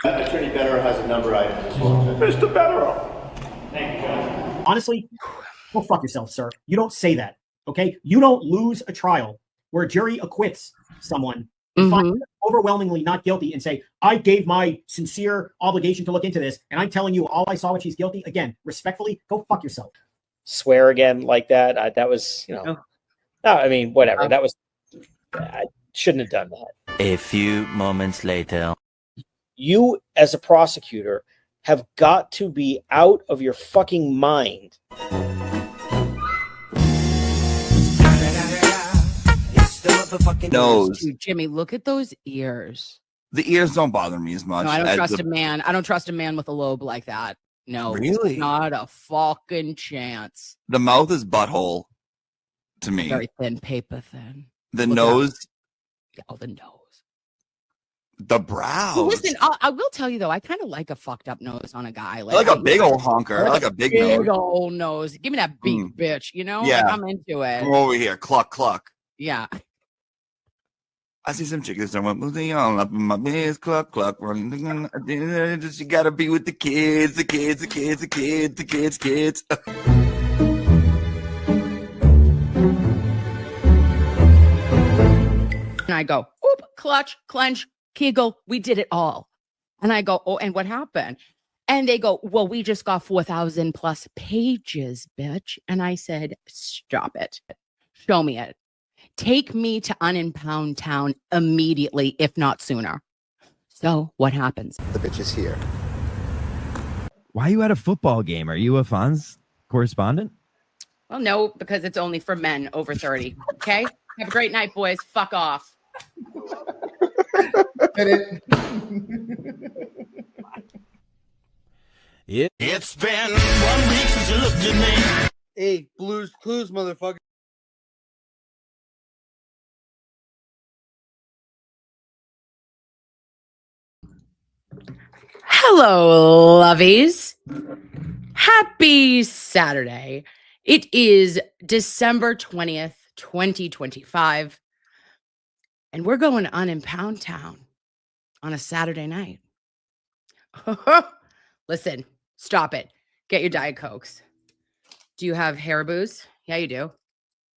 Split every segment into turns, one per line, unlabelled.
Attorney Better has a number item as well.
Mr. Better.
Thank you, Judge.
Honestly, go fuck yourself, sir. You don't say that, okay? You don't lose a trial where a jury acquits someone and finds overwhelmingly not guilty and say, I gave my sincere obligation to look into this, and I'm telling you all I saw when she's guilty. Again, respectfully, go fuck yourself.
Swear again like that. That was, no, I mean, whatever. That was, I shouldn't have done that.
A few moments later.
You, as a prosecutor, have got to be out of your fucking mind.
Nose.
Dude, Jimmy, look at those ears.
The ears don't bother me as much.
No, I don't trust a man. I don't trust a man with a lobe like that. No,
really,
not a fucking chance.
The mouth is butthole to me.
Very thin, paper thin.
The nose.
Oh, the nose.
The brows.
Well, listen, I will tell you though, I kind of like a fucked up nose on a guy.
I like a big old honker. I like a big nose.
Old nose. Give me that big bitch. You know,
yeah,
like, I'm into it.
Come over here, cluck cluck.
Yeah.
I see some chickens that went moving on up in my biz, cluck cluck, running. You gotta be with the kids, the kids, the kids, the kids, the kids, kids.
And I go, oop, clutch, clench, kegel. We did it all. And I go, oh, and what happened? And they go, well, we just got 4,000 plus pages, bitch. And I said, stop it. Show me it. Take me to Unimpound Town immediately, if not sooner. So what happens?
The bitch is here.
Why are you at a football game? Are you a Fonz correspondent?
Well, no, because it's only for men over 30. Okay? Have a great night, boys. Fuck off.
It's been 1 week since you looked at me.
Hey, Blues Clues, motherfucker.
Hello, lovies. Happy Saturday. It is December 20th, 2025. And we're going to Unimpound Town on a Saturday night. Listen, stop it. Get your Diet Cokes. Do you have Haribo's? Yeah, you do.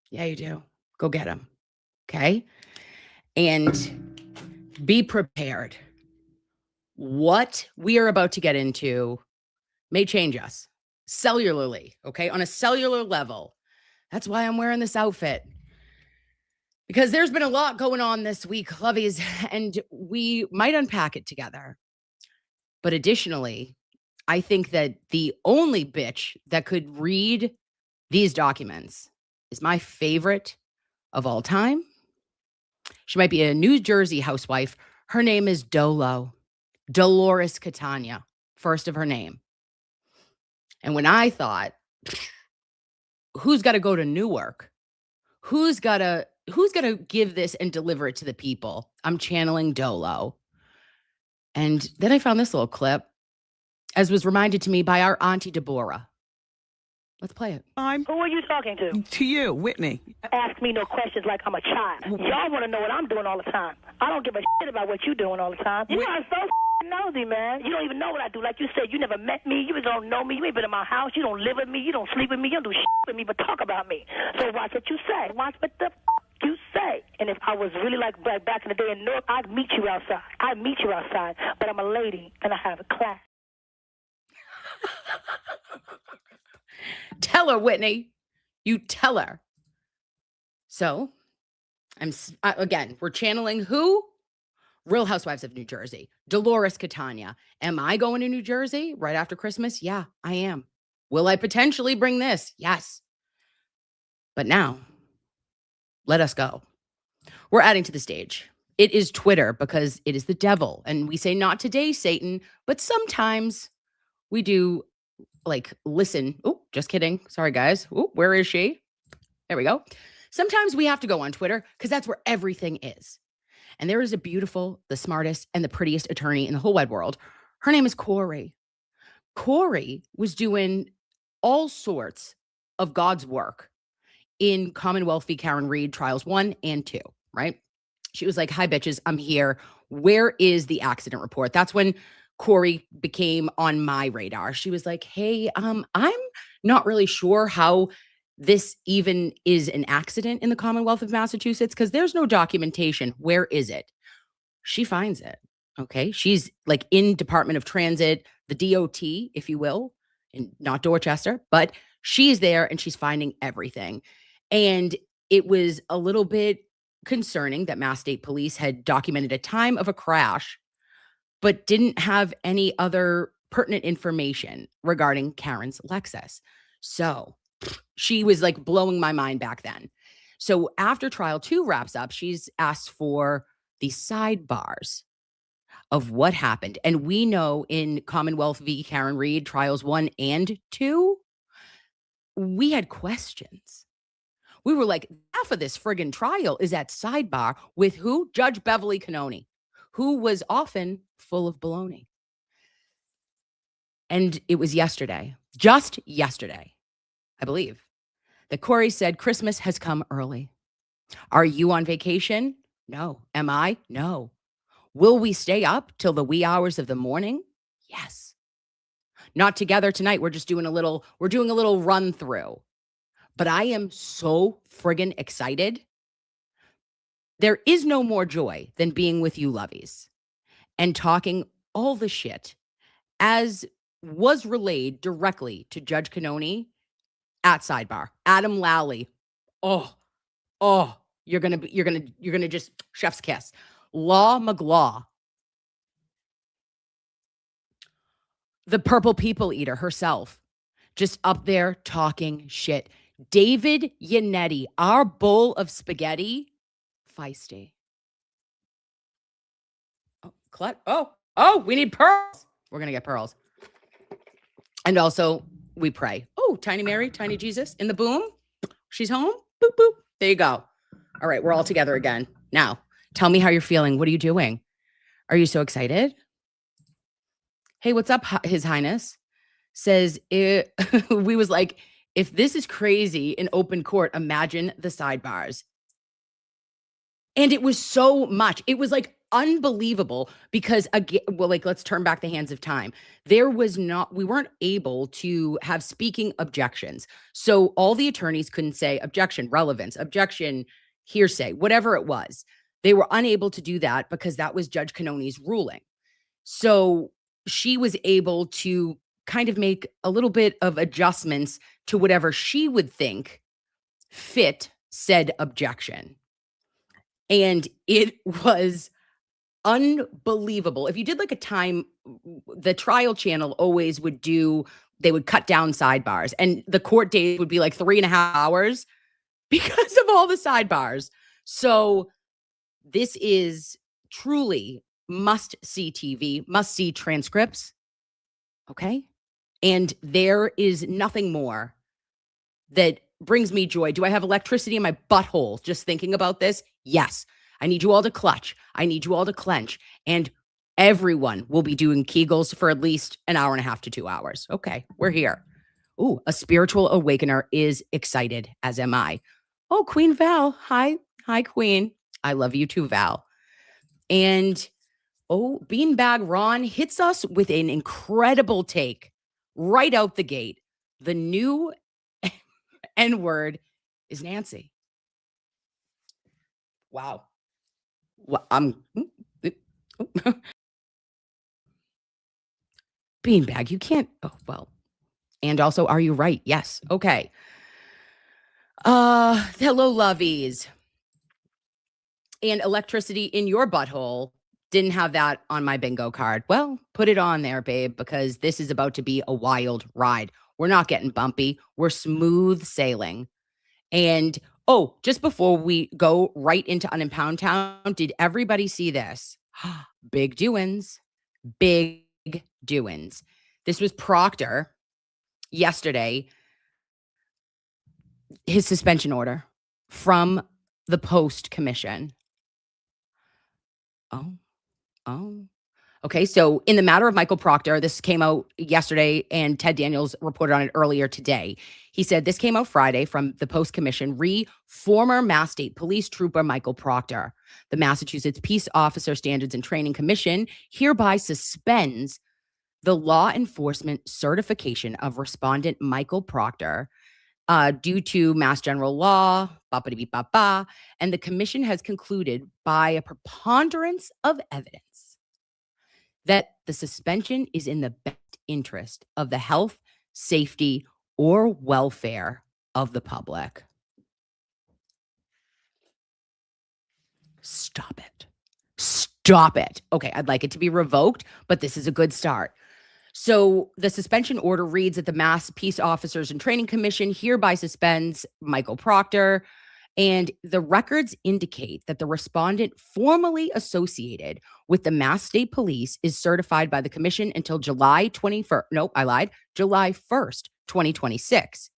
Yeah, you do. Go get them. Okay? And be prepared. What we are about to get into may change us cellularly, okay? On a cellular level. That's why I'm wearing this outfit. Because there's been a lot going on this week, lovies, and we might unpack it together. But additionally, I think that the only bitch that could read these documents is my favorite of all time. She might be a New Jersey housewife. Her name is Dolo. Dolores Catania, first of her name. And when I thought, who's got to go to Newark? Who's got to give this and deliver it to the people? I'm channeling Dolo. And then I found this little clip, as was reminded to me by our Auntie Deborah. Let's play it.
Who are you talking to?
To you, Whitney.
Ask me no questions like I'm a child. Y'all want to know what I'm doing all the time. I don't give a shit about what you're doing all the time. You are so nosy, man. You don't even know what I do. Like you said, you never met me. You don't know me. You ain't been in my house. You don't live with me. You don't sleep with me. You don't do shit with me but talk about me. So watch what you say. Watch what the you say. And if I was really like back in the day in Newark, I'd meet you outside. I'd meet you outside. But I'm a lady and I have a class.
Tell her, Whitney. You tell her. So, again, we're channeling who? Real Housewives of New Jersey. Dolores Catania. Am I going to New Jersey right after Christmas? Yeah, I am. Will I potentially bring this? Yes. But now, let us go. We're adding to the stage. It is Twitter because it is the devil. And we say not today, Satan, but sometimes we do like listen. Oh, just kidding. Sorry, guys. Oh, where is she? There we go. Sometimes we have to go on Twitter because that's where everything is. And there is a beautiful, the smartest, and the prettiest attorney in the whole wide world. Her name is Corey. Corey was doing all sorts of God's work in Commonwealth v. Karen Reed trials 1 and 2, right? She was like, hi, bitches, I'm here. Where is the accident report? That's when Corey became on my radar. She was like, hey, I'm not really sure how this even is an accident in the Commonwealth of Massachusetts because there's no documentation. Where is it? She finds it. Okay. She's like in Department of Transit, the DOT, if you will, and not Dorchester, but she's there and she's finding everything. And it was a little bit concerning that Mass State Police had documented a time of a crash, but didn't have any other pertinent information regarding Karen's Lexus. So she was like blowing my mind back then. So after trial 2 wraps up, she's asked for the sidebars of what happened. And we know in Commonwealth v. Karen Reed, trials 1 and 2, we had questions. We were like, half of this friggin' trial is at sidebar with who? Judge Beverly Cannoni, who was often full of baloney. And it was yesterday, just yesterday, I believe, that Corey said Christmas has come early. Are you on vacation? No. Am I? No. Will we stay up till the wee hours of the morning? Yes. Not together tonight. We're doing a little run through. But I am so friggin' excited. There is no more joy than being with you lovies and talking all the shit as was relayed directly to Judge Cannoni at sidebar. Adam Lally. Oh, you're gonna just chef's kiss. Law McGlaw, the purple people eater herself, just up there talking shit. David Yannetti, our bowl of spaghetti, feisty. We need pearls. We're gonna get pearls. And also, we pray. Oh, Tiny Mary, Tiny Jesus in the boom. She's home. Boop, boop. There you go. All right, we're all together again. Now, tell me how you're feeling. What are you doing? Are you so excited? Hey, what's up, His Highness? Says, we was like, if this is crazy in open court, imagine the sidebars. And it was so much. It was like unbelievable because, again, well, like, let's turn back the hands of time. We weren't able to have speaking objections. So all the attorneys couldn't say objection, relevance, objection, hearsay, whatever it was. They were unable to do that because that was Judge Cannoni's ruling. So she was able to kind of make a little bit of adjustments to whatever she would think fit said objection. And it was unbelievable. If you did like a time, the trial channel always they would cut down sidebars and the court date would be like 3.5 hours because of all the sidebars. So this is truly must see TV, must see transcripts. Okay. And there is nothing more that brings me joy. Do I have electricity in my butthole just thinking about this? Yes. I need you all to clutch. I need you all to clench. And everyone will be doing Kegels for at least 1.5 hours to 2 hours. Okay, we're here. Ooh, a spiritual awakener is excited, as am I. Oh, Queen Val. Hi, Queen. I love you too, Val. And Beanbag Ron hits us with an incredible take right out the gate. The new N-word is Nancy. Wow. Well, Beanbag, you can't. Oh, well. And also, are you right? Yes. Okay. Hello, lovies. And electricity in your butthole. Didn't have that on my bingo card. Well, put it on there, babe, because this is about to be a wild ride. We're not getting bumpy. We're smooth sailing. And just before we go right into Unimpound Town, did everybody see this? Big doings. Big doings. This was Proctor yesterday. His suspension order from the Post Commission. Okay, so in the matter of Michael Proctor, this came out yesterday, and Ted Daniels reported on it earlier today. He said this came out Friday from the Post Commission, former Mass State Police Trooper Michael Proctor. The Massachusetts Peace Officer Standards and Training Commission hereby suspends the law enforcement certification of respondent Michael Proctor due to Mass General Law, and the commission has concluded by a preponderance of evidence that the suspension is in the best interest of the health, safety, or welfare of the public. Stop it. Stop it. Okay, I'd like it to be revoked, but this is a good start. So the suspension order reads that the Mass Peace Officers and Training Commission hereby suspends Michael Proctor, and the records indicate that the respondent formally associated with the Mass State Police is certified by the commission until July 21st. Nope, I lied. July 1st, 2026.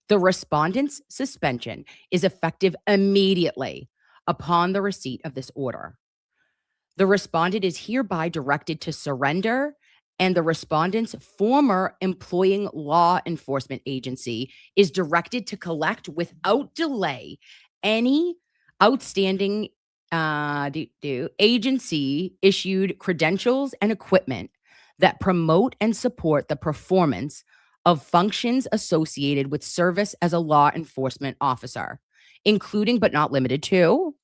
The respondent's suspension is effective immediately upon the receipt of this order. The respondent is hereby directed to surrender, and the respondent's former employing law enforcement agency is directed to collect without delay any outstanding agency issued credentials and equipment that promote and support the performance of functions associated with service as a law enforcement officer, including but not limited to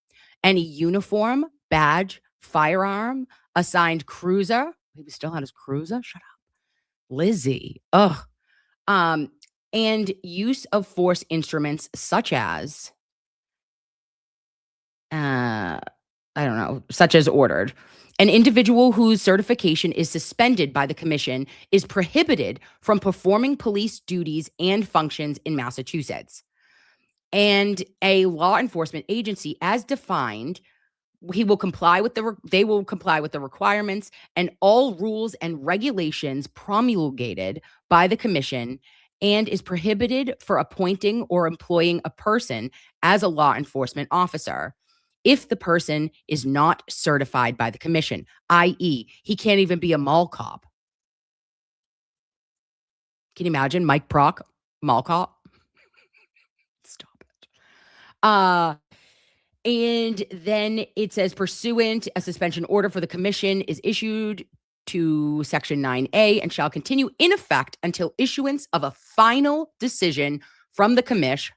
any uniform, badge, firearm, assigned cruiser. He still had his cruiser. Shut up. Lizzie. Ugh. And use of force instruments such as, such as ordered. An individual whose certification is suspended by the commission is prohibited from performing police duties and functions in Massachusetts. And a law enforcement agency, as defined, they will comply with the requirements and all rules and regulations promulgated by the commission, and is prohibited for appointing or employing a person as a law enforcement officer if the person is not certified by the commission, i.e., he can't even be a mall cop. Can you imagine Mike Proc, mall cop? Stop it. And then it says, pursuant, a suspension order for the commission is issued to Section 9A and shall continue in effect until issuance of a final decision from the commish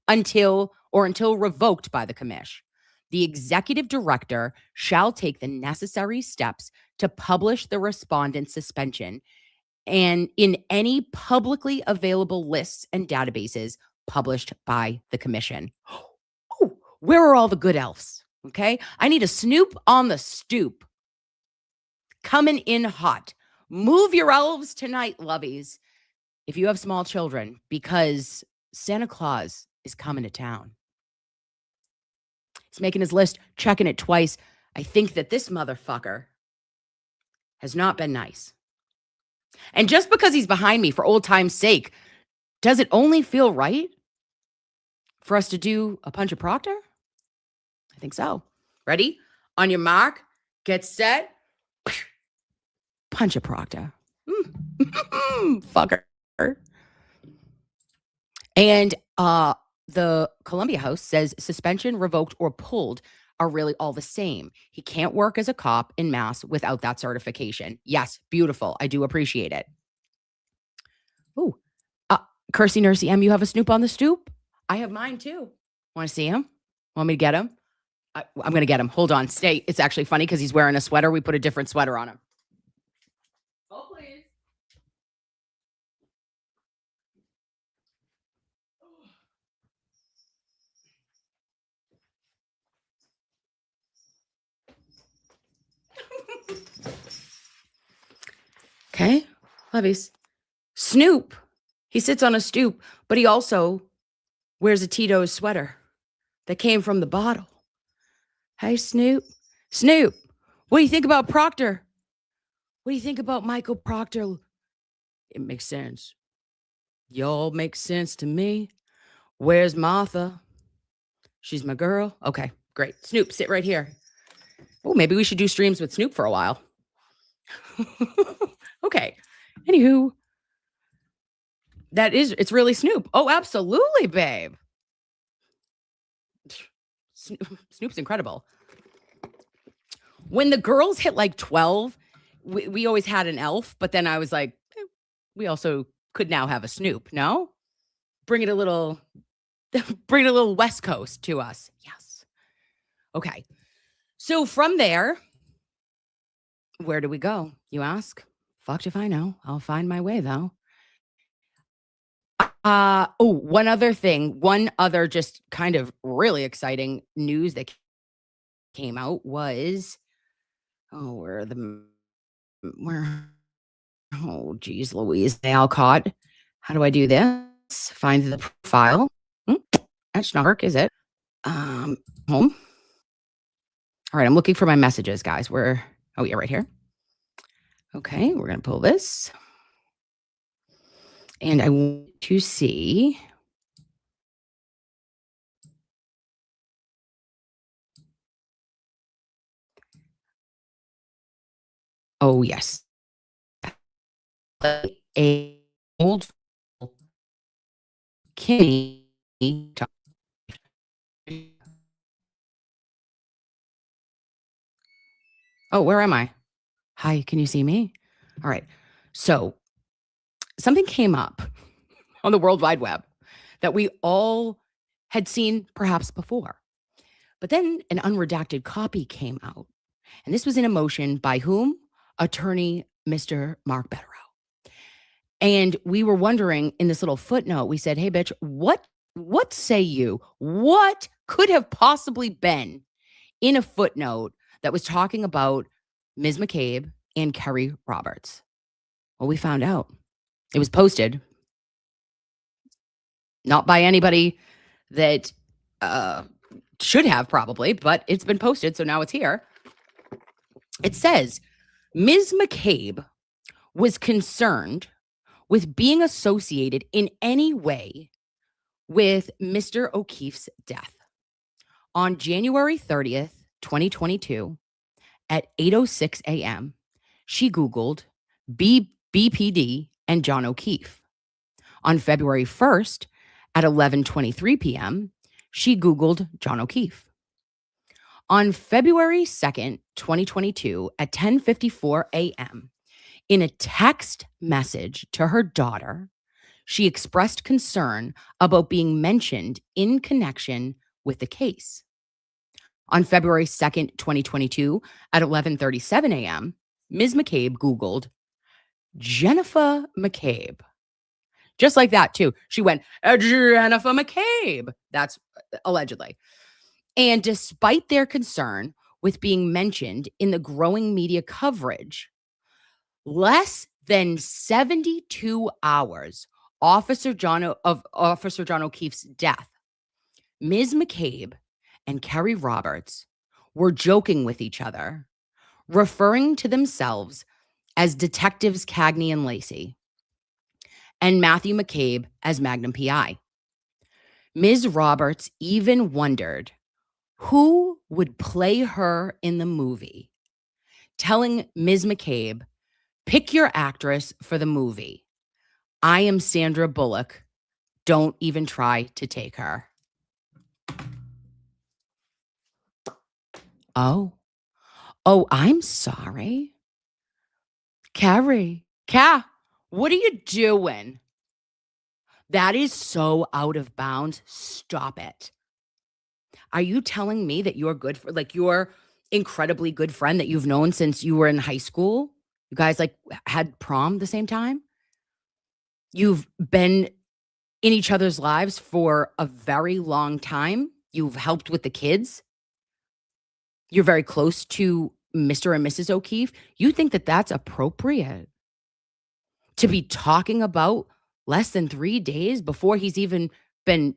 until revoked by the commish. The executive director shall take the necessary steps to publish the respondent's suspension and in any publicly available lists and databases published by the commission. Oh, where are all the good elves? Okay. I need a Snoop on the stoop. Coming in hot. Move your elves tonight, lovies, if you have small children, because Santa Claus is coming to town. He's making his list, checking it twice. I think that this motherfucker has not been nice. And just because he's behind me for old time's sake, does it only feel right for us to do a punch of Proctor? I think so. Ready? On your mark, get set. Punch of Proctor. Fucker. And the Columbia House says suspension, revoked, or pulled are really all the same. He can't work as a cop in Mass without that certification. Yes, beautiful. I do appreciate it. Ooh, Kersey Nursey M, you have a Snoop on the stoop? I have mine too. Want to see him? Want me to get him? I'm going to get him. Hold on. Stay. It's actually funny because he's wearing a sweater. We put a different sweater on him. Oh, please. Okay, Levies. Snoop. He sits on a stoop, but he also wears a Tito's sweater that came from the bottle. Hey, Snoop. Snoop, what do you think about Proctor? What do you think about Michael Proctor? It makes sense. Y'all make sense to me. Where's Martha? She's my girl. Okay, great. Snoop, sit right here. Oh, maybe we should do streams with Snoop for a while. Okay. Anywho, it's really Snoop. Oh, absolutely, babe. Snoop's incredible. When the girls hit like 12, we always had an elf, but then I was like, we also could now have a Snoop. No, bring it a little West Coast to us. Yes. Okay. So from there, where do we go? You ask. Fucked if I know. I'll find my way though. One other just kind of really exciting news that came out was, oh geez, Louise, they all caught. How do I do this? Find the profile. That's not work, is it? Home. All right, I'm looking for my messages, guys. Oh yeah, right here. Okay, we're gonna pull this. And I want to see. Oh, yes. A old Kimmy. Oh, where am I? Hi, can you see me? All right. So something came up on the World Wide Web that we all had seen perhaps before. But then an unredacted copy came out. And this was in a motion by whom? Attorney Mr. Mark Betterow. And we were wondering in this little footnote, we said, hey, bitch, what say you? What could have possibly been in a footnote that was talking about Ms. McCabe and Kerry Roberts? Well, we found out. It was posted, not by anybody that should have probably, but it's been posted, so now it's here. It says, Ms. McCabe was concerned with being associated in any way with Mr. O'Keefe's death. On January 30th, 2022, at 8:06 a.m., she Googled BPD and John O'Keefe. On February 1st, at 11:23 p.m., she Googled John O'Keefe. On February 2nd, 2022, at 10:54 a.m., in a text message to her daughter, she expressed concern about being mentioned in connection with the case. On February 2nd, 2022, at 11:37 a.m., Ms. McCabe Googled Jennifer McCabe. Just like that, too. She went, Jennifer McCabe. That's allegedly. And despite their concern with being mentioned in the growing media coverage, less than 72 hours Officer John O'Keefe's death, Ms. McCabe and Kerry Roberts were joking with each other, referring to themselves as Detectives Cagney and Lacey, and Matthew McCabe as Magnum PI. Ms. Roberts even wondered who would play her in the movie, telling Ms. McCabe, pick your actress for the movie. I am Sandra Bullock. Don't even try to take her. Oh, I'm sorry. Kerry, what are you doing? That is so out of bounds. Stop it. Are you telling me that you're your incredibly good friend that you've known since you were in high school? You guys had prom the same time? You've been in each other's lives for a very long time. You've helped with the kids. You're very close to Mr. and Mrs. O'Keefe. You think that that's appropriate to be talking about less than 3 days before he's even been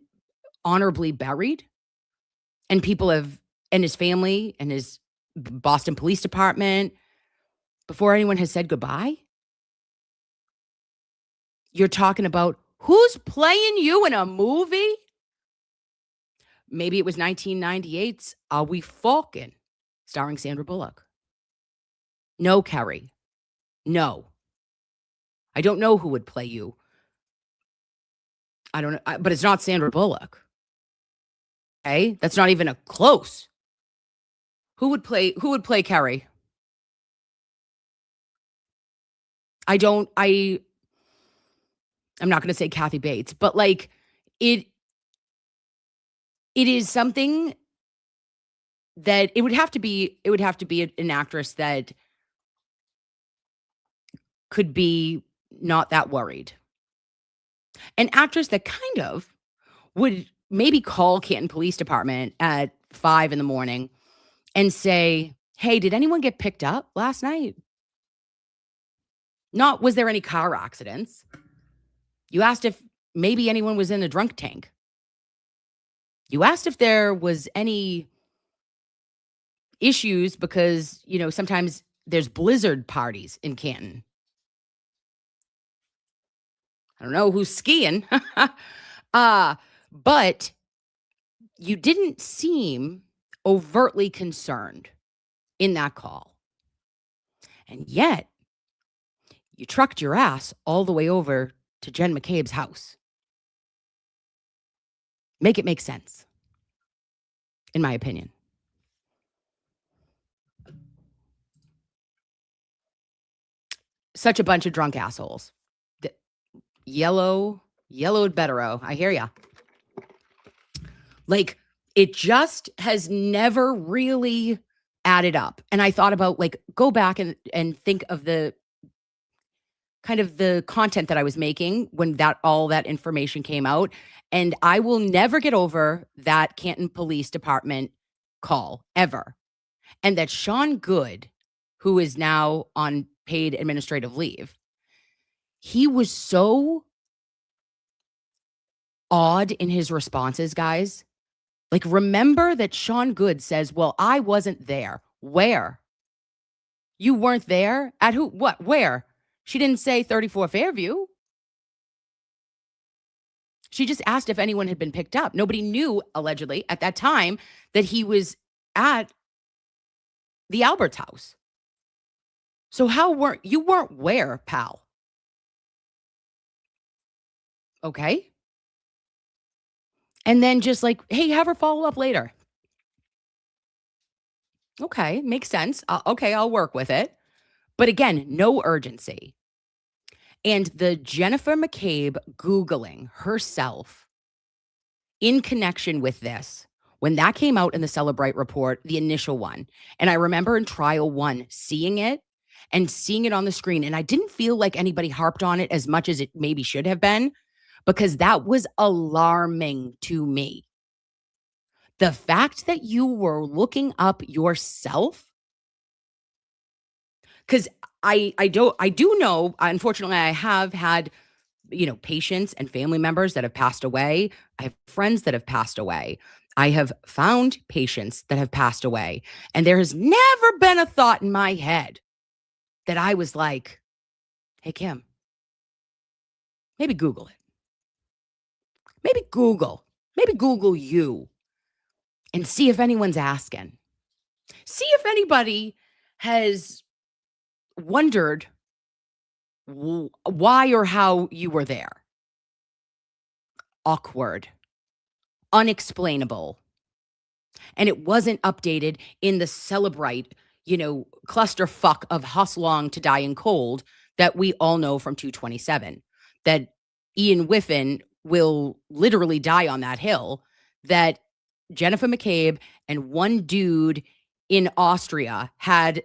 honorably buried? And people and his family and his Boston Police Department, before anyone has said goodbye? You're talking about who's playing you in a movie? Maybe it was 1998's Are We Falkin', starring Sandra Bullock. No, Kerry. No. I don't know who would play you. I don't know, but it's not Sandra Bullock. Okay? That's not even a close. Who would play Kerry? I'm not going to say Kathy Bates, but like it is something that it would have to be an actress that could be not that worried. An actress that kind of would maybe call Canton Police Department at 5 a.m. and say, hey, did anyone get picked up last night? Not, was there any car accidents? You asked if maybe anyone was in a drunk tank. You asked if there was any issues because, sometimes there's blizzard parties in Canton. I don't know who's skiing. But you didn't seem overtly concerned in that call. And yet, you trucked your ass all the way over to Jen McCabe's house. Make it make sense, in my opinion. Such a bunch of drunk assholes. Yellowed Bettero. I hear ya. Like, it just has never really added up. And I thought about, like, go back and think of the kind of the content that I was making when all that information came out. And I will never get over that Canton Police Department call, ever. And that Sean Good, who is now on paid administrative leave, he was so odd in his responses, guys. Like, remember that Sean Good says, well, I wasn't there. Where? You weren't there? At who? What? Where? She didn't say 34 Fairview. She just asked if anyone had been picked up. Nobody knew, allegedly, at that time, that he was at the Albert's house. So you weren't where, pal? Okay. And then just like, hey, have her follow up later. Okay, makes sense. Okay, I'll work with it. But again, no urgency. And the Jennifer McCabe Googling herself in connection with this, when that came out in the Celebrate report, the initial one, and I remember in trial 1 seeing it on the screen, and I didn't feel like anybody harped on it as much as it maybe should have been, because that was alarming to me. The fact that you were looking up yourself, because I do know, unfortunately, I have had, patients and family members that have passed away. I have friends that have passed away. I have found patients that have passed away. And there has never been a thought in my head that I was like, hey, Kim, maybe Google it. Maybe Google you and see if anyone's asking. See if anybody has wondered why or how you were there. Awkward, unexplainable. And it wasn't updated in the Celebrate, clusterfuck of Hustlong to Die in Cold that we all know from 227. That Ian Whiffen will literally die on that hill. That Jennifer McCabe and one dude in Austria had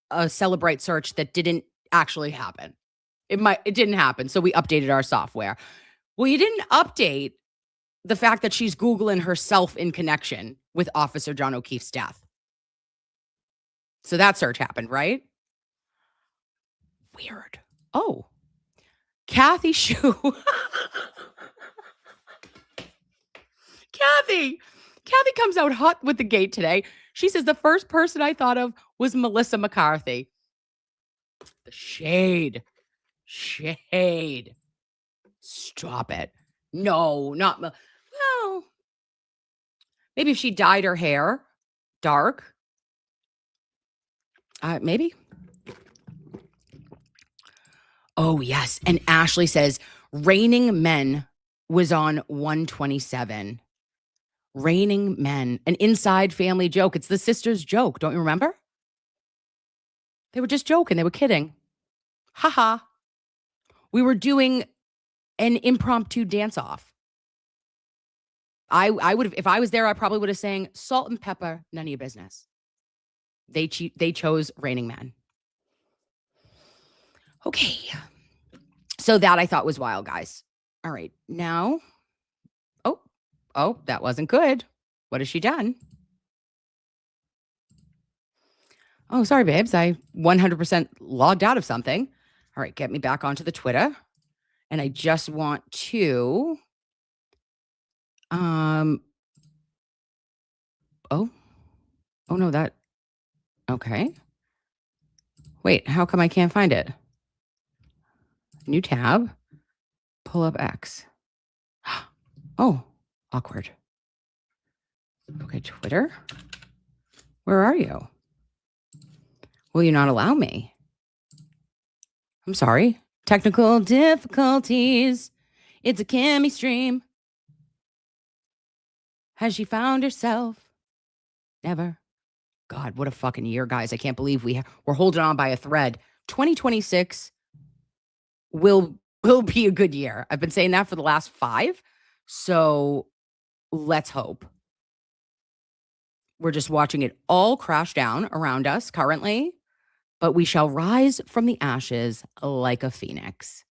a Celebrate search that didn't actually happen. It didn't happen, so we updated our software. Well, you didn't update the fact that she's Googling herself in connection with Officer John O'Keefe's death. So that search happened, right? Weird. Oh, Kathy Shue. Kathy comes out hot with the gate today. She says the first person I thought of was Melissa McCarthy. The shade. Stop it. No, not. Well, maybe if she dyed her hair dark. Maybe. Oh, yes. And Ashley says Raining Men was on 127. Raining Men, an inside family joke. It's the sisters' joke. Don't you remember? They were just joking. They were kidding. Ha ha. We were doing an impromptu dance off. I would have, if I was there, I probably would have sang Salt and Pepper, None of Your Business. They chose Raining Man. Okay. So that I thought was wild, guys. All right. Now, oh, that wasn't good. What has she done? Oh, sorry, babes. I 100% logged out of something. All right, get me back onto the Twitter. And I just want to oh no, that okay. Wait, how come I can't find it? New tab. Pull up X. Oh, awkward. Okay, Twitter. Where are you? Will you not allow me? I'm sorry. Technical difficulties. It's a Kimmy stream. Has she found herself? Never. God, what a fucking year, guys. I can't believe we're holding on by a thread. 2026 will be a good year. I've been saying that for the last 5. So let's hope. We're just watching it all crash down around us currently, but we shall rise from the ashes like a phoenix.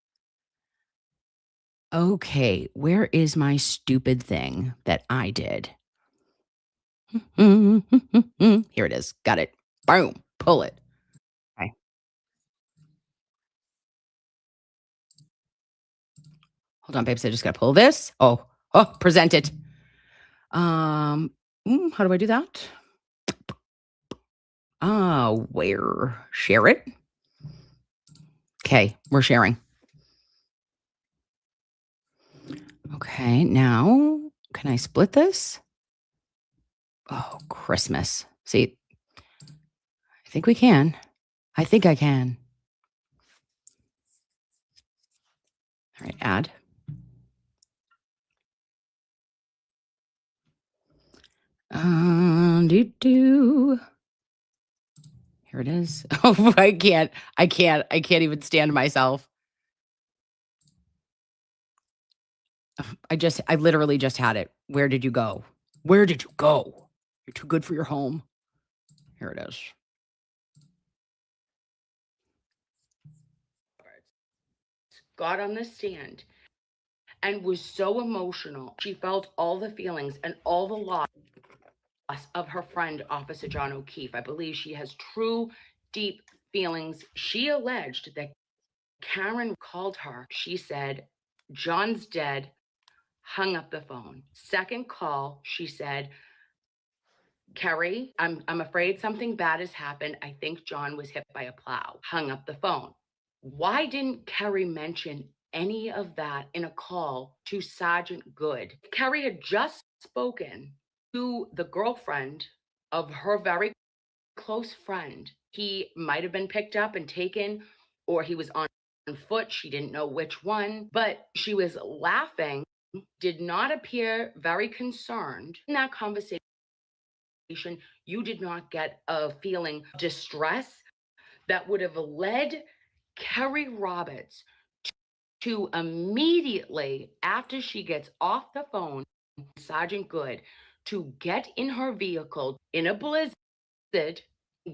Okay, where is my stupid thing that I did? Here it is. Got it. Boom. Pull it. Okay. Hold on, babes. I just got to pull this. Oh, present it. How do I do that? Where? Share it. Okay, we're sharing. Okay, now can I split this? Oh, Christmas. See, I think we can. I think I can. All right, add. Here it is. Oh, I can't even stand myself. I literally just had it. Where did you go? Where did you go? You're too good for your home. Here it is. Got on the stand and was so emotional. She felt all the feelings and all the loss of her friend, Officer John O'Keefe. I believe she has true, deep feelings. She alleged that Karen called her. She said, John's dead, hung up the phone. Second call, she said, Kerry, I'm afraid something bad has happened. I think John was hit by a plow. Hung up the phone. Why didn't Kerry mention any of that in a call to Sergeant Good? Kerry had just spoken to the girlfriend of her very close friend. He might have been picked up and taken, or he was on foot. She didn't know which one, but she was laughing, did not appear very concerned. In that conversation, you did not get a feeling of distress that would have led Kerry Roberts to immediately, after she gets off the phone, Sergeant Good, to get in her vehicle in a blizzard,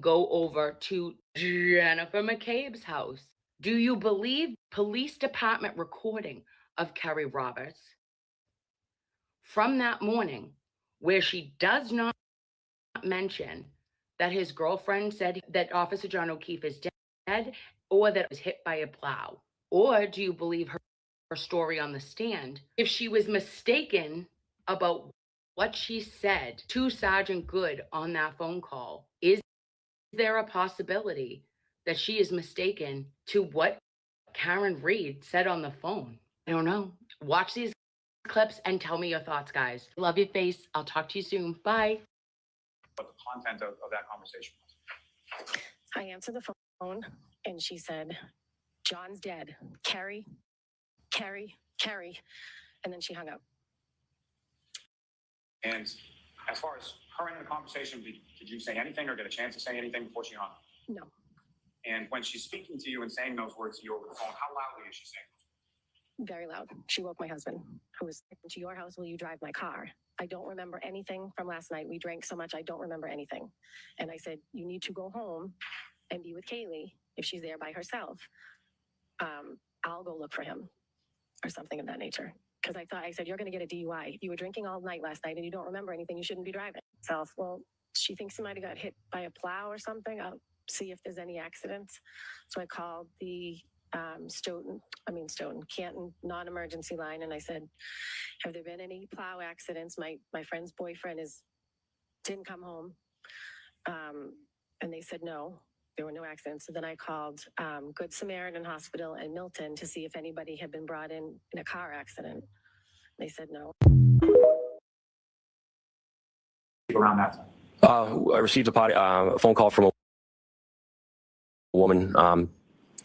go over to Jennifer McCabe's house. Do you believe police department recording of Kerry Roberts from that morning, where she does not mention that his girlfriend said that Officer John O'Keefe is dead, or that it was hit by a plow? Or do you believe her story on the stand? If she was mistaken about what she said to Sergeant Good on that phone call, is there a possibility that she is mistaken to what Karen Reed said on the phone? I don't know. Watch these clips and tell me your thoughts, guys. Love your face. I'll talk to you soon. Bye.
What the content of that conversation was.
I answered the phone and she said, John's dead. Carrie. And then she hung up.
And as far as her in the conversation, did you say anything or get a chance to say anything before she hung up?
No.
And when she's speaking to you and saying those words to you over the phone, how loudly is she saying those?
Very loud. She woke my husband, who was to your house. Will you drive my car? I don't remember anything from last night. We drank so much, I don't remember anything. And I said, you need to go home and be with Kaylee if she's there by herself. I'll go look for him or something of that nature. Because I said, you're going to get a DUI. If you were drinking all night last night and you don't remember anything, you shouldn't be driving. Well, she thinks he might have got hit by a plow or something. I'll see if there's any accidents. So I called the Canton non-emergency line, and I said, have there been any plow accidents? My friend's boyfriend didn't come home. And they said no, there were no accidents. So then I called Good Samaritan Hospital in Milton to see if anybody had been brought in a car accident. They said no.
Around that time.
I received a phone call from a woman,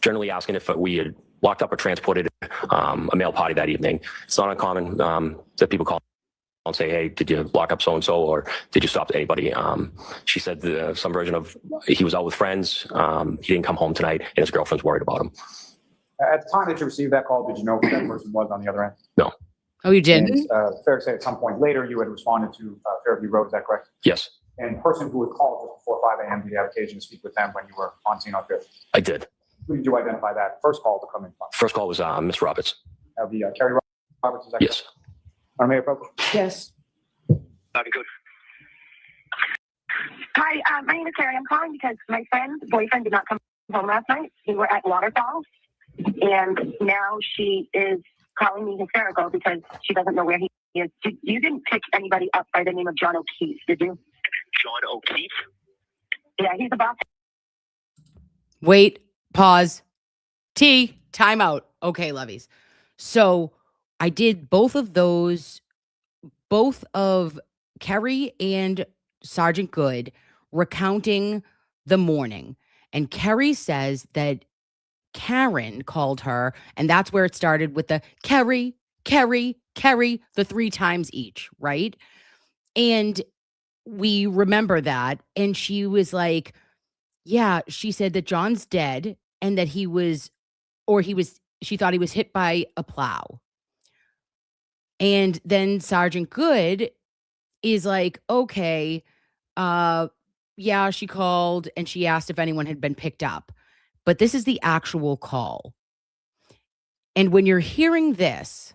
generally asking if we had locked up or transported a male potty that evening. It's not uncommon that people call and say, hey, did you lock up so-and-so, or did you stop anybody? She said some version of he was out with friends, he didn't come home tonight, and his girlfriend's worried about him.
At the time that you received that call, did you know who that person was on the other end?
No.
Oh, you didn't?
And, fair to say at some point later you had responded to Fairview Road, is that correct?
Yes,
And the person who had called just before 5 a.m., did you have occasion to speak with them when you were on scene on Fifth?
I did.
Who did you identify that first call to come in from?
First call was Miss Roberts.
That would be Carrie Roberts, is that
Yes.
correct? Mayor Pope?
Yes.
Good.
Hi, my name is Carrie. I'm calling because my friend's boyfriend did not come home last night. We were at Waterfall, and now she is calling me hysterical because she doesn't know where he is. You didn't pick anybody up by the name of John O'Keefe, did you?
John O'Keefe?
Yeah, he's the boss.
Wait, pause. Time out. Okay, lovies. So I did both of those, both of Kerry and Sergeant Good recounting the morning. And Kerry says that Karen called her, and that's where it started with the Kerry, the 3 times each, right? And we remember that. And she was like, yeah, she said that John's dead and that she thought he was hit by a plow. And then Sergeant Good is like, okay, yeah, she called and she asked if anyone had been picked up. But this is the actual call. And when you're hearing this,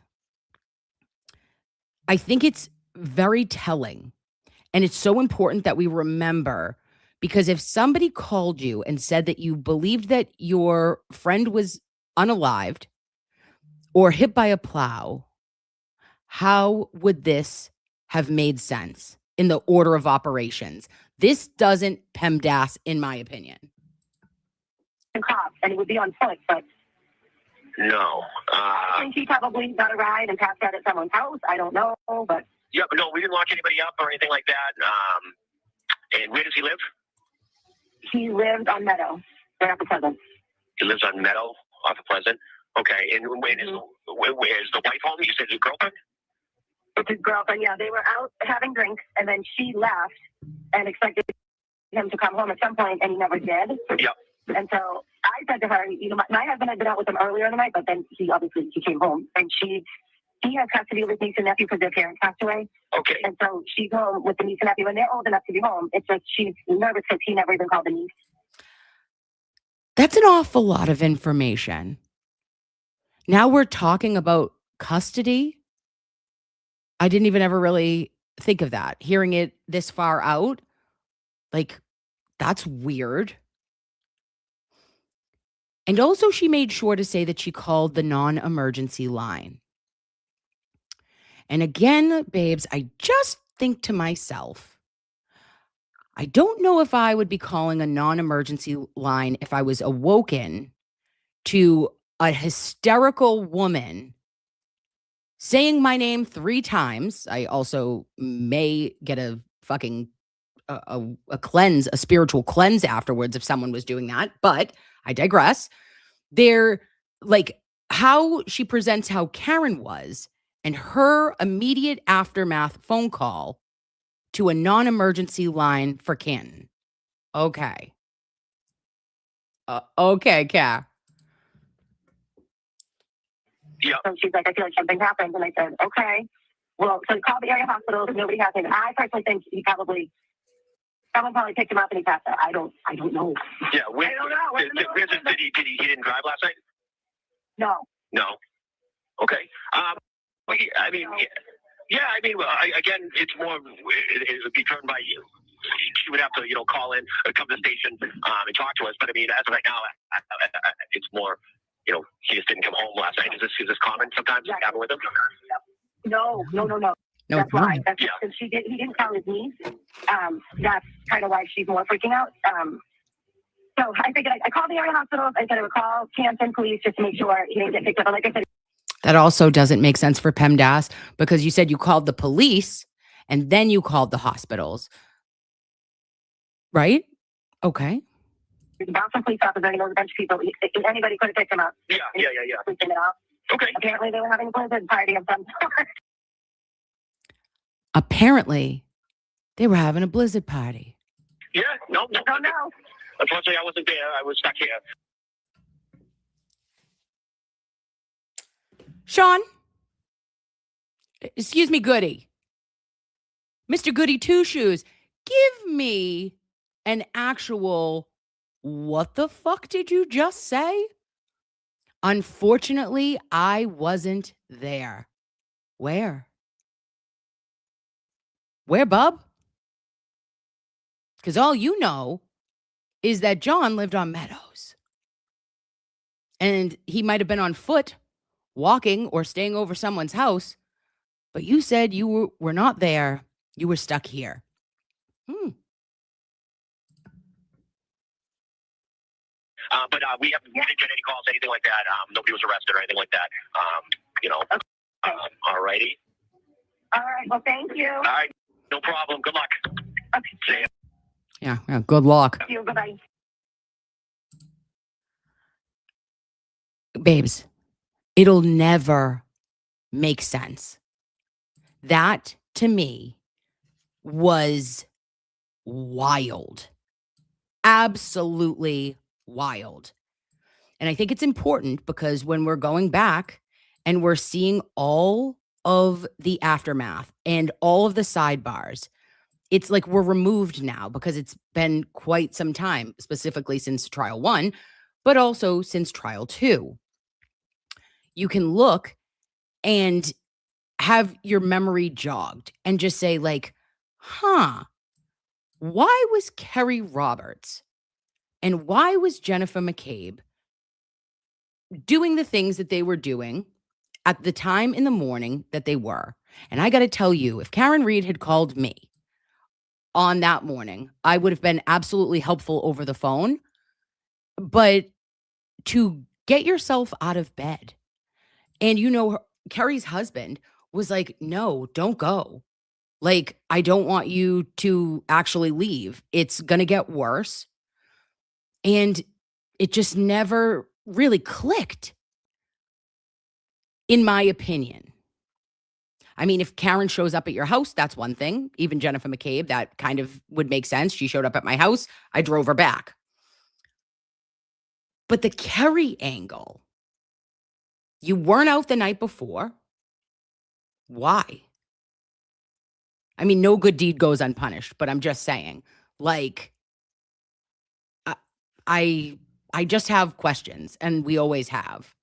I think it's very telling. And it's so important that we remember, because if somebody called you and said that you believed that your friend was unalived or hit by a plow, how would this have made sense in the order of operations? This doesn't PEMDAS, in my opinion.
Cops, and it would be on foot, but
No.
I think he probably got a ride and passed out at someone's house. I don't know, but
Yeah, but no, we didn't lock anybody up or anything like that. And where does he live?
he lived on Meadow, right off the Pleasant.
He lives on Meadow off of Pleasant. Okay, and where's the wife home? You said his girlfriend?
With his girlfriend, yeah. They were out having drinks, and then she left and expected him to come home at some point, and he never did.
Yep.
And so I said to her, you know, my husband had been out with him earlier in the night, but then he came home, and he has custody of his niece and nephew because their parents passed away.
Okay.
And so she's home with the niece and nephew, and they're old enough to be home. It's just she's nervous because he never even called the niece.
That's an awful lot of information. Now we're talking about custody. I didn't even ever really think of that. Hearing it this far out, like, that's weird. And also, she made sure to say that she called the non-emergency line. And again, babes, I just think to myself, I don't know if I would be calling a non-emergency line if I was awoken to a hysterical woman saying my name 3 times. I also may get a fucking a cleanse, a spiritual cleanse afterwards if someone was doing that, but I digress. They're like how she presents how Karen was and her immediate aftermath phone call to a non-emergency line for Canton. Okay. Okay, Kat.
Yeah.
So she's like, I feel like something happened. And I said, okay. Well, so he called the area hospital. Nobody has him. I personally think someone probably picked him up and he passed out. I don't know.
Yeah.
I don't know.
He didn't drive last night?
No.
No. Okay. I mean, yeah. I mean, again, it's more. It would be driven by you. She would have to, call in, come to the station, and talk to us. But I mean, as of right now, it's more. He just didn't come home last night. Is this common sometimes?
Yeah.
Happen with him?
No.
No,
That's
it's
why.
not.
That's because he didn't tell his niece. That's kind of why she's more freaking out. So I figured I called the area hospital. I said I would call Canton police just to make sure he didn't get picked up. But like I said,
That also doesn't make sense for PEMDAS because you said you called the police and then you called the hospitals. Right? Okay.
the Boston police officer, he knows a bunch of people. Anybody could have picked him up.
Yeah.
Freaking it out.
Okay.
Apparently they were having a blizzard party of some sort.
Apparently, they were having a blizzard party.
Yeah, no.
No.
Unfortunately, I wasn't there. I was stuck here.
Sean, excuse me, Goody. Mr. Goody Two Shoes, give me an actual, what the fuck did you just say? Unfortunately, I wasn't there. Where? Where, bub? Because all you know is that John lived on Meadows. And he might have been on foot, walking or staying over someone's house, but you said you were not there. You were stuck here.
But we didn't get any calls, anything like that. Nobody was arrested or anything like that. All righty.
All right. Well, thank you.
All right. No problem. Good luck.
Okay.
See ya.
Yeah, good luck.
Thank you. Bye-bye.
Babes, it'll never make sense. That, to me, was wild. Absolutely wild. And I think it's important because when we're going back and we're seeing all of the aftermath and all of the sidebars, it's like we're removed now because it's been quite some time, specifically since trial 1, but also since trial 2. You can look and have your memory jogged and just say like, why was Kerry Roberts and why was Jennifer McCabe doing the things that they were doing at the time in the morning that they were? And I got to tell you, if Karen Reed had called me on that morning, I would have been absolutely helpful over the phone. But to get yourself out of bed, and Kerry's husband was like, no, don't go. Like, I don't want you to actually leave. It's going to get worse. And it just never really clicked, in my opinion. I mean, if Karen shows up at your house, that's one thing. Even Jennifer McCabe, that kind of would make sense. She showed up at my house. I drove her back. But the Kerry angle, you weren't out the night before. Why? I mean, no good deed goes unpunished, but I'm just saying, like, I just have questions, and we always have.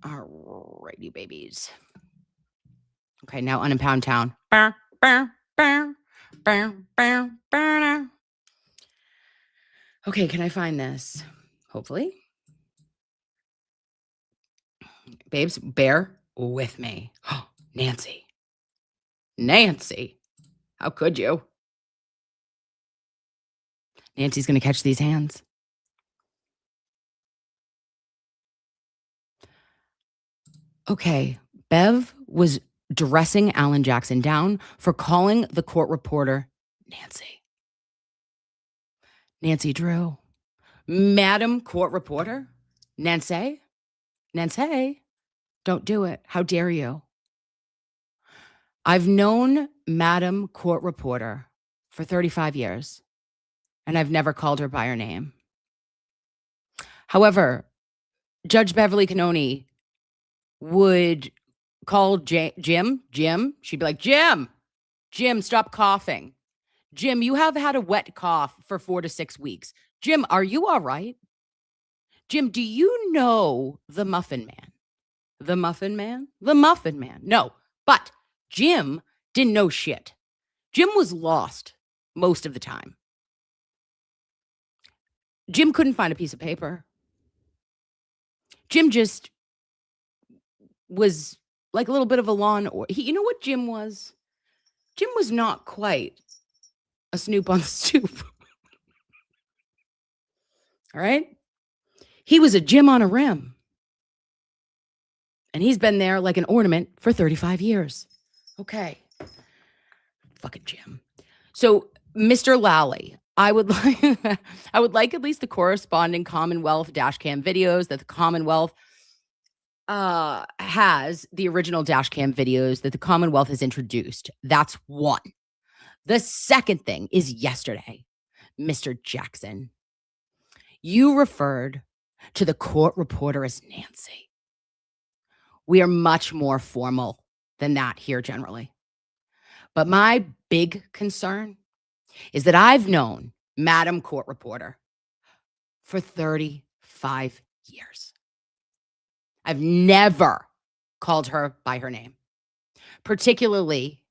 Alrighty, babies. Okay, now Unimpound Town. Okay, can I find this? Hopefully. Babes, bear with me. Nancy. How could you? Nancy's going to catch these hands. Okay, Bev was dressing Alan Jackson down for calling the court reporter Nancy. Nancy Drew. Madam Court Reporter? Nancy? Don't do it. How dare you? I've known Madam Court Reporter for 35 years, and I've never called her by her name. However, Judge Beverly Cannoni would call Jim. She'd be like, Jim, stop coughing. Jim, you have had a wet cough for 4 to 6 weeks. Jim, are you all right? Jim, do you know the Muffin Man? The Muffin Man? The Muffin Man. No, but Jim didn't know shit. Jim was lost most of the time. Jim couldn't find a piece of paper. Jim just was like a little bit of a you know what Jim was? Jim was not quite a Snoop on the stoop. All right? He was a Jim on a rim. And he's been there like an ornament for 35 years. Okay. Fucking Jim. So, Mr. Lally, I would like at least the corresponding Commonwealth dash cam videos that the Commonwealth has, the original dash cam videos that the Commonwealth has introduced. That's one. The second thing is yesterday, Mr. Jackson, you referred to the court reporter as Nancy. We are much more formal than that here generally. But my big concern is that I've known Madam Court Reporter for 35 years. I've never called her by her name, particularly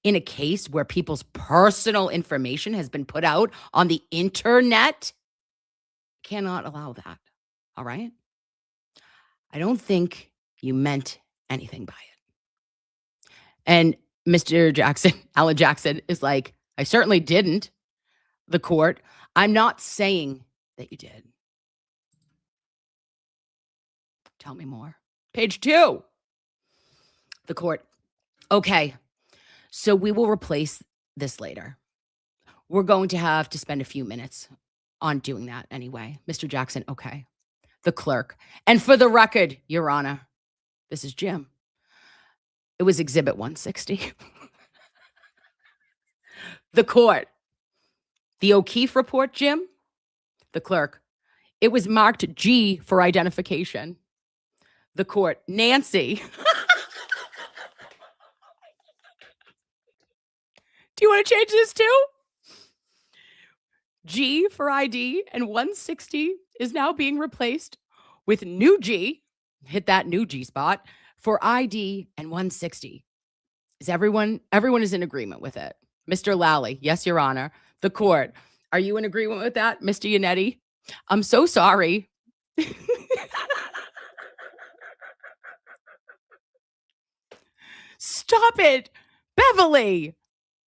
in a case where people's personal information has been put out on the internet. Cannot allow that. All right? I don't think you meant anything by it. And Mr. Jackson, Alan Jackson, is like, I certainly didn't. The court, I'm not saying that you did. Tell me more. Page 2. The court, okay, so we will replace this later. We're going to have to spend a few minutes on doing that anyway. Mr. Jackson, okay. The clerk, and for the record, Your Honor, this is Jim. It was Exhibit 160. The court, the O'Keefe report, Jim. The clerk, it was marked G for identification. The court, Nancy. Do you want to change this too? G for ID and 160 is now being replaced with new G. Hit that new G spot for ID and 160. Is everyone is in agreement with it? Mr. Lally, yes, Your Honor. The court, are you in agreement with that, Mr. Yannetti? I'm so sorry. Stop it, Beverly.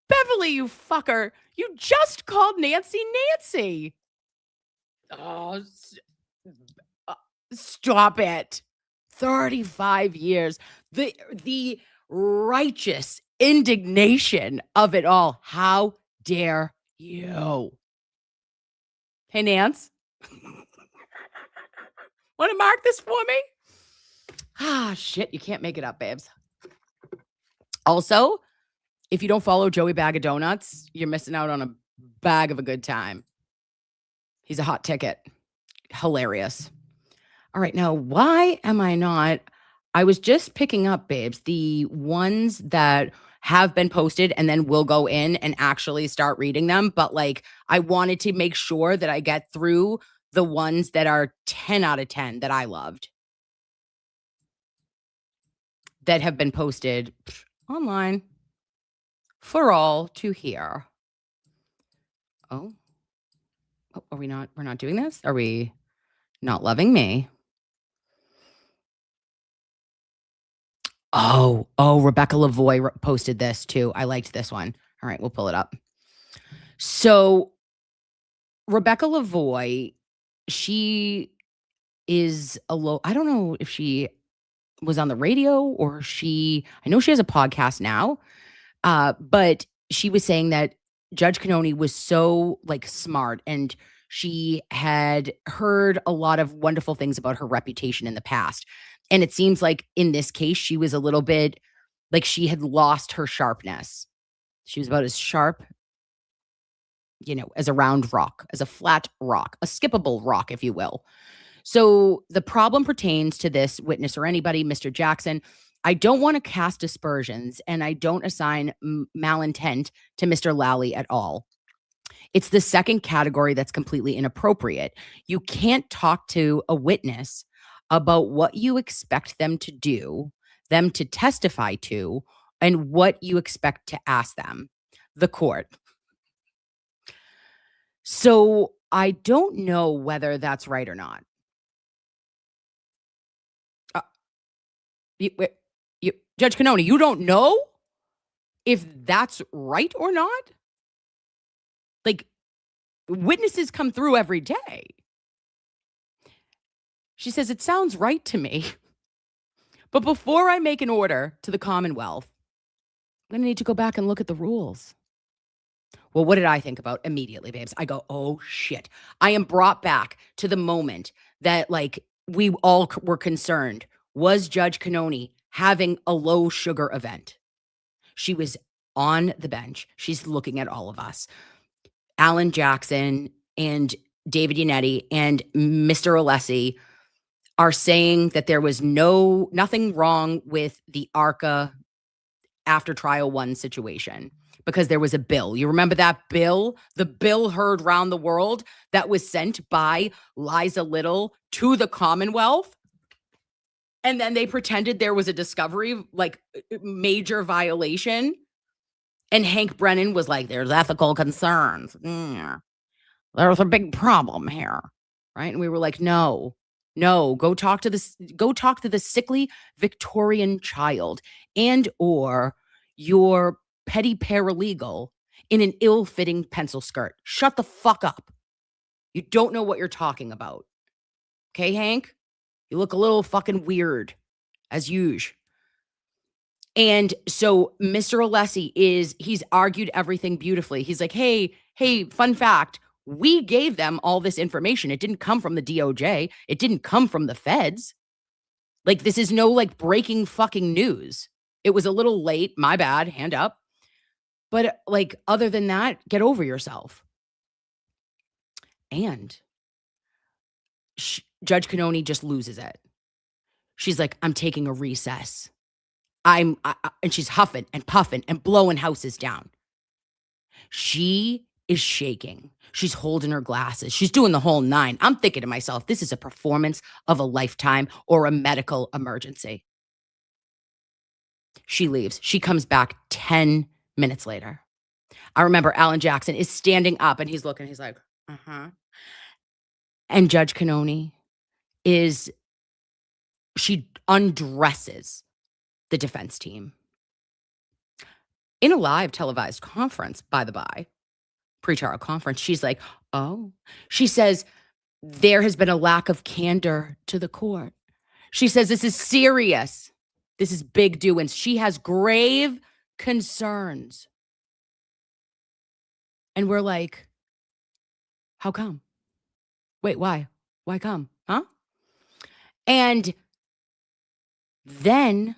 Beverly, you fucker. You just called Nancy Nancy. Oh, stop it. 35 years. The righteous indignation of it all. How dare you? Hey, Nance. Want to mark this for me? Ah, shit. You can't make it up, babes. Also, if you don't follow Joey Bag of Donuts, you're missing out on a bag of a good time. He's a hot ticket. Hilarious. All right, now, why am I not? I was just picking up, babes, the ones that have been posted, and then we'll go in and actually start reading them. But like, I wanted to make sure that I get through the ones that are 10 out of 10 that I loved, that have been posted online for all to hear. Oh, are we not? We're not doing this? Are we not loving me? Oh, Rebecca Lavoie posted this too. I liked this one. All right, we'll pull it up. So Rebecca Lavoie, she is I don't know if she was on the radio or I know she has a podcast now. But she was saying that Judge Cannoni was so like smart, and she had heard a lot of wonderful things about her reputation in the past. And it seems like in this case, she was a little bit like she had lost her sharpness. She was about as sharp as a round rock, as a flat rock, a skippable rock, if you will. So the problem pertains to this witness or anybody, Mr. Jackson. I don't want to cast aspersions, and I don't assign malintent to Mr. Lally at all. It's the second category that's completely inappropriate. You can't talk to a witness about what you expect them to do, them to testify to, and what you expect to ask them, the court. So I don't know whether that's right or not. Judge Cannoni, you don't know if that's right or not? Like, witnesses come through every day. She says, it sounds right to me. But before I make an order to the Commonwealth, I'm going to need to go back and look at the rules. Well, what did I think about immediately, babes? I go, oh, shit. I am brought back to the moment that, like, we all were concerned. Was Judge Cannoni having a low sugar event? She was on the bench. She's looking at all of us. Alan Jackson and David Yannetti and Mr. Alessi are saying that there was nothing wrong with the ARCA after trial 1 situation because there was a bill. You remember that bill? The bill heard round the world that was sent by Liza Little to the Commonwealth? And then they pretended there was a discovery, like major violation. And Hank Brennan was like, there's ethical concerns. There's a big problem here. Right. And we were like, no, go talk to the sickly Victorian child and or your petty paralegal in an ill-fitting pencil skirt. Shut the fuck up. You don't know what you're talking about. Okay, Hank? You look a little fucking weird, as usual. And so Mr. Alessi he's argued everything beautifully. He's like, hey, fun fact, we gave them all this information. It didn't come from the DOJ. It didn't come from the feds. Like, this is no, like, breaking fucking news. It was a little late. My bad. Hand up. But, like, other than that, get over yourself. And Judge Cannoni just loses it. She's like, I'm taking a recess. And she's huffing and puffing and blowing houses down. She is shaking. She's holding her glasses. She's doing the whole 9. I'm thinking to myself, this is a performance of a lifetime or a medical emergency. She leaves. She comes back 10 minutes later. I remember Alan Jackson is standing up and he's looking. He's like, And Judge Cannoni she undresses the defense team in a live televised conference, by the by, pretrial conference. She's like, she says, there has been a lack of candor to the court. She says, this is serious. This is big doings. She has grave concerns. And we're like, how come? Wait, why? Why come? Huh? And then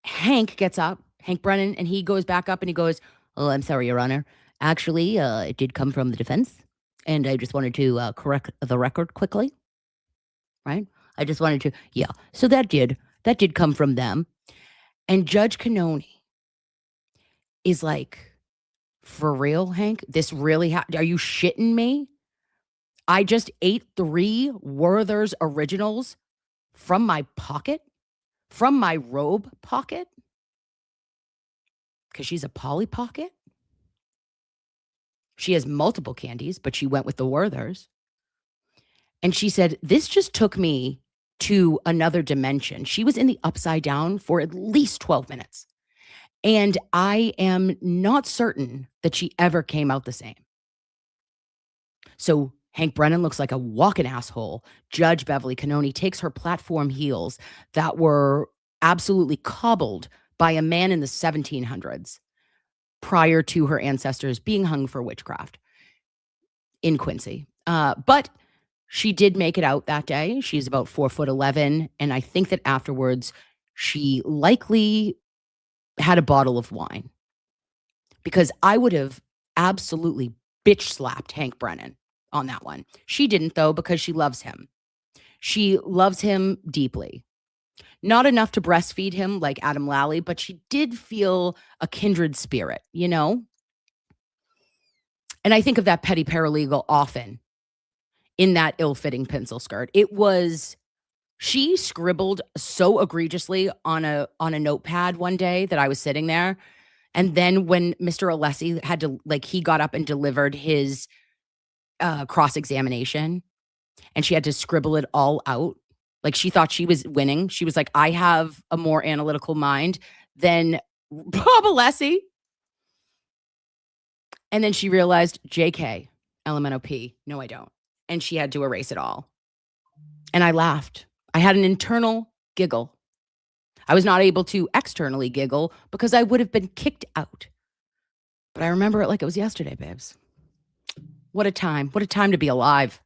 Hank gets up, Hank Brennan, and he goes back up and he goes, oh, I'm sorry, Your Honor. Actually, it did come from the defense. And I just wanted to correct the record quickly. Right? I just wanted to, So that did come from them. And Judge Cannoni is like, for real, Hank? This really are you shitting me? I just ate 3 Werther's Originals from my pocket, from my robe pocket, because she's a Polly Pocket. She has multiple candies, but she went with the Werther's. And she said, this just took me to another dimension. She was in the upside down for at least 12 minutes. And I am not certain that she ever came out the same. So Hank Brennan looks like a walking asshole. Judge Beverly Cannoni takes her platform heels that were absolutely cobbled by a man in the 1700s prior to her ancestors being hung for witchcraft in Quincy. But she did make it out that day. She's about 4'11", and I think that afterwards she likely had a bottle of wine, because I would have absolutely bitch slapped Hank Brennan on that one. She didn't, though, because she loves him. She loves him deeply. Not enough to breastfeed him like Adam Lally, but she did feel a kindred spirit, you know? And I think of that petty paralegal often in that ill-fitting pencil skirt. She scribbled so egregiously on a notepad one day that I was sitting there. And then when Mr. Alessi had to, he got up and delivered his cross-examination, and she had to scribble it all out. Like, she thought she was winning. She was like, I have a more analytical mind than Bob Alessi. And then she realized, JK, LMNOP, no, I don't. And she had to erase it all. And I laughed. I had an internal giggle. I was not able to externally giggle because I would have been kicked out. But I remember it like it was yesterday, babes. What a time. What a time to be alive.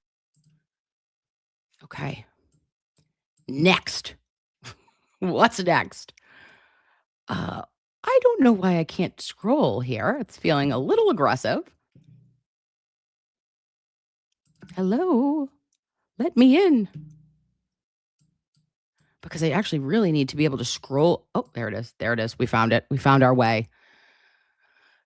Okay. Next. What's next? I don't know why I can't scroll here. It's feeling a little aggressive. Hello. Let me in. Because I actually really need to be able to scroll. Oh, there it is. There it is. We found it. We found our way.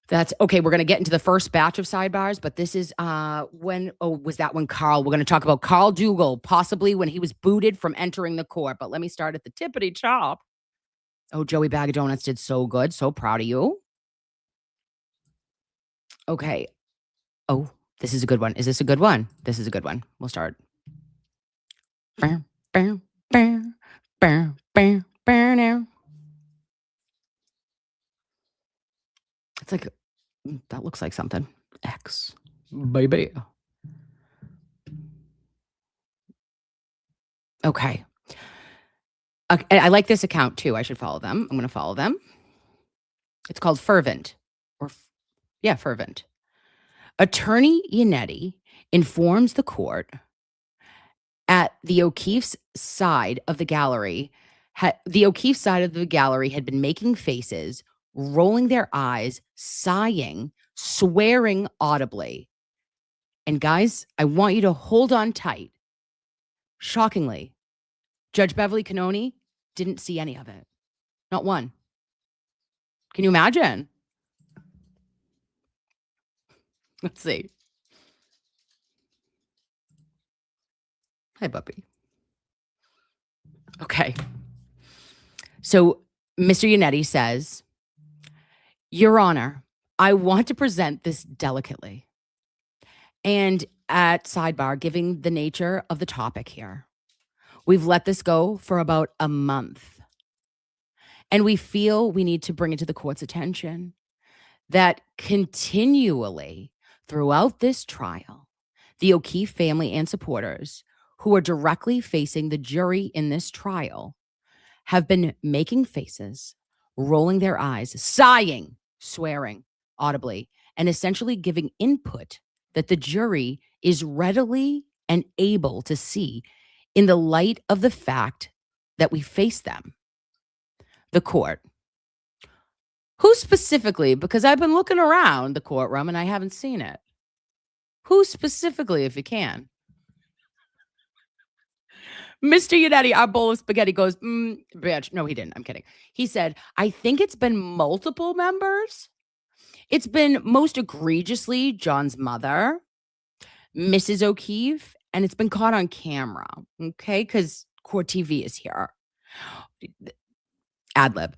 That's okay. We're going to get into the first batch of sidebars, but this is was that when Carl? We're going to talk about Carl Dougal, possibly when he was booted from entering the court. But let me start at the tippity top. Oh, Joey Bag of Donuts did so good. So proud of you. Okay. Oh, this is a good one. Is this a good one? This is a good one. We'll start. Now. It's like, that looks like something. X, baby. Okay. I like this account too. I should follow them. I'm going to follow them. It's called Fervent. Fervent. Attorney Yannetti informs the court at the O'Keefe's side of the gallery. The O'Keefe side of the gallery had been making faces, rolling their eyes, sighing, swearing audibly. And guys, I want you to hold on tight. Shockingly, Judge Beverly Cannoni didn't see any of it. Not one. Can you imagine? Let's see. Hi, puppy. Okay. So Mr. Yannetti says, Your Honor, I want to present this delicately. And at sidebar, giving the nature of the topic here, we've let this go for about a month. And we feel we need to bring it to the court's attention that continually throughout this trial, the O'Keefe family and supporters who are directly facing the jury in this trial have been making faces, rolling their eyes, sighing, swearing audibly, and essentially giving input that the jury is readily and able to see in the light of the fact that we face them. The court. Who specifically? Because I've been looking around the courtroom and I haven't seen it. Who specifically, if you can? Mr. Yannetti, our bowl of spaghetti goes, bitch. No, he didn't. I'm kidding. He said, I think it's been multiple members. It's been most egregiously John's mother, Mrs. O'Keefe, and it's been caught on camera, okay? Because Court TV is here. Ad lib.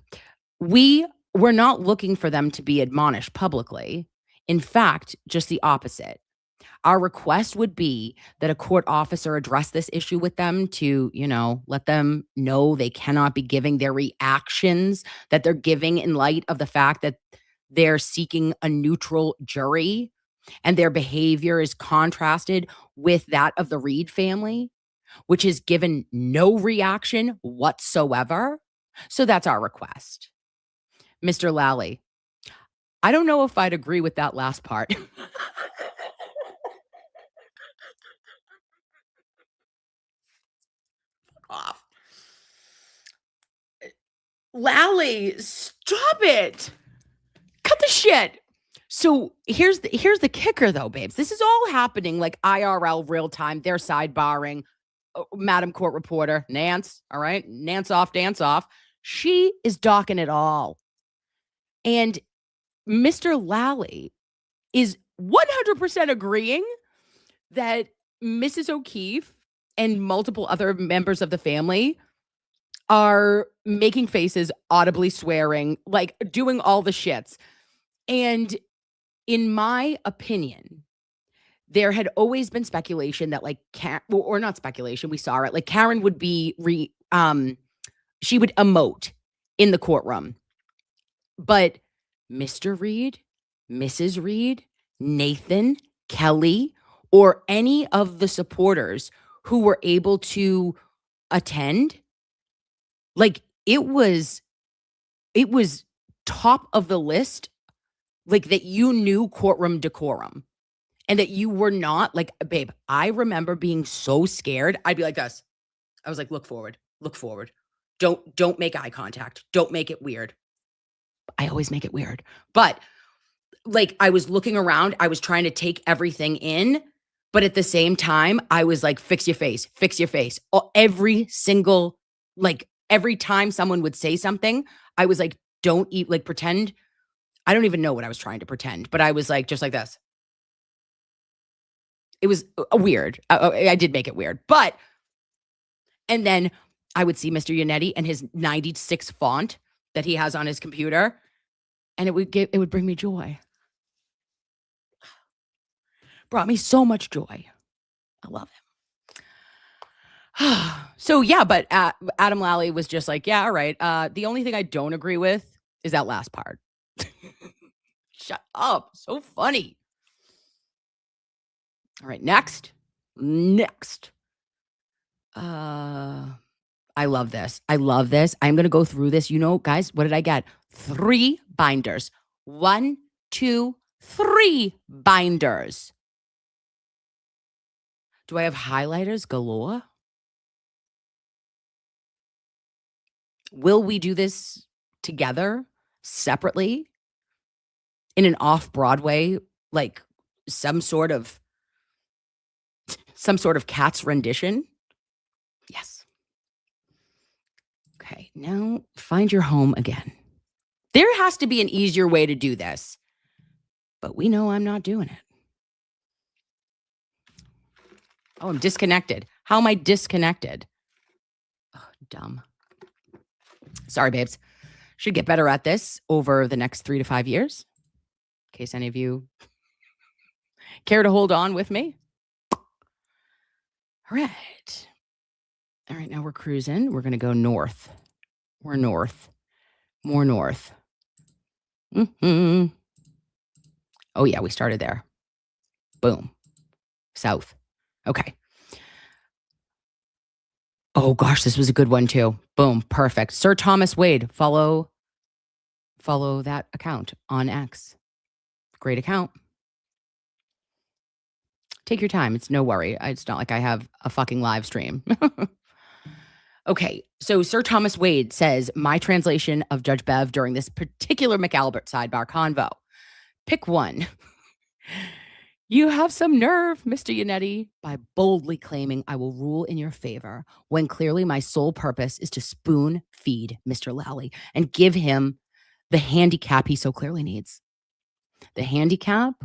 We were not looking for them to be admonished publicly. In fact, just the opposite. Our request would be that a court officer address this issue with them to, let them know they cannot be giving their reactions that they're giving in light of the fact that they're seeking a neutral jury and their behavior is contrasted with that of the Reed family, which has given no reaction whatsoever. So that's our request. Mr. Lally, I don't know if I'd agree with that last part. Off. Lally, stop it. Cut the shit. So here's the kicker, though, babes. This is all happening like IRL real time. They're sidebarring. Madam Court Reporter, Nance, all right? Nance off, dance off. She is docking it all. And Mr. Lally is 100% agreeing that Mrs. O'Keefe and multiple other members of the family are making faces, audibly swearing, like doing all the shits. And in my opinion, there had always been speculation that like or not speculation, we saw it, like Karen would be she would emote in the courtroom. But Mr. Reed, Mrs. Reed, Nathan, Kelly, or any of the supporters who were able to attend, like it was top of the list, like that you knew courtroom decorum. And that you were not like, babe, I remember being so scared. I'd be like this. I was like, look forward, look forward. Don't make eye contact. Don't make it weird. I always make it weird. But like I was looking around, I was trying to take everything in. But at the same time, I was like, fix your face, fix your face. Every single, like every time someone would say something, I was like, don't eat, like pretend. I don't even know what I was trying to pretend, but I was like, just like this. It was weird. I did make it weird. But, and then I would see Mr. Yannetti and his 96 font that he has on his computer, and it would bring me joy. Brought me so much joy. I love him. So yeah, but Adam Lally was just like, yeah, all right. The only thing I don't agree with is that last part. Shut up. So funny. All right, next. I love this. I love this. I'm going to go through this. You know, guys, what did I get? 3 binders. 1, 2, 3 binders. Do I have highlighters galore? Will we do this together, separately, in an off-Broadway, like some sort of Cats rendition? Yes. Okay, now find your home again. There has to be an easier way to do this, but we know I'm not doing it. Oh, I'm disconnected. How am I disconnected? Oh, dumb. Sorry, babes. Should get better at this over the next 3 to 5 years. In case any of you care to hold on with me. All right. All right, now we're cruising. We're going to go north. We're north. More north. Oh, yeah, we started there. Boom. South. Okay. Oh, gosh, this was a good one, too. Boom. Perfect. Sir Thomas Wade. Follow that account on X. Great account. Take your time. It's no worry. It's not like I have a fucking live stream. Okay, so Sir Thomas Wade says, my translation of Judge Bev during this particular McAlbert sidebar convo. Pick one. You have some nerve, Mr. Yannetti, by boldly claiming I will rule in your favor when clearly my sole purpose is to spoon feed Mr. Lally and give him the handicap he so clearly needs. The handicap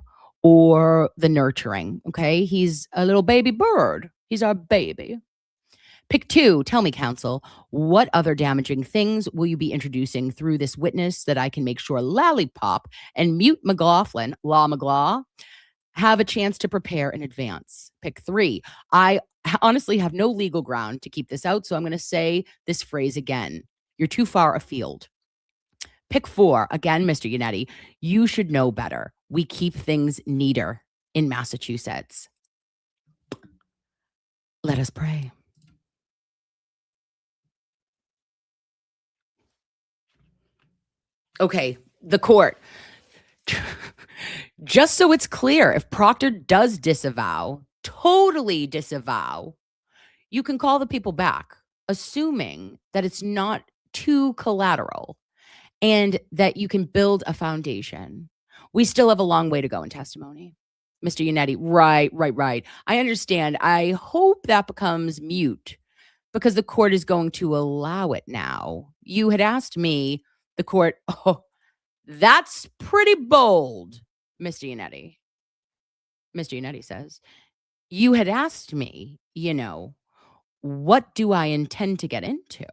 or the nurturing, okay? He's a little baby bird. He's our baby. Pick 2. Tell me, counsel, what other damaging things will you be introducing through this witness that I can make sure Lollipop and Mute McLaughlin, have a chance to prepare in advance? Pick 3. I honestly have no legal ground to keep this out, so I'm going to say this phrase again. You're too far afield. Pick 4. Again, Mr. Yannetti, you should know better. We keep things neater in Massachusetts. Let us pray. Okay, the court. Just so it's clear, if Proctor does disavow, totally disavow, you can call the people back, assuming that it's not too collateral and that you can build a foundation. We still have a long way to go in testimony. Mr. Yannetti, right. I understand. I hope that becomes mute because the court is going to allow it now. You had asked me, the court, oh, that's pretty bold, Mr. Yannetti. Mr. Yannetti says, you had asked me, what do I intend to get into?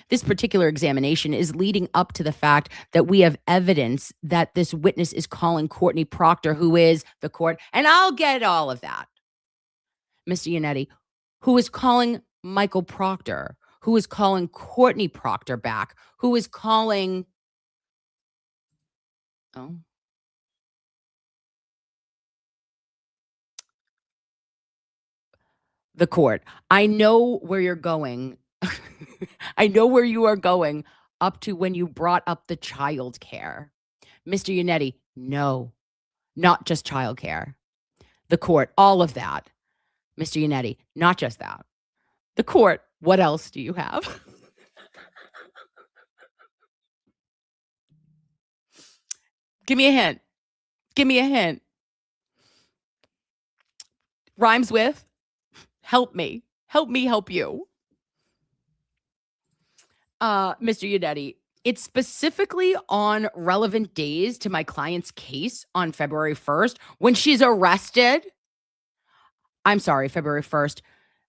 This particular examination is leading up to the fact that we have evidence that this witness is calling Courtney Proctor, who is the court, and I'll get all of that, Mr. Yannetti, who is calling Michael Proctor, who is calling Courtney Proctor back, who is calling, the court. I know where you're going. I know where you are going up to when you brought up the child care. Mr. Yannetti, no, not just child care. The court, all of that. Mr. Yannetti, not just that. The court, what else do you have? Give me a hint. Give me a hint. Rhymes with, help me. Help me help you. Mr. Yannetti, it's specifically on relevant days to my client's case on February 1st when she's arrested. I'm sorry, February 1st,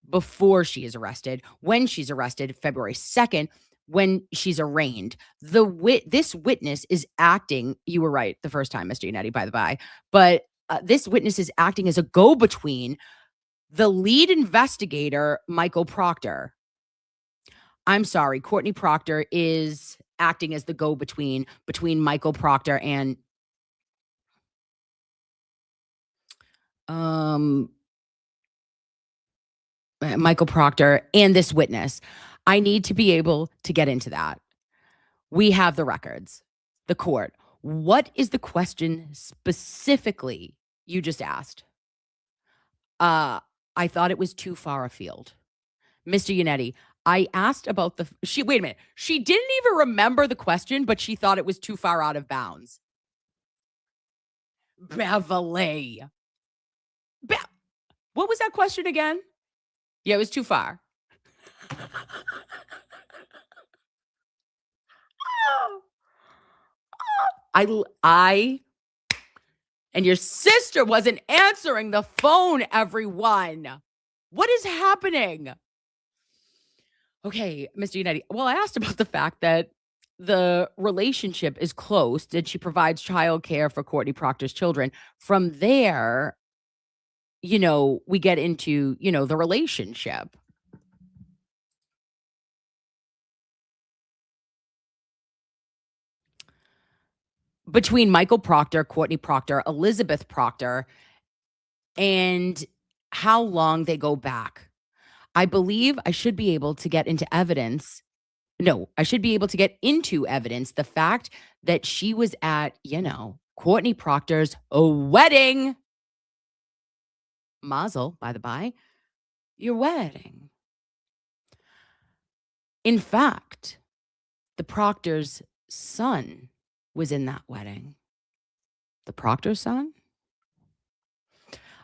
before she is arrested. When she's arrested, February 2nd, when she's arraigned. This witness is acting, you were right the first time, Mr. Yannetti, by the by, but this witness is acting as a go-between the lead investigator, Michael Proctor. I'm sorry, Courtney Proctor is acting as the go-between between Michael Proctor and Michael Proctor and this witness. I need to be able to get into that. We have the records. The court. What is the question specifically you just asked? I thought it was too far afield. Mr. Yannetti, I asked about wait a minute. She didn't even remember the question, but she thought it was too far out of bounds. Beverly. What was that question again? Yeah, it was too far. I and your sister wasn't answering the phone, everyone. What is happening? Okay, Mr. Yannetti. Well, I asked about the fact that the relationship is close, that she provides childcare for Courtney Proctor's children. From there, we get into, the relationship. Between Michael Proctor, Courtney Proctor, Elizabeth Proctor, and how long they go back. I believe I should be able to get into evidence. No, I should be able to get into evidence the fact that she was at, Courtney Proctor's wedding. Mazel, by the by, your wedding. In fact, the Proctor's son was in that wedding. The Proctor's son?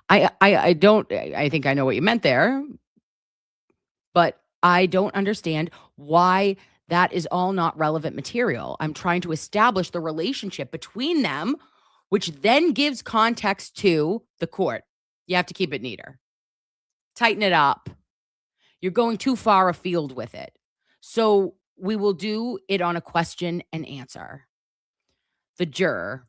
I think I know what you meant there, but I don't understand why that is all not relevant material. I'm trying to establish the relationship between them, which then gives context to the court. You have to keep it neater. Tighten it up. You're going too far afield with it. So we will do it on a question and answer. The juror,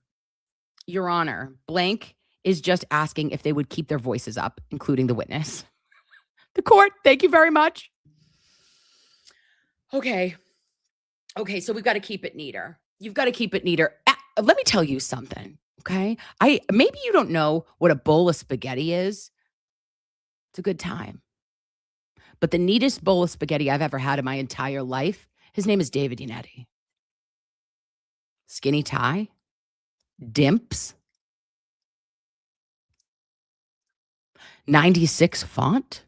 Your Honor, blank is just asking if they would keep their voices up, including the witness. The court, thank you very much. Okay, so we've got to keep it neater. You've got to keep it neater. Let me tell you something, okay? Maybe you don't know what a bowl of spaghetti is. It's a good time. But the neatest bowl of spaghetti I've ever had in my entire life, his name is David Yannetti. Skinny tie, dimps, 96 font.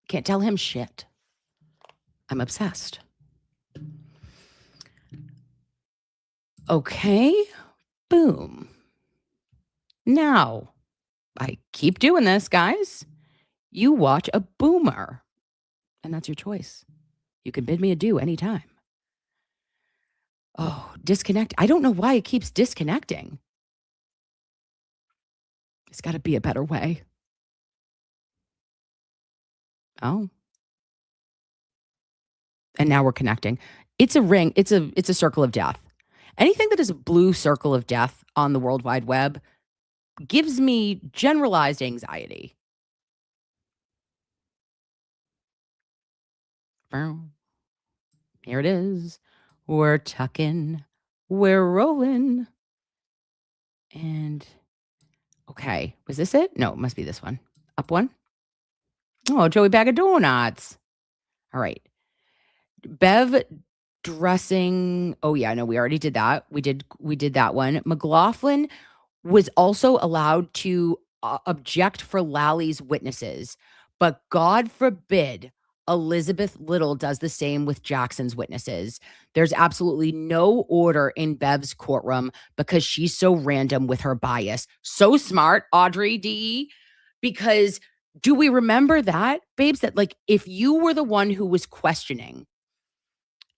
Can't tell him shit. I'm obsessed. Okay, Boom. Now, I keep doing this, guys. You watch a boomer, and that's your choice. You can bid me adieu anytime. Oh, disconnect. I don't know why it keeps disconnecting. It's got to be a better way. Oh. And now we're connecting. It's a ring. It's a circle of death. Anything that is a blue circle of death on the World Wide Web gives me generalized anxiety. Here it is. We're tucking. We're rolling. And okay, was this it? No, it must be this one. Up one. Oh, Joey Bag of Donuts. All right. Bev dressing. Oh yeah, no, we already did that. We did that one. McLaughlin was also allowed to object for Lally's witnesses, but God forbid Elizabeth Little does the same with Jackson's witnesses. There's absolutely no order in Bev's courtroom because she's so random with her bias. So smart, Audrey D. Because do we remember that, babes, that like if you were the one who was questioning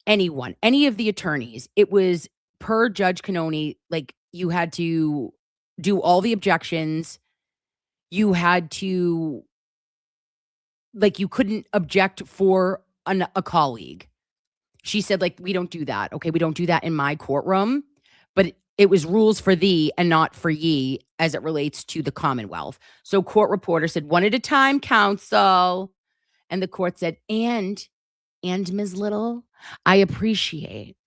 anyone, any of the attorneys, it was per Judge Cannoni, like you had to do all the objections. You had to, like, you couldn't object for a colleague. She said, like, we don't do that. Okay, we don't do that in my courtroom, but it was rules for thee and not for ye as it relates to the Commonwealth. So court reporter said, one at a time, counsel. And the court said, and Ms. Little, I appreciate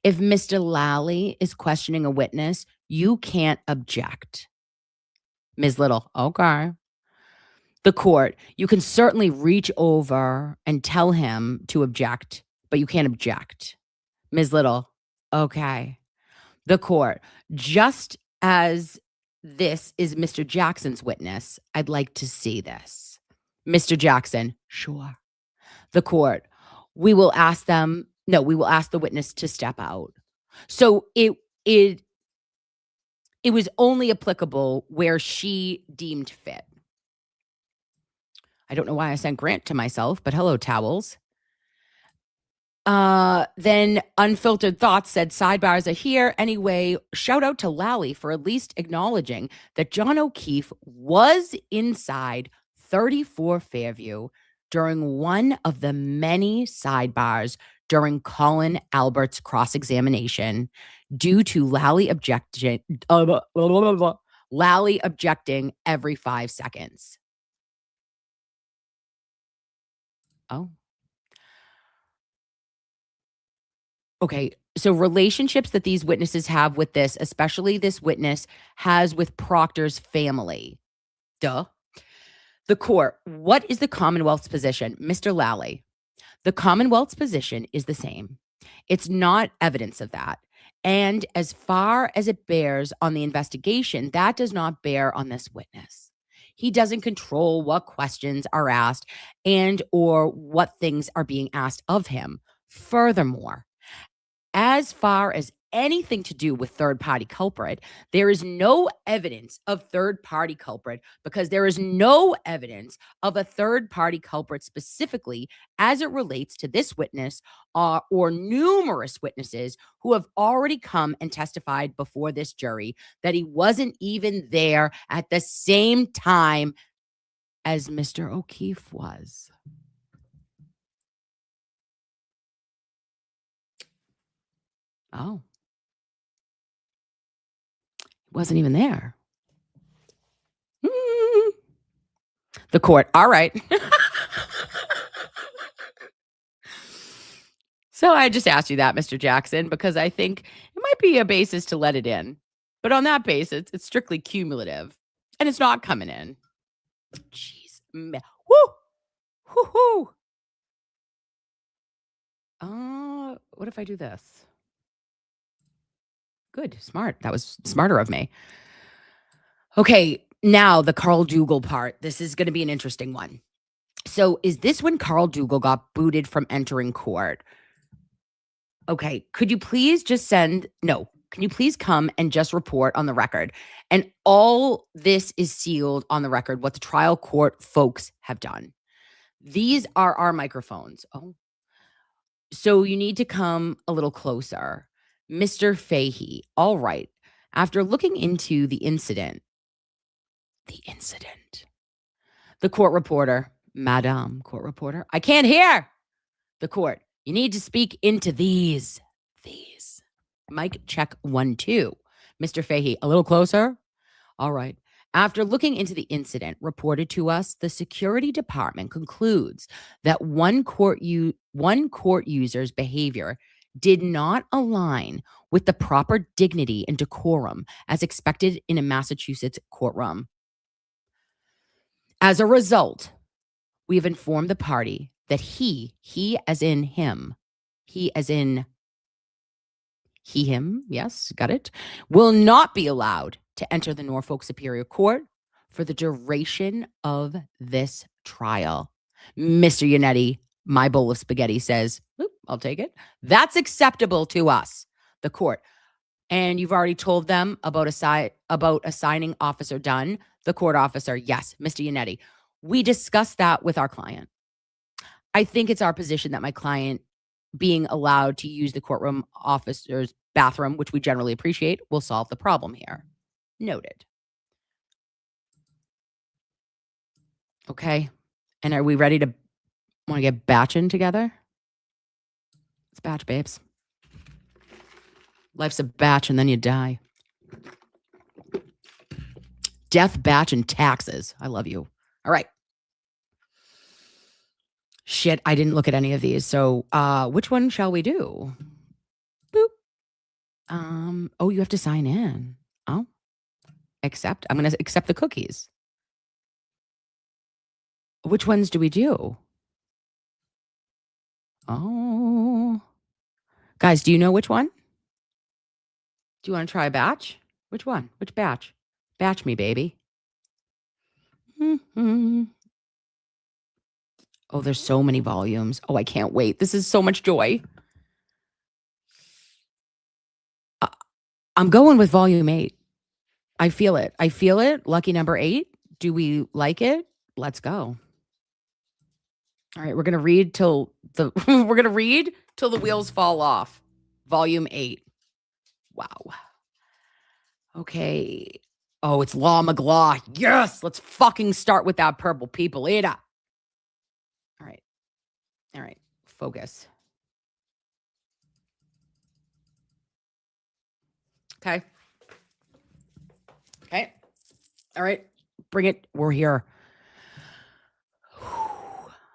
if Mr. Lally is questioning a witness, you can't object. Ms. Little, okay. The court, you can certainly reach over and tell him to object, but you can't object. Ms. Little, okay. The court, just as this is Mr. Jackson's witness, I'd like to see this. Mr. Jackson, sure. The court, we will ask the witness to step out. So it was only applicable where she deemed fit. I don't know why I sent Grant to myself, but hello, towels. Then Unfiltered Thoughts said sidebars are here. Anyway, shout out to Lally for at least acknowledging that John O'Keefe was inside 34 Fairview during one of the many sidebars during Colin Albert's cross-examination due to Lally objecting every 5 seconds. Oh. Okay, so relationships that these witnesses have with this, especially this witness, has with Proctor's family. Duh. The court, what is the Commonwealth's position? Mr. Lally, the Commonwealth's position is the same. It's not evidence of that. And as far as it bears on the investigation, that does not bear on this witness. He doesn't control what questions are asked and or what things are being asked of him. Furthermore, as far as anything to do with third-party culprit, there is no evidence of third-party culprit because there is no evidence of a third-party culprit specifically as it relates to this witness or numerous witnesses who have already come and testified before this jury that he wasn't even there at the same time as Mr. O'Keefe was. Oh. Wasn't even there. The court. All right. So I just asked you that, Mr. Jackson, because I think it might be a basis to let it in. But on that basis, it's strictly cumulative. And it's not coming in. Jeez. Woo! Woo-hoo! What if I do this? Good. Smart. That was smarter of me. Okay. Now the Carl Dougal part. This is going to be an interesting one. So is this when Carl Dougal got booted from entering court? Okay. Could you please just send... No. can you please come and just report on the record? And all this is sealed on the record, what the trial court folks have done. These are our microphones. Oh, so you need to come a little closer. Mr. Fahey. All right. After looking into the incident, the court reporter, Madame Court Reporter, I can't hear the court. You need to speak into these. Mic check 1, 2. Mr. Fahey, a little closer. All right. After looking into the incident reported to us, the security department concludes that one court user's behavior did not align with the proper dignity and decorum as expected in a Massachusetts courtroom. As a result, we have informed the party that he as in him, him, yes, got it, will not be allowed to enter the Norfolk Superior Court for the duration of this trial. Mr. Yannetti, my bowl of spaghetti says, I'll take it. That's acceptable to us, the court. And you've already told them about assigning Officer Dunn, the court officer. Yes, Mr. Yannetti. We discussed that with our client. I think it's our position that my client being allowed to use the courtroom officer's bathroom, which we generally appreciate, will solve the problem here. Noted. Okay. And are we ready to want to get batching together? Let's batch, babes. Life's a batch and then you die. Death, batch, and taxes. I love you. All right. Shit, I didn't look at any of these. So which one shall we do? Boop. Oh, you have to sign in. Oh. Accept. I'm going to accept the cookies. Which ones do we do? Oh. Guys, do you know which one? Do you want to try a batch? Which one? Which batch? Batch me, baby. Mm-hmm. Oh, there's so many volumes. Oh, I can't wait. This is so much joy. I'm going with volume 8. I feel it. Lucky number 8. Do we like it? Let's go. All right, we're going to read till the wheels fall off. Volume 8. Wow. Okay. Oh, it's Law McGlaw. Yes, let's fucking start with that purple people eater. All right. Focus. Okay. All right. Bring it. We're here.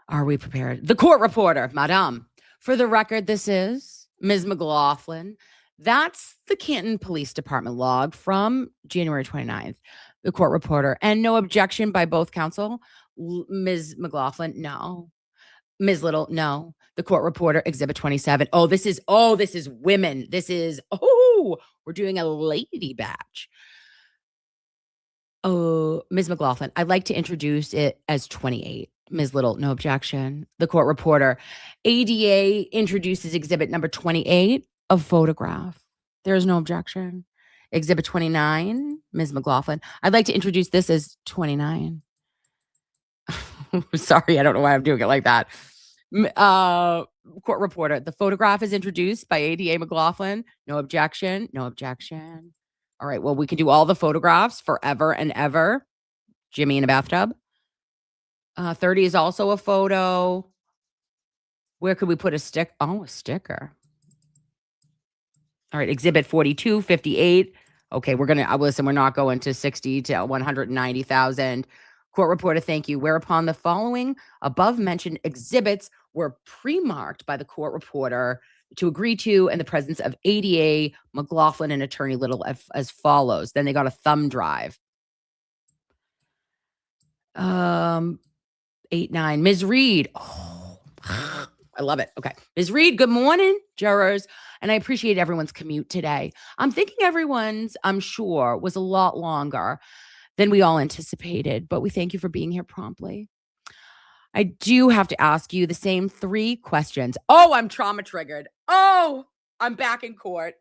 Are we prepared? The court reporter, Madame. For the record, this is Ms. McLaughlin. That's the Canton Police Department log from January 29th. The court reporter. And no objection by both counsel. Ms. McLaughlin, no. Ms. Little, no. The court reporter, Exhibit 27. This is women. We're doing a lady batch. Ms. McLaughlin, I'd like to introduce it as 28. Ms. Little, no objection. The court reporter, ADA introduces exhibit number 28, a photograph. There is no objection. Exhibit 29, Ms. McLaughlin, I'd like to introduce this as 29. Sorry, I don't know why I'm doing it like that. Court reporter, the photograph is introduced by ADA McLaughlin. No objection. All right, well, we can do all the photographs forever and ever. Jimmy in a bathtub. 30 is also a photo. Where could we put a stick? Oh, a sticker. All right, exhibit 42, 58. Okay, we're not going to 60 to 190,000. Court reporter, thank you. Whereupon the following above mentioned exhibits were pre-marked by the court reporter to agree to in the presence of ADA McLaughlin and Attorney Little as follows. Then they got a thumb drive. 8, 9. Ms. Reed. Oh, I love it. Okay. Ms. Reed, good morning, jurors. And I appreciate everyone's commute today. I'm thinking everyone's, I'm sure, was a lot longer than we all anticipated, but we thank you for being here promptly. I do have to ask you the same 3 questions. Oh, I'm trauma triggered. Oh, I'm back in court.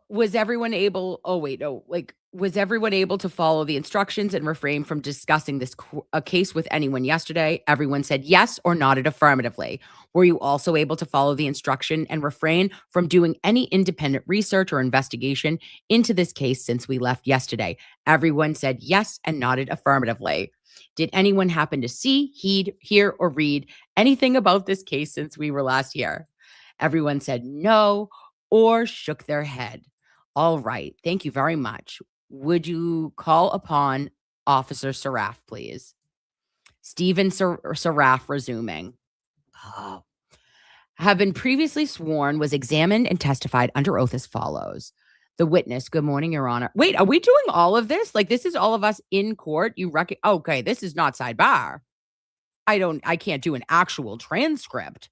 Was everyone able? Oh wait, no. Like, was everyone able to follow the instructions and refrain from discussing this a case with anyone yesterday? Everyone said yes or nodded affirmatively. Were you also able to follow the instruction and refrain from doing any independent research or investigation into this case since we left yesterday? Everyone said yes and nodded affirmatively. Did anyone happen to see, hear, or read anything about this case since we were last here? Everyone said no or shook their head. All right. Thank you very much. Would you call upon Officer Saraf, please? Stephen Saraf resuming. Oh. Have been previously sworn, was examined and testified under oath as follows. The witness, good morning, Your Honor. Wait, are we doing all of this? Like, this is all of us in court? Okay, this is not sidebar. I can't do an actual transcript.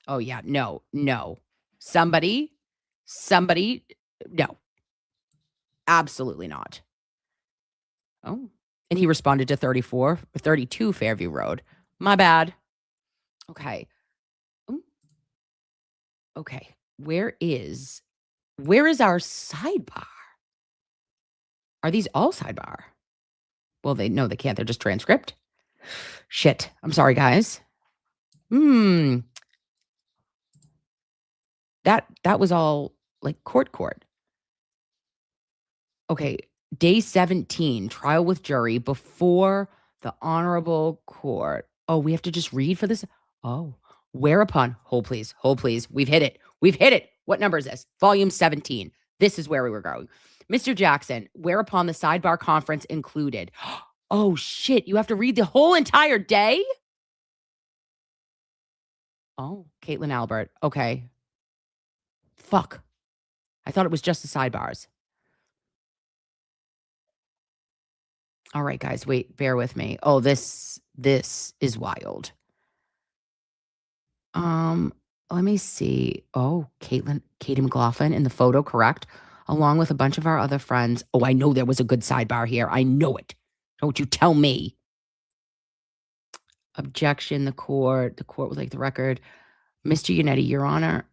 Oh, yeah. No. Somebody, no. Absolutely not. Oh, and he responded to 32 Fairview Road. My bad. Okay. Ooh. Okay. Where is our sidebar? Are these all sidebar? Well, they can't. They're just transcript. Shit. I'm sorry, guys. That was all like court. Okay, day 17, trial with jury before the honorable court. Oh, we have to just read for this? Oh, whereupon, hold please. We've hit it. What number is this? Volume 17. This is where we were going. Mr. Jackson, whereupon the sidebar conference included. Oh, shit, you have to read the whole entire day? Oh, Caitlin Albert. Okay. Fuck. I thought it was just the sidebars. All right, guys, wait, bear with me. Oh, this is wild. Let me see. Oh, Katie McLaughlin in the photo, correct? Along with a bunch of our other friends. Oh, I know there was a good sidebar here. I know it. Don't you tell me. Objection, the court would like the record. Mr. Yannetti, Your Honor.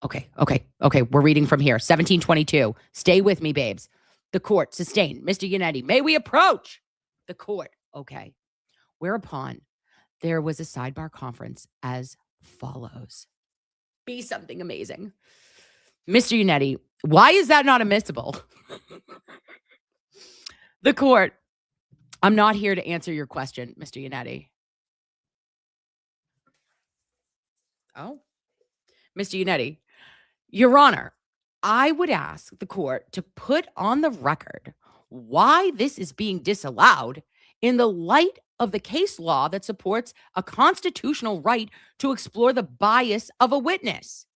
Okay. We're reading from here. 1722. Stay with me, babes. The court sustained. Mr. Yannetti, may we approach the court? Okay. Whereupon there was a sidebar conference as follows. Be something amazing. Mr. Yannetti, why is that not admissible? The court, I'm not here to answer your question, Mr. Yannetti. Oh, Mr. Yannetti, Your Honor, I would ask the court to put on the record why this is being disallowed in the light of the case law that supports a constitutional right to explore the bias of a witness.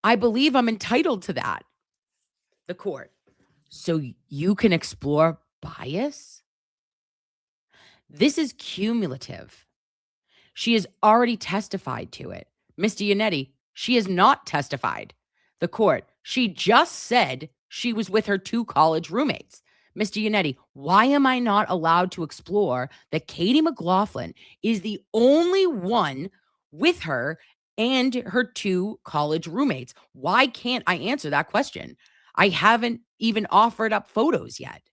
I believe I'm entitled to that. The court. So you can explore bias? This is cumulative. She has already testified to it. Mr. Yannetti, she has not testified. The court, she just said she was with her 2 college roommates. Mr. Yannetti, why am I not allowed to explore that Katie McLaughlin is the only one with her and her 2 college roommates? Why can't I answer that question? I haven't even offered up photos yet.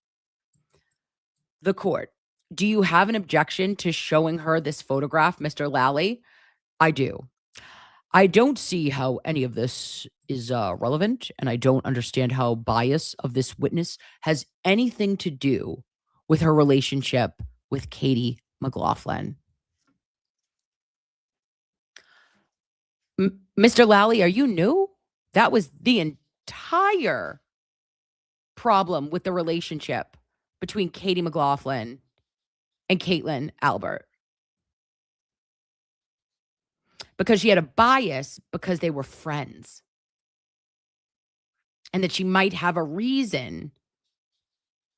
The court, do you have an objection to showing her this photograph, Mr. Lally? I do. I don't see how any of this is relevant, and I don't understand how bias of this witness has anything to do with her relationship with Katie McLaughlin. Mr. Lally, are you new? That was the entire problem with the relationship between Katie McLaughlin and Caitlin Albert. Because she had a bias because they were friends. And that she might have a reason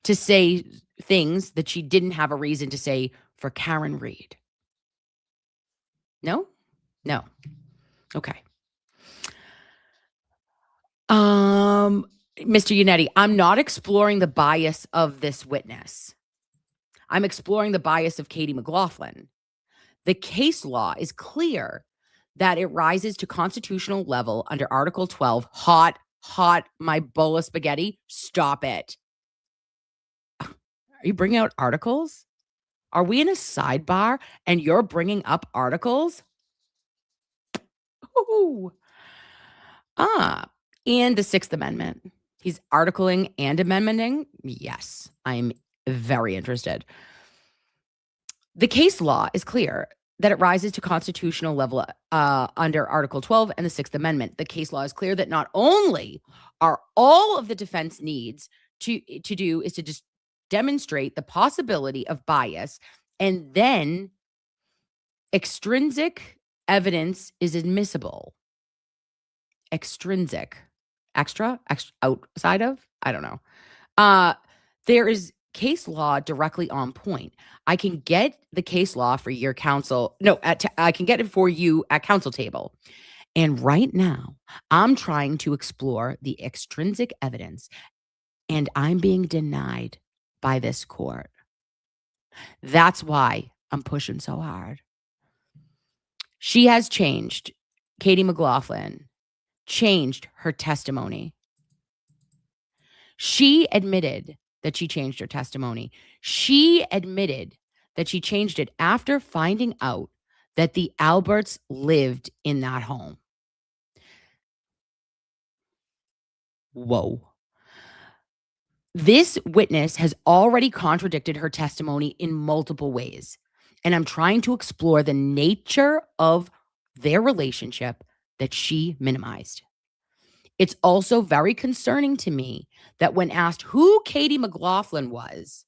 to say things that she didn't have a reason to say for Karen Reed. No? No. Okay. Mr. Yannetti, I'm not exploring the bias of this witness. I'm exploring the bias of Katie McLaughlin. The case law is clear that it rises to constitutional level under Article 12. Hot, my bowl of spaghetti. Stop it. Are you bringing out articles? Are we in a sidebar and you're bringing up articles? Ooh. And the Sixth Amendment. He's articling and amendmenting. Yes, I'm very interested. The case law is clear that it rises to constitutional level under Article 12 and the Sixth Amendment. The case law is clear that not only are all of the defense needs to do is to just demonstrate the possibility of bias, and then extrinsic evidence is admissible. Extrinsic. Extra, outside of? I don't know. There is case law directly on point. I can get the case law for your counsel. No, I can get it for you at counsel table. And right now, I'm trying to explore the extrinsic evidence, and I'm being denied by this court. That's why I'm pushing so hard. She has changed. Katie McLaughlin changed her testimony. She admitted that she changed her testimony. She admitted that she changed it after finding out that the Alberts lived in that home. Whoa. This witness has already contradicted her testimony in multiple ways, and I'm trying to explore the nature of their relationship that she minimized. It's also very concerning to me that when asked who Katie McLaughlin was,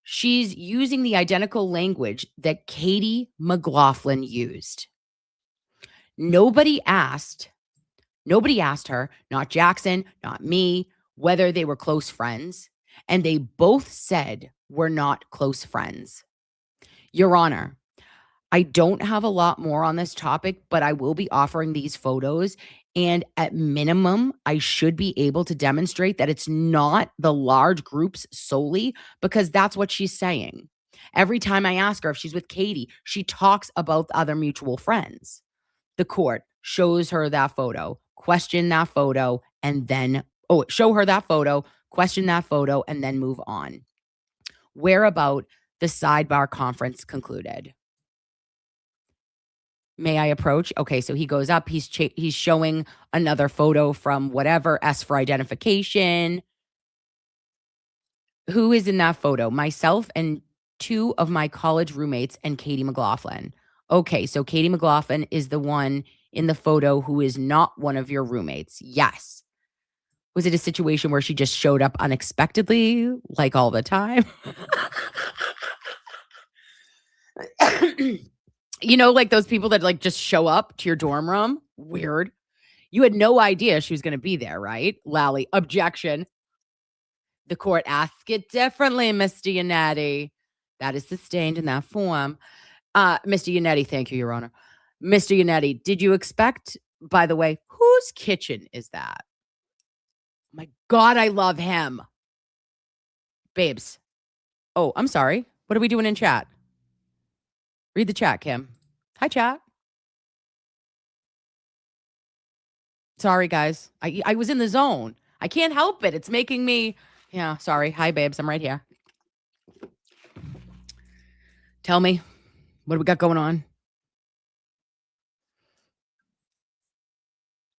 she's using the identical language that Katie McLaughlin used. Nobody asked her, not Jackson, not me, whether they were close friends, and they both said we're not close friends. Your Honor, I don't have a lot more on this topic, but I will be offering these photos. And at minimum, I should be able to demonstrate that it's not the large groups solely, because that's what she's saying. Every time I ask her if she's with Katie, she talks about other mutual friends. The court shows her that photo, question that photo, and then, show her that photo, question that photo, and then move on. Whereabout the sidebar conference concluded. May I approach? Okay, so he goes up. He's showing another photo from whatever, S for identification. Who is in that photo? Myself and two of my college roommates and Katie McLaughlin. Okay, so Katie McLaughlin is the one in the photo who is not one of your roommates. Yes. Was it a situation where she just showed up unexpectedly, like all the time? You know, like those people that like just show up to your dorm room? Weird. You had no idea she was going to be there, right? Lally, objection. The court asked it differently, Mr. Yannetti. That is sustained in that form. Mr. Yannetti, thank you, Your Honor. Mr. Yannetti, did you expect, by the way, whose kitchen is that? My God, I love him. Babes. Oh, I'm sorry. What are we doing in chat? Read the chat, Kim. Hi, chat. Sorry, guys. I was in the zone. I can't help it. It's making me... Yeah, sorry. Hi, babes. I'm right here. Tell me, what do we got going on?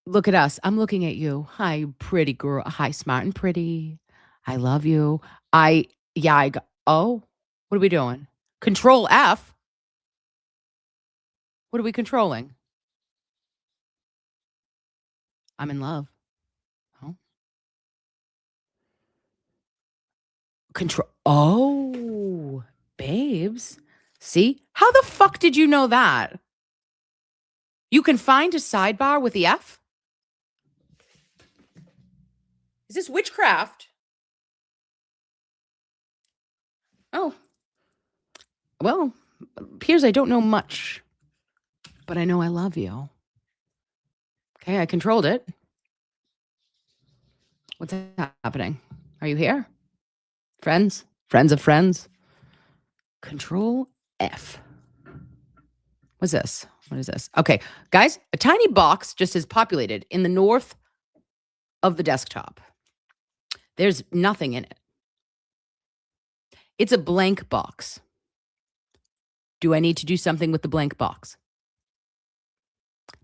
Look at us. I'm looking at you. Hi, pretty girl. Hi, smart and pretty. I love you. Oh, what are we doing? Control F. What are we controlling? I'm in love. Oh. Oh, babes. See? How the fuck did you know that? You can find a sidebar with the F? Is this witchcraft? Oh. Well, appears I don't know much, but I know I love you. Okay, I controlled it. What's happening? Are you here? Friends? Friends of friends? Control F. What's this? What is this? Okay, guys, a tiny box just is populated in the north of the desktop. There's nothing in it. It's a blank box. Do I need to do something with the blank box?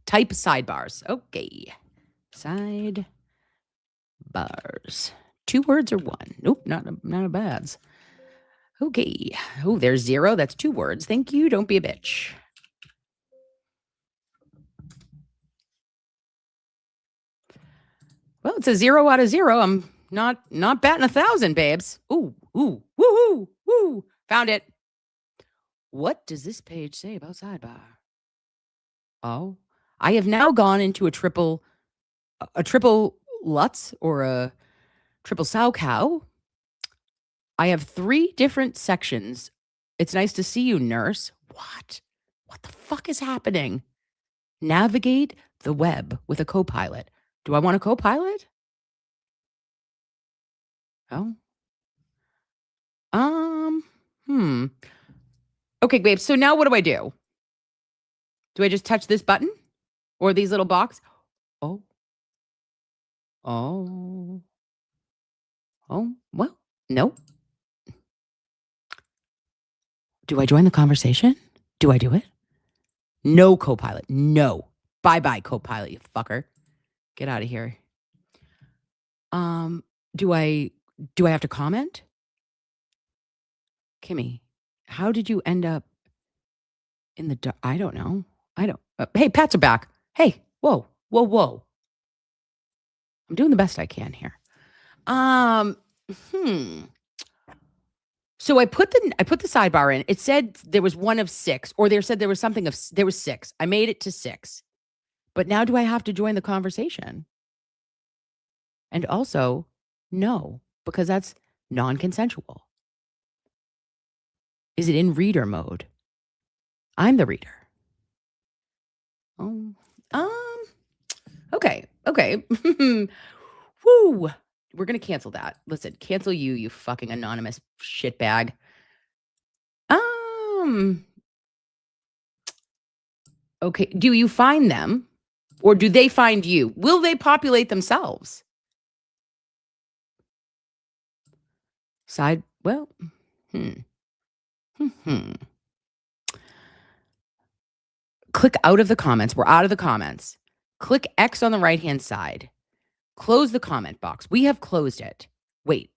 Type sidebars. Okay. Sidebars. 2 words or 1? Nope, not a bads. Okay. Oh, there's 0. That's 2 words. Thank you. Don't be a bitch. Well, it's a 0 out of 0. I'm not batting 1,000, babes. Ooh, woo. Found it. What does this page say about sidebar? Oh, I have now gone into a triple Lutz or a triple sow cow. I have 3 different sections. It's nice to see you, nurse. What? What the fuck is happening? Navigate the web with a co-pilot. Do I want a co-pilot? Oh. Okay, babe. So now what do I do? Do I just touch this button or these little box? Oh. Well, no. Do I join the conversation? Do I do it? No, co-pilot. No. Bye-bye, co-pilot, you fucker. Get out of here. Do I have to comment? Kimmy, how did you end up in the dark? I don't know. Hey, pats are back. Hey, whoa. I'm doing the best I can here. So I put the sidebar in. It said there was 1 of 6, or there said there was 6. I made it to 6. But now do I have to join the conversation? And also, no, because that's non-consensual. Is it in reader mode? I'm the reader. Okay. Woo. We're going to cancel that. Listen, cancel you fucking anonymous shitbag. Okay. Do you find them or do they find you? Will they populate themselves? Click out of the comments. We're out of the comments. Click X on the right-hand side. Close the comment box. We have closed it. Wait,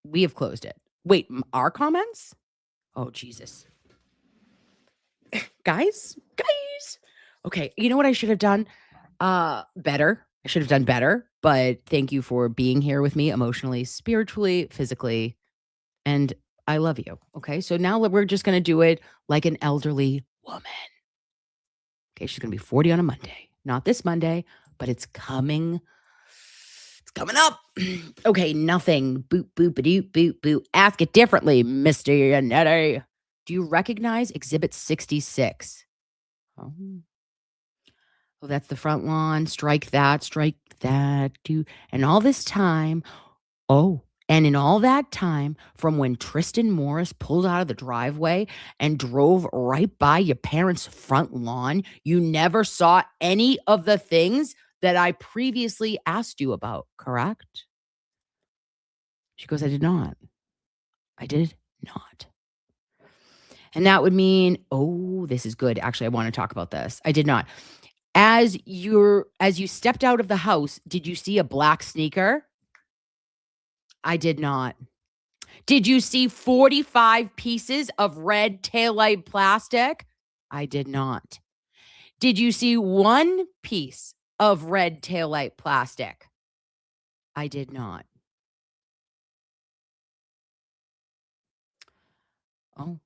we have closed it. Wait, our comments? Oh, Jesus. Guys. Okay, you know what I should have done? Better. I should have done better, but thank you for being here with me emotionally, spiritually, physically, and I love you. Okay, so now we're just going to do it like an elderly woman. Okay, she's going to be 40 on a Monday. Not this Monday, but it's coming. It's coming up. Okay, nothing. Boop, boop, boop, boop, boop. Ask it differently, Mr. Yannetti. Do you recognize Exhibit 66? Oh, that's the front lawn. Strike that. And all this time, and in all that time, from when Tristan Morris pulled out of the driveway and drove right by your parents' front lawn, you never saw any of the things that I previously asked you about, correct? She goes, I did not. And that would mean, this is good. Actually, I want to talk about this. I did not. As you stepped out of the house, did you see a black sneaker? I did not. Did you see 45 pieces of red taillight plastic? I did not. Did you see 1 piece of red taillight plastic? I did not. Oh,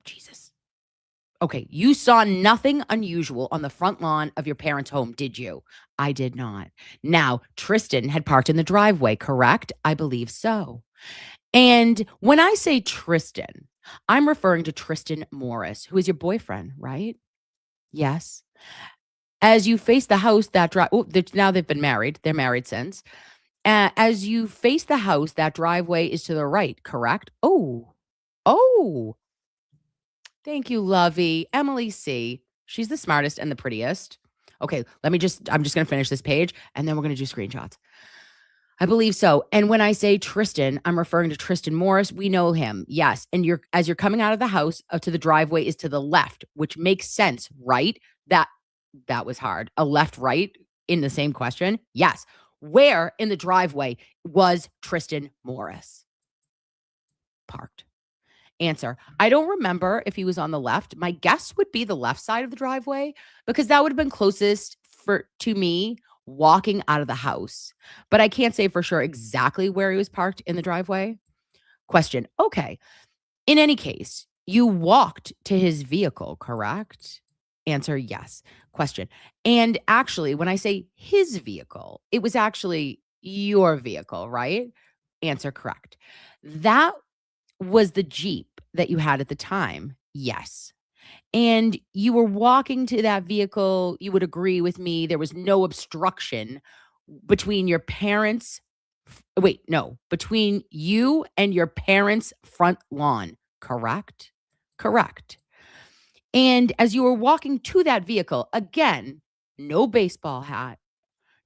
Jesus. Okay, you saw nothing unusual on the front lawn of your parents' home, did you? I did not. Now, Tristan had parked in the driveway, correct? I believe so. And when I say Tristan, I'm referring to Tristan Morris, who is your boyfriend, right? Yes. As you face the house that now they've been married. They're married since. As you face the house, that driveway is to the right, correct? Oh. Thank you, Lovey. Emily C. She's the smartest and the prettiest. Okay, I'm just going to finish this page and then we're going to do screenshots. I believe so. And when I say Tristan, I'm referring to Tristan Morris. We know him. Yes. And as you're coming out of the house to the driveway is to the left, which makes sense, right? That was hard. A left, right in the same question. Yes. Where in the driveway was Tristan Morris parked? Answer. I don't remember if he was on the left. My guess would be the left side of the driveway because that would have been closest to me walking out of the house. But I can't say for sure exactly where he was parked in the driveway. Question. Okay. In any case, you walked to his vehicle, correct? Answer. Yes. Question. And actually, when I say his vehicle, it was actually your vehicle, right? Answer. Correct. That was the Jeep that you had at the time. Yes. And you were walking to that vehicle. You would agree with me. There was no obstruction between your parents. Between you and your parents' front lawn. Correct? Correct. And as you were walking to that vehicle, again, no baseball hat,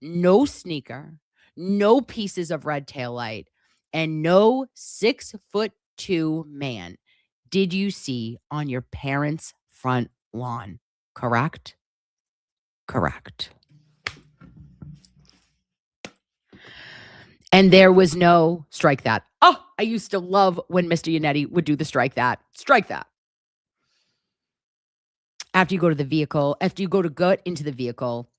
no sneaker, no pieces of red taillight, and no 6'2" man did you see on your parents' front lawn. Correct? Correct. And there was no strike that. Oh, I used to love when Mr. Yannetti would do the strike that. Strike that. After you go to the vehicle, after you go into the vehicle,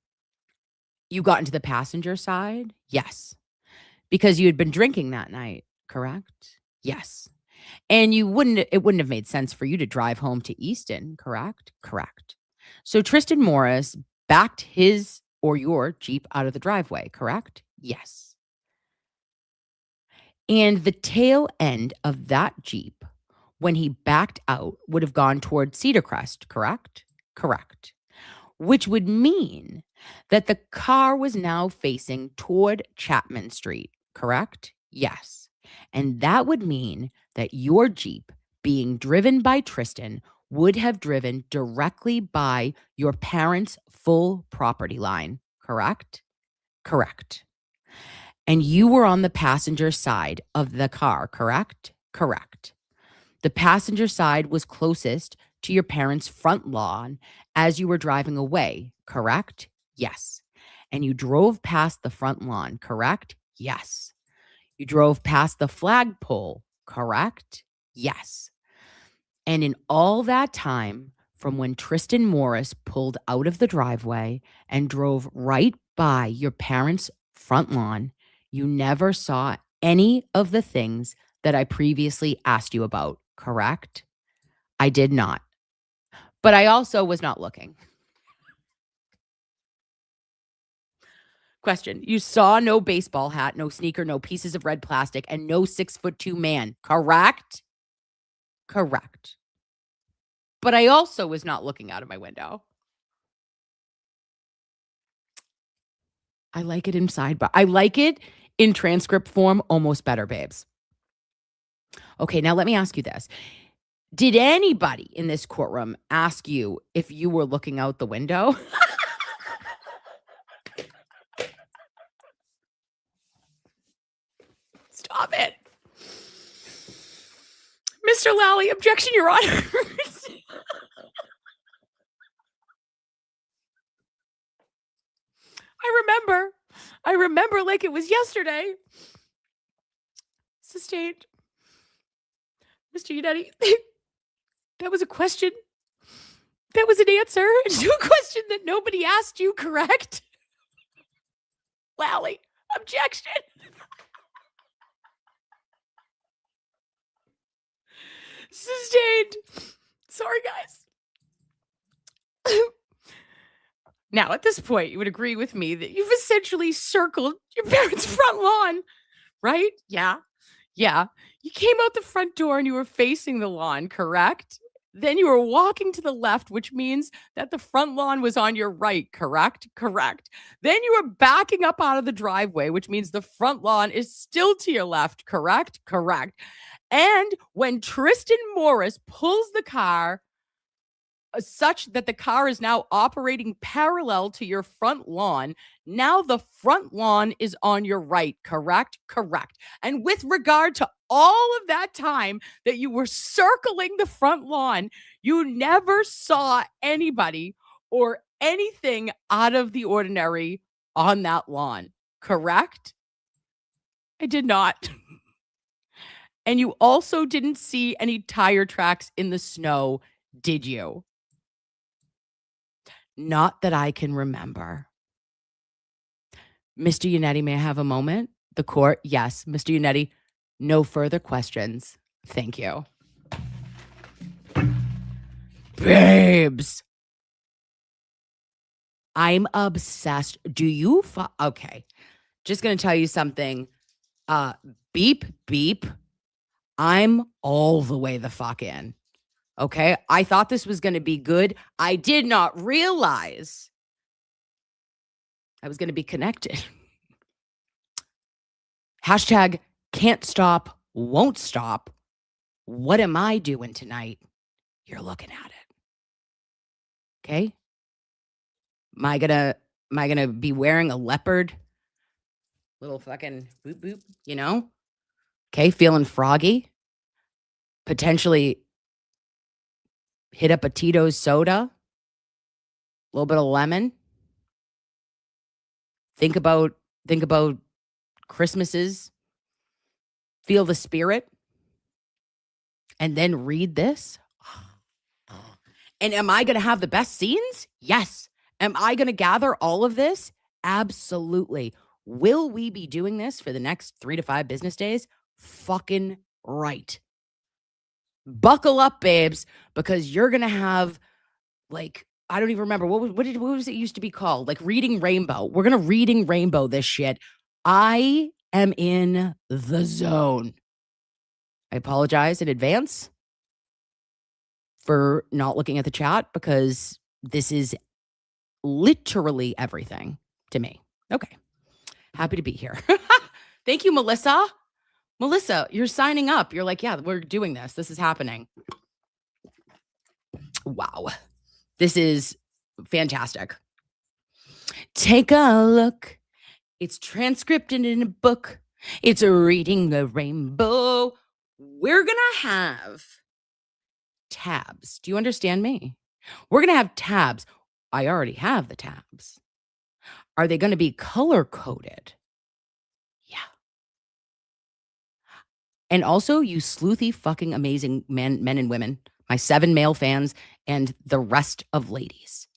you got into the passenger side? Yes. Because you had been drinking that night, correct? Yes. And it wouldn't have made sense for you to drive home to Easton, correct? Correct. So Tristan Morris backed his or your Jeep out of the driveway, correct? Yes. And the tail end of that Jeep, when he backed out, would have gone toward Cedar Crest, correct? Correct. Which would mean that the car was now facing toward Chapman Street, correct? Yes. And that would mean that your Jeep, being driven by Tristan, would have driven directly by your parents' full property line, correct? Correct. And you were on the passenger side of the car, correct? Correct. The passenger side was closest to your parents' front lawn as you were driving away, correct? Yes. And you drove past the front lawn, correct? Yes. You drove past the flagpole, correct? Yes. And in all that time, from when Tristan Morris pulled out of the driveway and drove right by your parents' front lawn, you never saw any of the things that I previously asked you about, correct? I did not. But I also was not looking. Question. You saw no baseball hat, no sneaker, no pieces of red plastic, and no 6'2" man, correct? Correct. But I also was not looking out of my window. I like it in sidebar. I like it in transcript form almost better, babes. Okay, now let me ask you this. Did anybody in this courtroom ask you if you were looking out the window? Stop it. Mr. Lally, objection, Your Honor. I remember like it was yesterday. Sustained. Mr. Yannetti, that was a question. That was an answer to a question that nobody asked you, correct? Lally, objection. Sustained. Sorry, guys. Now, at this point, you would agree with me that you've essentially circled your parents' front lawn, right? Yeah. Yeah. You came out the front door and you were facing the lawn, correct? Then you were walking to the left, which means that the front lawn was on your right, correct? Correct. Then you were backing up out of the driveway, which means the front lawn is still to your left, correct? Correct. And when Tristan Morris pulls the car such that the car is now operating parallel to your front lawn, now the front lawn is on your right, correct? Correct. And with regard to all of that time that you were circling the front lawn, you never saw anybody or anything out of the ordinary on that lawn, correct? I did not. And you also didn't see any tire tracks in the snow, did you? Not that I can remember. Mr. Yannetti, may I have a moment? The court, yes. Mr. Yannetti, no further questions. Thank you. Babes. I'm obsessed. Do you? Okay. Just going to tell you something. Beep, beep. I'm all the way the fuck in. Okay. I thought this was going to be good. I did not realize I was going to be connected. Hashtag can't stop, won't stop. What am I doing tonight? You're looking at it. Okay. Am I gonna be wearing a leopard? Little fucking boop boop, you know? Okay, feeling froggy. Potentially hit up a Tito's soda. A little bit of lemon. Think about Christmases. Feel the spirit. And then read this. And am I going to have the best scenes? Yes. Am I going to gather all of this? Absolutely. Will we be doing this for the next 3 to 5 business days? Fucking right. Buckle up, babes, because you're going to have, like, I don't even remember. What was it used to be called? Like reading Rainbow. We're going to reading Rainbow this shit. I am in the zone. I apologize in advance for not looking at the chat because this is literally everything to me. Okay. Happy to be here. Thank you, Melissa. Melissa, you're signing up. You're like, yeah, we're doing this. This is happening. Wow. This is fantastic. Take a look. It's transcribed in a book. It's a reading the rainbow. We're going to have tabs. Do you understand me? We're going to have tabs. I already have the tabs. Are they going to be color coded? Yeah. And also, you sleuthy fucking amazing men and women, my 7 male fans and the rest of ladies.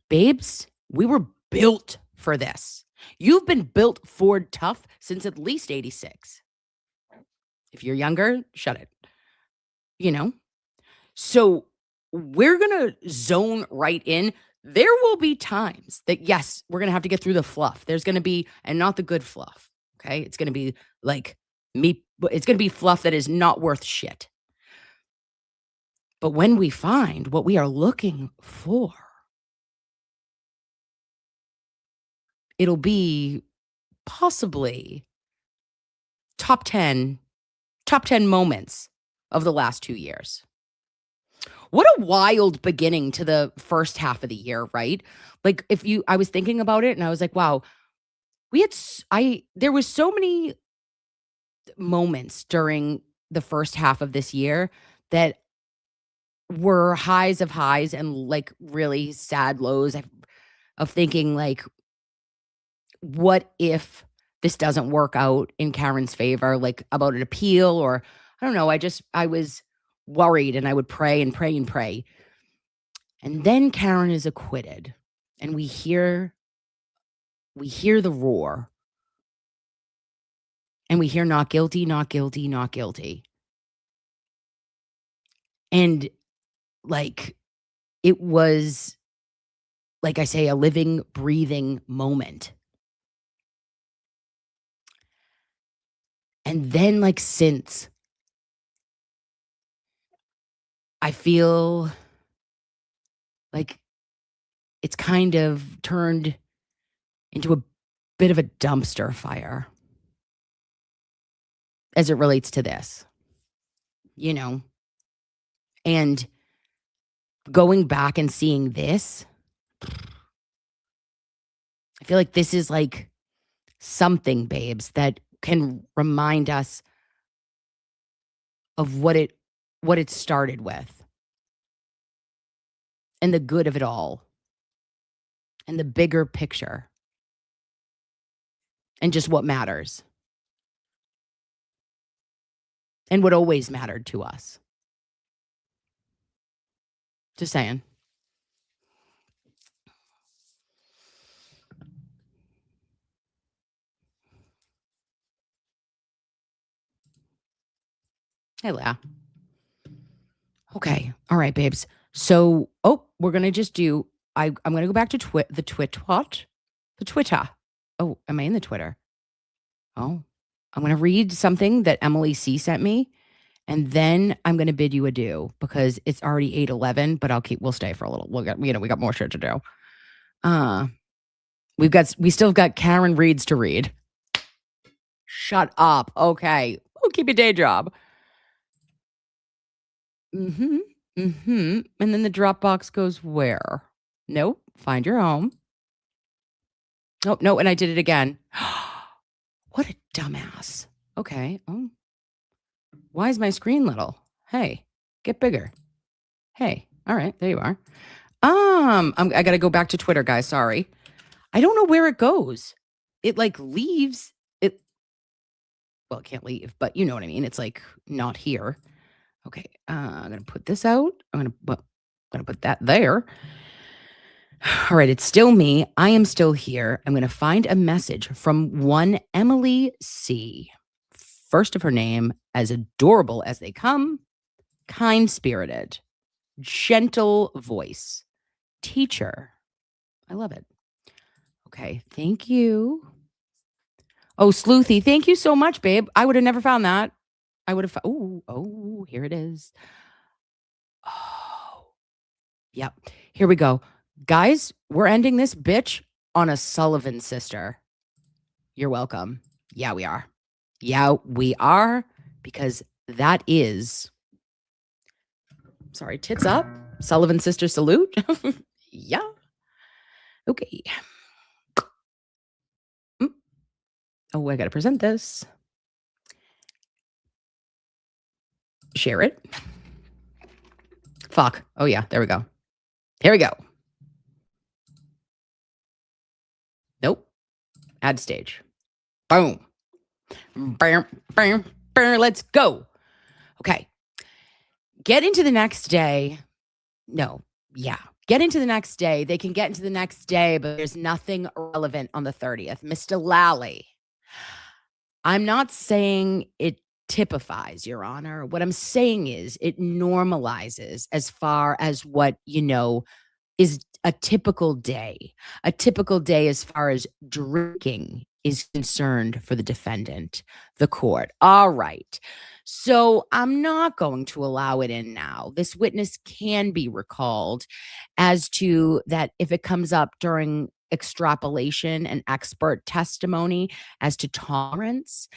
Babes, we were built for this. You've been built Ford tough since at least 86. If you're younger, shut it. You know? So we're going to zone right in. There will be times that, yes, we're going to have to get through the fluff. There's going to be, and not the good fluff. Okay. It's going to be like me. It's going to be fluff that is not worth shit. But when we find what we are looking for, it'll be possibly top 10 moments of the last 2 years. What a wild beginning to the first half of the year, right? Like I was thinking about it and I was like, wow, there was so many moments during the first half of this year that were highs of highs and like really sad lows of thinking like, what if this doesn't work out in Karen's favor, like about an appeal or I don't know. I was worried and I would pray and pray and pray. And then Karen is acquitted and we hear the roar and we hear not guilty, not guilty, not guilty. And like, it was, like I say, a living, breathing moment. And then like, since I feel like it's kind of turned into a bit of a dumpster fire as it relates to this, you know, and going back and seeing this, I feel like this is like something, babes, that can remind us of what it started with and the good of it all and the bigger picture and just what matters and what always mattered to us. Just saying. Hey, Leah. Okay. All right, babes. So, we're going to just do, I'm going to go back to the Twitter. Oh, am I in the Twitter? Oh, I'm going to read something that Emily C sent me, and then I'm going to bid you adieu because it's already 8:11, but we'll stay for a little. We got more shit to do. We still got Karen Reads to read. Shut up. Okay. We'll keep your day job. And then the Dropbox goes where? Nope. Find your home. Oh, no. And I did it again. What a dumbass. Okay. Oh. Why is my screen little? Hey, get bigger. Hey. All right. There you are. I got to go back to Twitter, guys. Sorry. I don't know where it goes. It like leaves it. Well, it can't leave, but you know what I mean. It's like not here. Okay, I'm gonna put this out. I'm gonna put that there. All right, it's still me. I am still here. I'm gonna find a message from one Emily C. First of her name, as adorable as they come, kind-spirited, gentle voice, teacher. I love it. Okay, thank you. Oh, Sleuthy, thank you so much, babe. I would have never found that. I would have. Oh, here it is. Oh, yep. Here we go. Guys, we're ending this bitch on a Sullivan sister. You're welcome. Yeah, we are. Yeah, we are. Because that is. Sorry, tits up. Sullivan sister salute. Yeah. Okay. Oh, I got to present this. Share it. Fuck. Oh, yeah. There we go. Here we go. Nope. Add stage. Boom. Bam, bam, bam. Let's go. Okay. Get into the next day. No. Yeah. Get into the next day. They can get into the next day, but there's nothing relevant on the 30th. Mr. Lally. I'm not saying it typifies, Your Honor. What I'm saying is it normalizes as far as what, is a typical day. A typical day as far as drinking is concerned for the defendant, the court. All right. So I'm not going to allow it in now. This witness can be recalled as to that if it comes up during extrapolation and expert testimony as to tolerance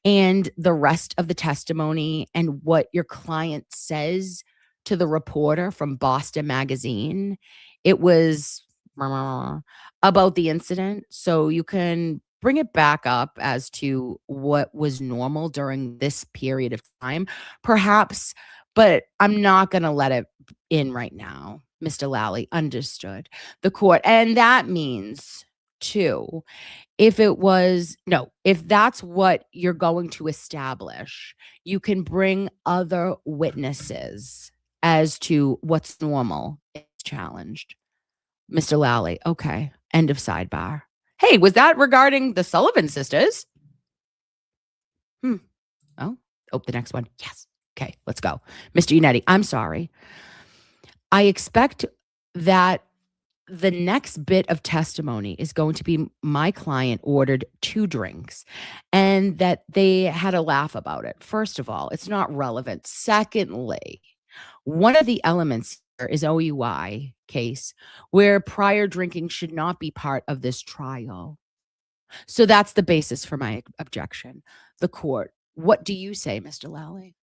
and the rest of the testimony and what your client says to the reporter from Boston Magazine. It was about the incident. So you can bring it back up as to what was normal during this period of time, perhaps, but I'm not going to let it in right now. Mr. Lally, understood. The court. And that means, too, if that's what you're going to establish, you can bring other witnesses as to what's normal. It's challenged. Mr. Lally, okay. End of sidebar. Hey, was that regarding the Sullivan sisters? Oh, the next one. Yes. Okay, let's go. Mr. Unetti, I'm sorry. I expect that the next bit of testimony is going to be my client ordered 2 drinks and that they had a laugh about it. First of all, it's not relevant. Secondly, One of the elements here is OUI case where prior drinking should not be part of this trial. So that's the basis for my objection. The court, what do you say, Mr. Lally?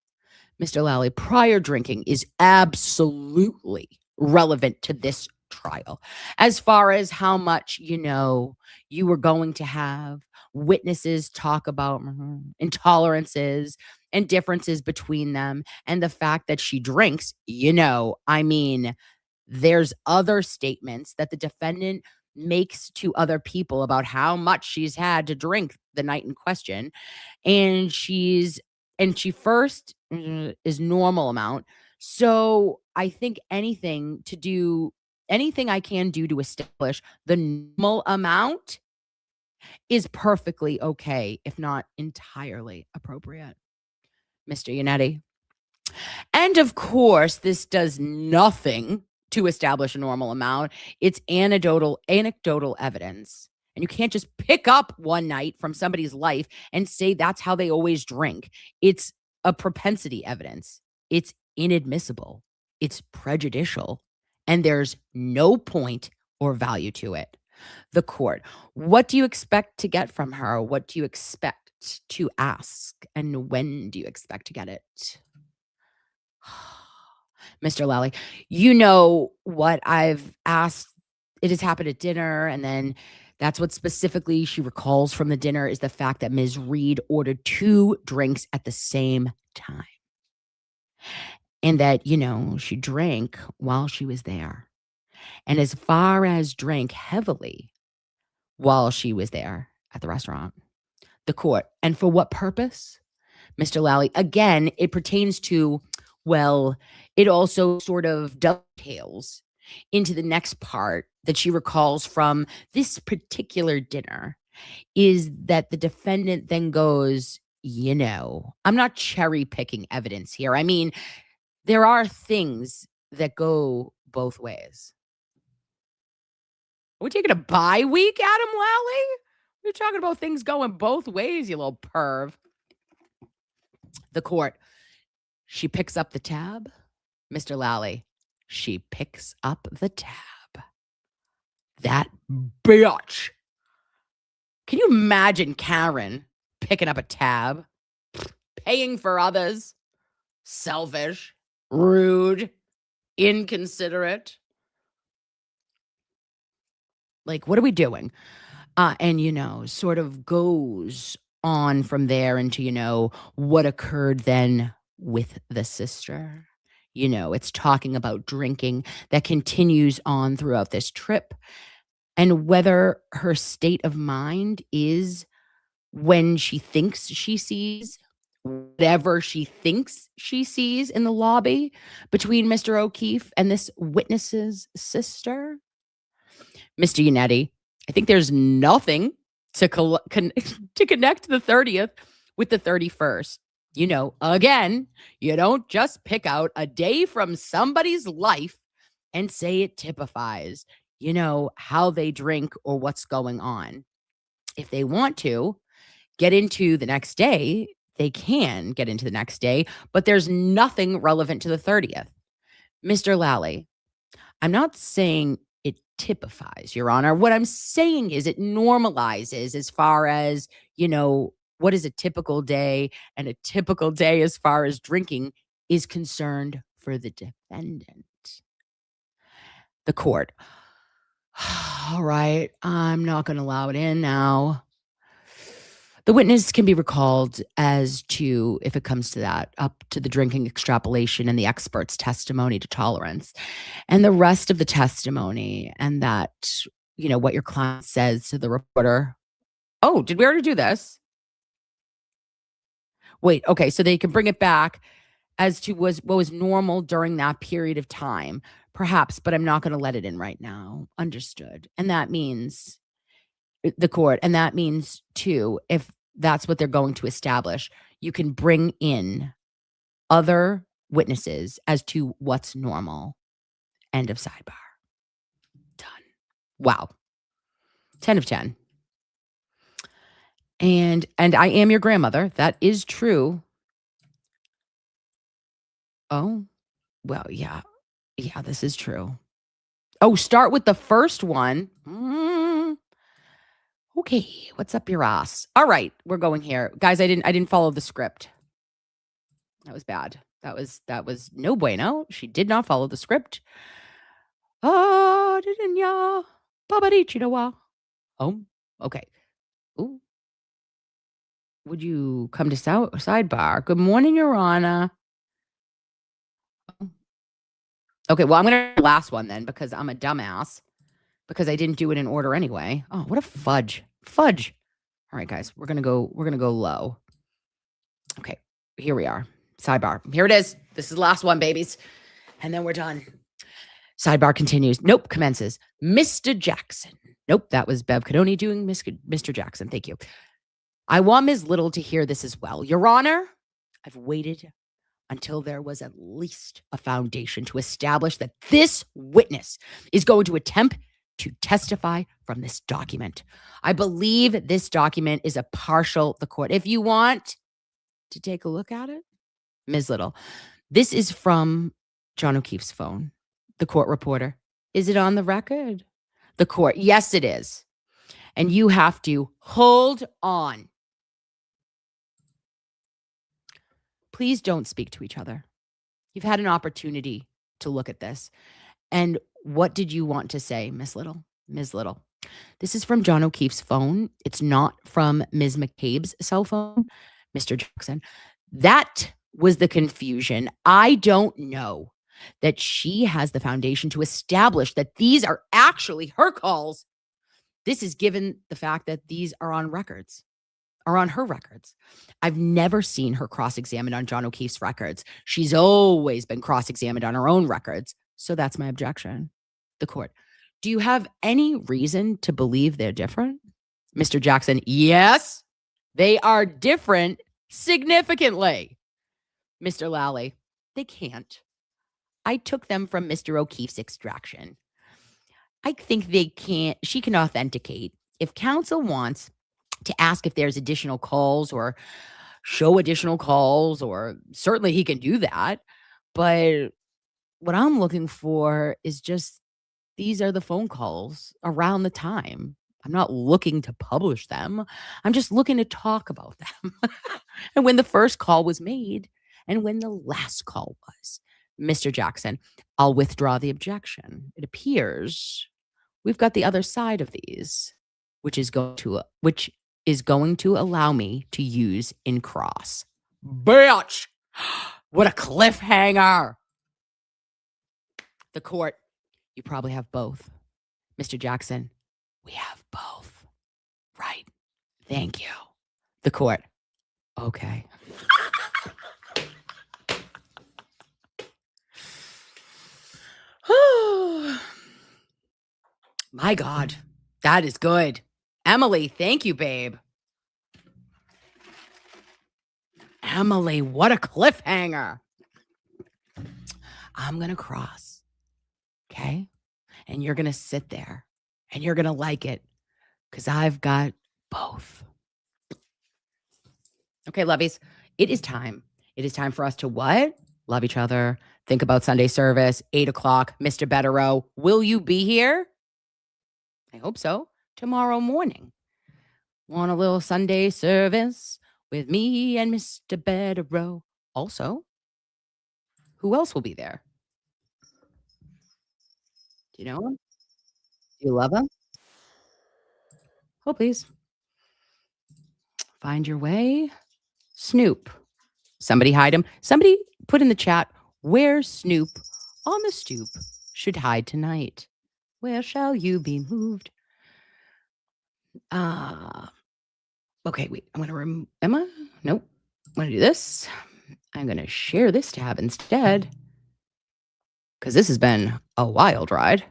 Mr. Lally, prior drinking is absolutely relevant to this trial. As far as how much, you were going to have witnesses talk about intolerances and differences between them, and the fact that she drinks, there's other statements that the defendant makes to other people about how much she's had to drink the night in question. And she first is normal amount. So I think anything I can do to establish the normal amount is perfectly okay, if not entirely appropriate. Mr. Yannetti. And of course, this does nothing to establish a normal amount. It's anecdotal evidence. And you can't just pick up one night from somebody's life and say that's how they always drink. It's a propensity evidence. It's inadmissible. It's prejudicial. And there's no point or value to it. The court, what do you expect to get from her? What do you expect to ask? And when do you expect to get it? Mr. Lally, you know what I've asked. It has happened at dinner, and then that's what specifically she recalls from the dinner is the fact that Ms. Reed ordered 2 drinks at the same time. And that, she drank while she was there. And as far as drank heavily while she was there at the restaurant. The court, and for what purpose? Mr. Lally, again, it pertains to, it also sort of dovetails into the next part that she recalls from this particular dinner is that the defendant then goes, I'm not cherry picking evidence here. I mean, there are things that go both ways. Are we taking a bye week, Adam Lally? We're talking about things going both ways, you little perv. The court, she picks up the tab. Mr. Lally, she picks up the tab. That bitch. Can you imagine Karen picking up a tab? Paying for others? Selfish, rude, inconsiderate. Like, what are we doing? And, sort of goes on from there into, what occurred then with the sister. It's talking about drinking that continues on throughout this trip and whether her state of mind is when she thinks she sees whatever she thinks she sees in the lobby between Mr. O'Keefe and this witness's sister. Mr. Yannetti, I think there's nothing to connect the 30th with the 31st. Again, you don't just pick out a day from somebody's life and say it typifies, how they drink or what's going on. If they want to get into the next day, they can get into the next day, but there's nothing relevant to the 30th. Mr. Lally, I'm not saying it typifies, Your Honor. What I'm saying is it normalizes as far as, what is a typical day, and a typical day as far as drinking is concerned for the defendant. The court. All right, I'm not going to allow it in now. The witness can be recalled as to, if it comes to that, up to the drinking extrapolation and the expert's testimony to tolerance. And the rest of the testimony and that, what your client says to the reporter. Oh, did we already do this? Wait, okay, so they can bring it back as to what was normal during that period of time, perhaps, but I'm not going to let it in right now. Understood. And that means the court, and that means too, if that's what they're going to establish, you can bring in other witnesses as to what's normal. End of sidebar. Done. Wow. 10 of 10. And I am your grandmother. That is true. Oh, Well, yeah. Yeah, this is true. Oh, start with the first one. Okay, what's up your ass? All right, we're going here. Guys, I didn't follow the script. That was bad. That was no bueno. She did not follow the script. Didn't ya? Oh, okay. Ooh. Would you come to sidebar? Good morning, Your Honor. Okay, well, I'm gonna do the last one then because I'm a dumbass. Because I didn't do it in order anyway. Oh, what a fudge. Fudge. All right, guys, we're gonna go low. Okay, here we are. Sidebar. Here it is. This is the last one, babies. And then we're done. Sidebar continues. Nope, commences. Mr. Jackson. Nope, that was Bev Cadoni doing Mr. Jackson. Thank you. I want Ms. Little to hear this as well. Your Honor, I've waited until there was at least a foundation to establish that this witness is going to attempt to testify from this document. I believe this document is a partial the court. If you want to take a look at it, Ms. Little, this is from John O'Keefe's phone, the court reporter. Is it on the record? The court, yes, it is. And you have to hold on. Please don't speak to each other. You've had an opportunity to look at this. And what did you want to say, Miss Little? Ms. Little. This is from John O'Keefe's phone. It's not from Ms. McCabe's cell phone, Mr. Jackson. That was the confusion. I don't know that she has the foundation to establish that these are actually her calls. This is given the fact that these are on records, are on her records. I've never seen her cross-examined on John O'Keefe's records. She's always been cross-examined on her own records. So that's my objection. The court. Do you have any reason to believe they're different? Mr. Jackson, yes, they are different significantly. Mr. Lally, they can't. I took them from Mr. O'Keefe's extraction. I think they can't. She can authenticate. If counsel wants to ask if there's additional calls or show additional calls, or certainly he can do that. But what I'm looking for is just these are the phone calls around the time. I'm not looking to publish them. I'm just looking to talk about them. And when the first call was made and when the last call was. Mr. Jackson, I'll withdraw the objection. It appears we've got the other side of these, which is going to allow me to use in cross. Bitch! What a cliffhanger! The court, you probably have both. Mr. Jackson, we have both. Right. Thank you. The court, okay. My God, that is good. Emily, thank you, babe. Emily, what a cliffhanger. I'm going to cross, okay? And you're going to sit there, and you're going to like it, because I've got both. Okay, lovies, it is time. It is time for us to what? Love each other. Think about Sunday service, 8 o'clock. Mr. Betterow, will you be here? I hope so. Tomorrow morning. Want a little Sunday service with me and Mr. Betterow. Also, who else will be there? Do you know him? Do you love him? Oh, please. Find your way. Snoop. Somebody hide him. Somebody put in the chat, where Snoop on the stoop should hide tonight. Where shall you be moved? Okay, wait. I'm going to Emma? Nope. I'm going to do this. I'm going to share this tab instead, because this has been a wild ride.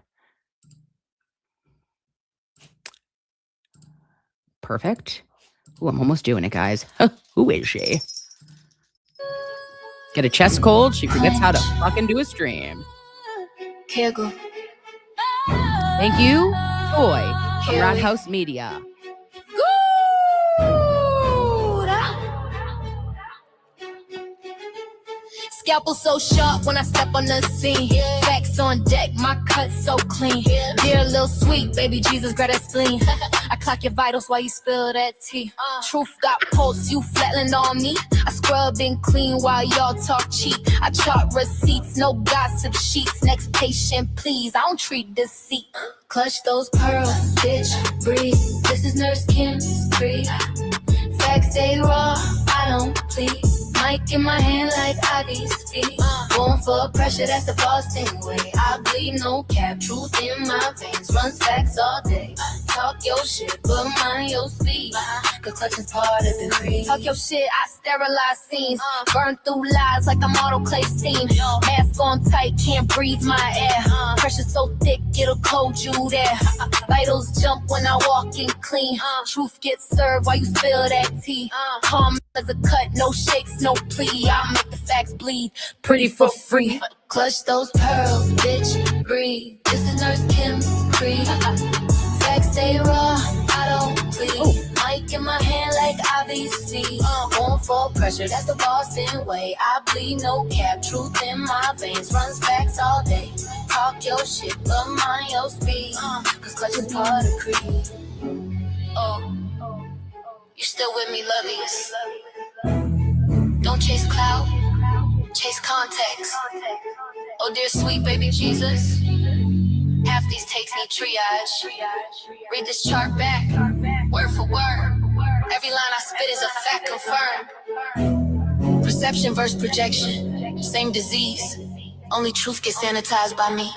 Perfect. Ooh, I'm almost doing it, guys. Who is she? Get a chest cold. She forgets how to fucking do a stream. Thank you, Joy from Rat House Media.
Scalpel so sharp when I step on the scene. Facts on deck, my cut so clean. Dear little sweet, baby Jesus, grab that spleen. I clock your vitals while you spill that tea. Truth got pulse, you flatlined on me. I scrub and clean while y'all talk cheap. I chart receipts, no gossip sheets. Next patient, please, I don't treat deceit. Clutch those pearls, bitch, breathe. This is Nurse Kim's creed. Facts stay raw, I don't plead. Mic in my hand like Ivy's feet. Going for pressure, that's the Boston way. I bleed, no cap, truth in my veins. Runs facts all day. Talk your shit, but mind your speed. Cause clutching's part of the creed. Talk your shit, I sterilize scenes. Burn through lies like I'm autoclave steam. Mask on tight, can't breathe my air. Pressure so thick, it'll cold you there. Vitals jump when I walk in clean. Truth gets served while you spill that tea. Calm as a cut, no shakes, no plea. I'll make the facts bleed, pretty for free. Clutch those pearls, bitch, breathe. This is Nurse Kim's creed. Facts stay raw, I don't plead. Mic in my hand like Ivy's feet. Going for pressure, that's the Boston way. I bleed, no cap, truth in my veins. Runs facts all day. Talk your shit, but mind your speed. Cause clutch is part of creed. Oh, you still with me, lovies? Don't chase clout, chase context. Oh dear sweet baby Jesus, half these takes need triage. Read this chart back, word for word. Every line I spit is a fact confirmed. Perception versus projection, same disease. Only truth gets sanitized by me.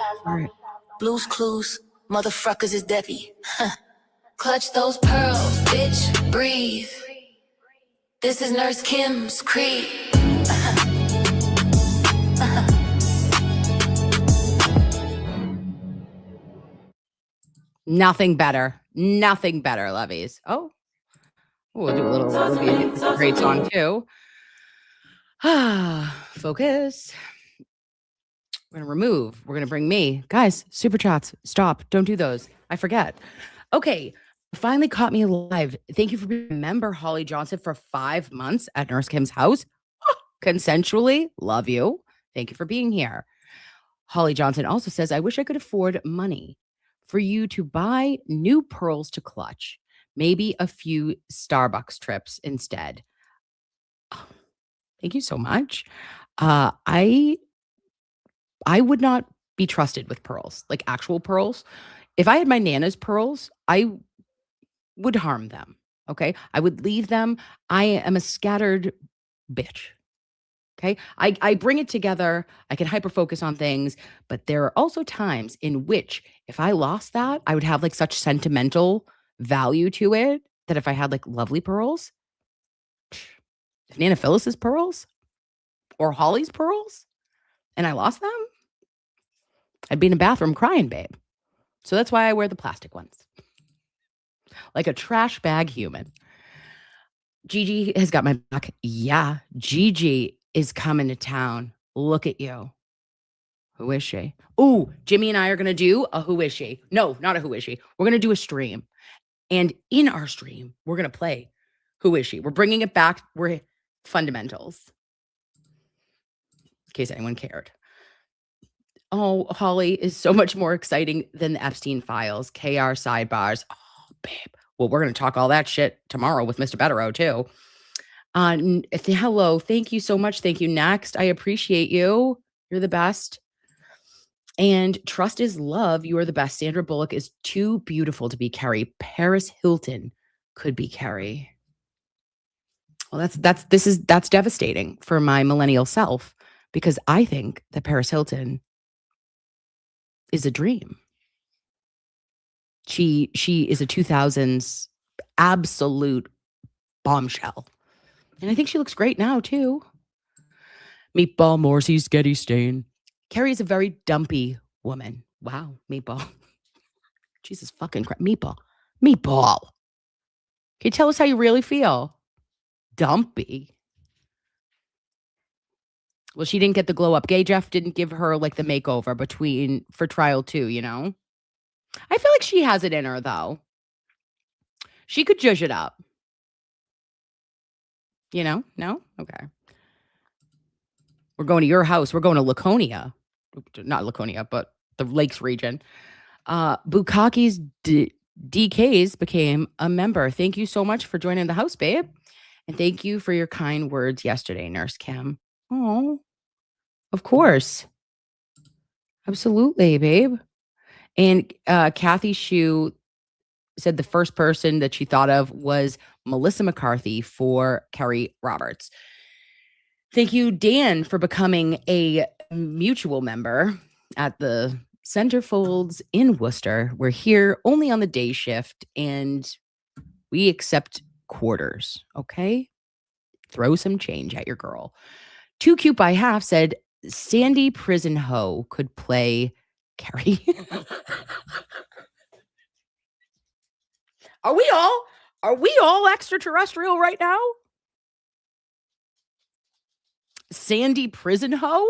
Blues Clues, motherfuckers is Debbie. Clutch those pearls, bitch, breathe. This is Nurse Kim's creed.
Nothing better. Nothing better, lovies. Oh, we'll do a little Olivia. It's a great song, too. Focus. We're going to remove. We're going to bring me. Guys, super chats. Stop. Don't do those. I forget. Okay. Finally caught me alive. Thank you for being a member, Holly Johnson, for 5 months at Nurse Kim's house. Consensually. Love you. Thank you for being here. Holly Johnson also says, I wish I could afford money for you to buy new pearls to clutch. Maybe a few Starbucks trips instead. Oh, thank you so much. I would not be trusted with pearls, like actual pearls. If I had my Nana's pearls, I would harm them. Okay. I would leave them. I am a scattered bitch. Okay. I bring it together. I can hyper focus on things, but there are also times in which if I lost that, I would have like such sentimental value to it that if I had like lovely pearls, if Nana Phyllis's pearls or Holly's pearls and I lost them, I'd be in a bathroom crying, babe. So that's why I wear the plastic ones. Like a trash bag human. Gigi has got my back. Yeah, Gigi is coming to town. Look at you. Who is she? Ooh, Jimmy and I are going to do a who is she. No, not a who is she. We're going to do a stream. And in our stream, we're going to play who is she. We're bringing it back. We're fundamentals. In case anyone cared. Oh, Holly is so much more exciting than the Epstein files, KR sidebars. Oh, babe. Well, we're going to talk all that shit tomorrow with Mr. Betterow, too. Hello. Thank you so much. Thank you. Next. I appreciate you. You're the best. And trust is love. You are the best. Sandra Bullock is too beautiful to be Carrie. Paris Hilton could be Carrie. Well, that's devastating for my millennial self because I think that Paris Hilton is a dream. She is a 2000s absolute bombshell. And I think she looks great now, too. Meatball Morrissey's Getty Stain. Carrie is a very dumpy woman. Wow, Meatball. Jesus fucking Christ. Meatball. Can you tell us how you really feel? Dumpy. Well, she didn't get the glow up. Gay Jeff didn't give her like the makeover for trial 2, you know? I feel like she has it in her, though. She could judge it up. You know? No? Okay. We're going to your house. We're going to Laconia. Not Laconia, but the Lakes region. Bukaki's DKs became a member. Thank you so much for joining the house, babe. And thank you for your kind words yesterday, Nurse Kim. Oh, of course. Absolutely, babe. And Kathy Shue said the first person that she thought of was Melissa McCarthy for Kerry Roberts. Thank you, Dan, for becoming a mutual member at the Centerfolds in Worcester. We're here only on the day shift, and we accept quarters, okay? Throw some change at your girl. Too Cute by Half said Sandy Prison Ho could play Carrie. Are we all extraterrestrial right now? Sandy Prison Ho?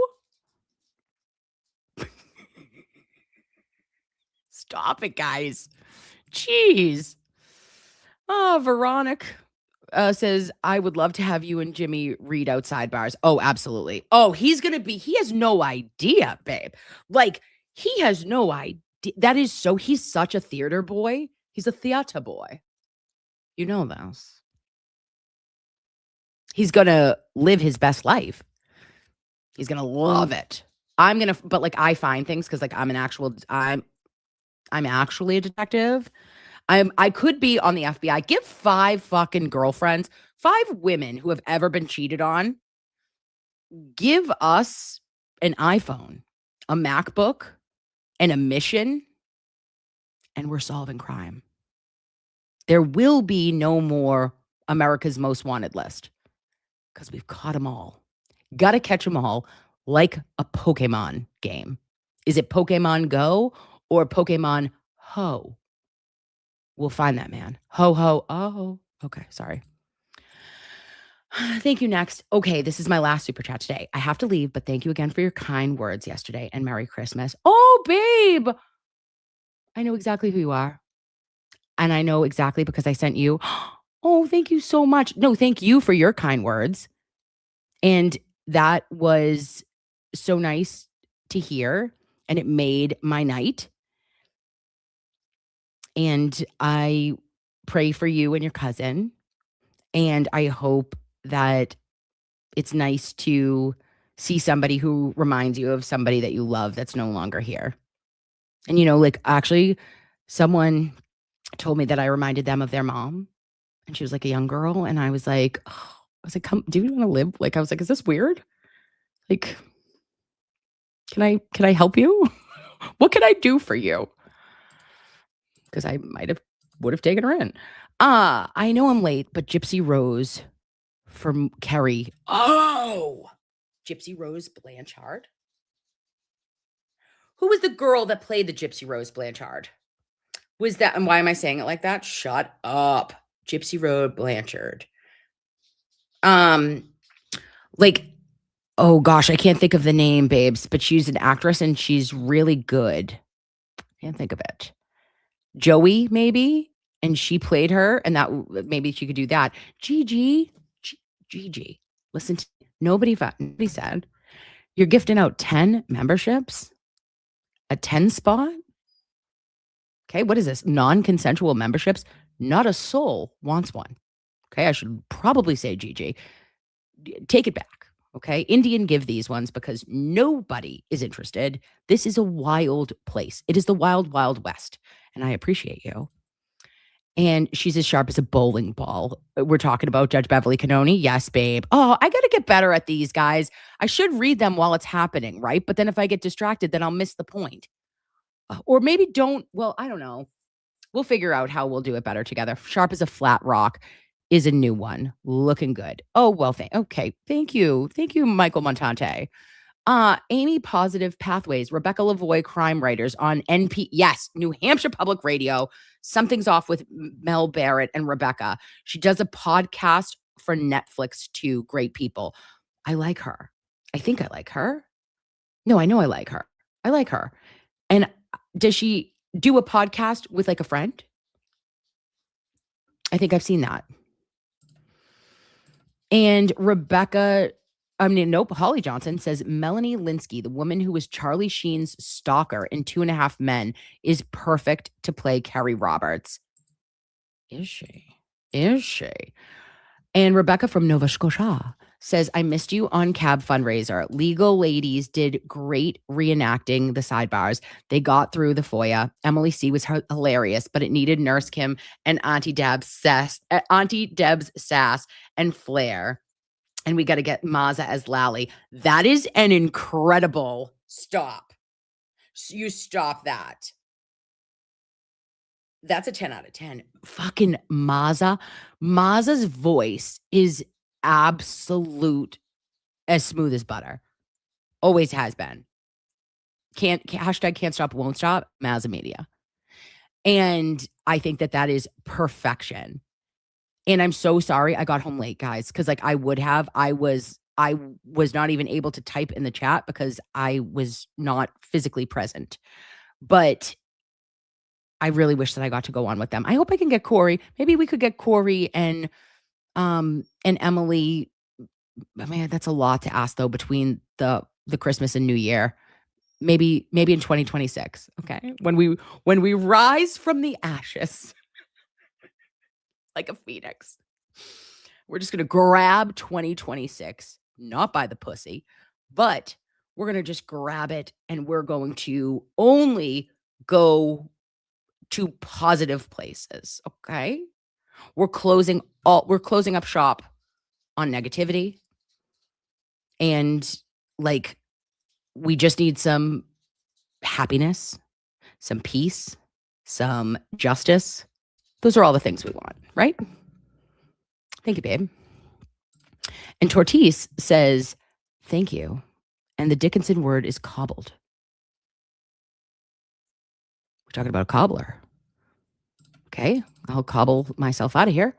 Stop it, guys. Jeez. Oh, Veronica says, I would love to have you and Jimmy read outside bars. Oh, absolutely. Oh, he has no idea, babe. Like, he has no idea. He's such a theater boy. He's a theater boy. You know this. He's going to live his best life. He's going to love it. But like, I find things because like I'm actually a detective. I could be on the FBI. Give 5 fucking girlfriends, 5 women who have ever been cheated on. Give us an iPhone, a MacBook, and a mission, and we're solving crime. There will be no more America's Most Wanted list because we've caught them all. Got to catch them all like a Pokemon game. Is it Pokemon Go or Pokemon Ho? We'll find that man. Ho, ho, oh. Okay, sorry. Thank you. Next. Okay, this is my last super chat today. I have to leave, but thank you again for your kind words yesterday and Merry Christmas. Oh, babe. I know exactly who you are. And I know exactly because I sent you. Oh, thank you so much. No, thank you for your kind words. And that was so nice to hear. And it made my night. And I pray for you and your cousin. And I hope that it's nice to see somebody who reminds you of somebody that you love that's no longer here. And, you know, like actually someone told me that I reminded them of their mom. And she was like a young girl. And I was like, come, do you want to live? Like, I was like, is this weird? Like, can I help you? What can I do for you? Because I would have taken her in. I know I'm late, but Gypsy Rose from Kerry. Oh, Gypsy Rose Blanchard. Who was the girl that played the Gypsy Rose Blanchard? Was that, and why am I saying it like that? Shut up. Gypsy Rose Blanchard. Like, oh gosh, I can't think of the name, babes, but she's an actress and she's really good. Can't think of it. Joey, maybe, and she played her, and that maybe she could do that. Gigi, listen to nobody said you're gifting out 10 memberships, a 10 spot. Okay, what is this? Non-consensual memberships? Not a soul wants one. Okay, I should probably say Gigi. Take it back. Okay, Indian give these ones because nobody is interested. This is a wild place. It is the wild, wild west. And I appreciate you. And she's as sharp as a bowling ball. We're talking about Judge Beverly Cannoni. Yes, babe. Oh, I got to get better at these, guys. I should read them while it's happening, right? But then if I get distracted, then I'll miss the point. Or maybe don't. Well, I don't know. We'll figure out how we'll do it better together. Sharp as a flat rock is a new one. Looking good. Oh, well, okay. Thank you. Thank you, Michael Montante. Amy Positive Pathways, Rebecca Lavoie, crime writers on NP. Yes, New Hampshire Public Radio. Something's off with Mel Barrett and Rebecca. She does a podcast for Netflix too. Great people. I like her. I think I like her. No, I know I like her. I like her. And does she do a podcast with like a friend? I think I've seen that. And Rebecca, Nope. Holly Johnson says Melanie Linsky, the woman who was Charlie Sheen's stalker in 2.5 Men, is perfect to play Carrie Roberts. Is she? Is she? And Rebecca from Nova Scotia says, I missed you on Cab Fundraiser. Legal ladies did great reenacting the sidebars. They got through the FOIA. Emily C was hilarious, but it needed Nurse Kim and Auntie Deb's sass and flair. And we got to get Maza as Lally. That is an incredible stop. You stop that. That's a 10 out of 10. Fucking Maza. Maza's voice is absolute as smooth as butter. Always has been. Hashtag can't stop, won't stop. Maza Media. And I think that is perfection. And I'm so sorry I got home late, guys, because like I was not even able to type in the chat because I was not physically present. But I really wish that I got to go on with them. I hope I can get Corey. Maybe we could get Corey and Emily. I mean, that's a lot to ask though between the Christmas and New Year. Maybe in 2026. Okay. When we rise from the ashes like a phoenix. We're just gonna grab 2026, not by the pussy, but we're gonna just grab it and we're going to only go to positive places. Okay. We're closing up shop on negativity. And like, we just need some happiness, some peace, some justice. Those are all the things we want, right? Thank you, babe. And Tortis says, thank you. And the Dickinson word is cobbled. We're talking about a cobbler. Okay, I'll cobble myself out of here.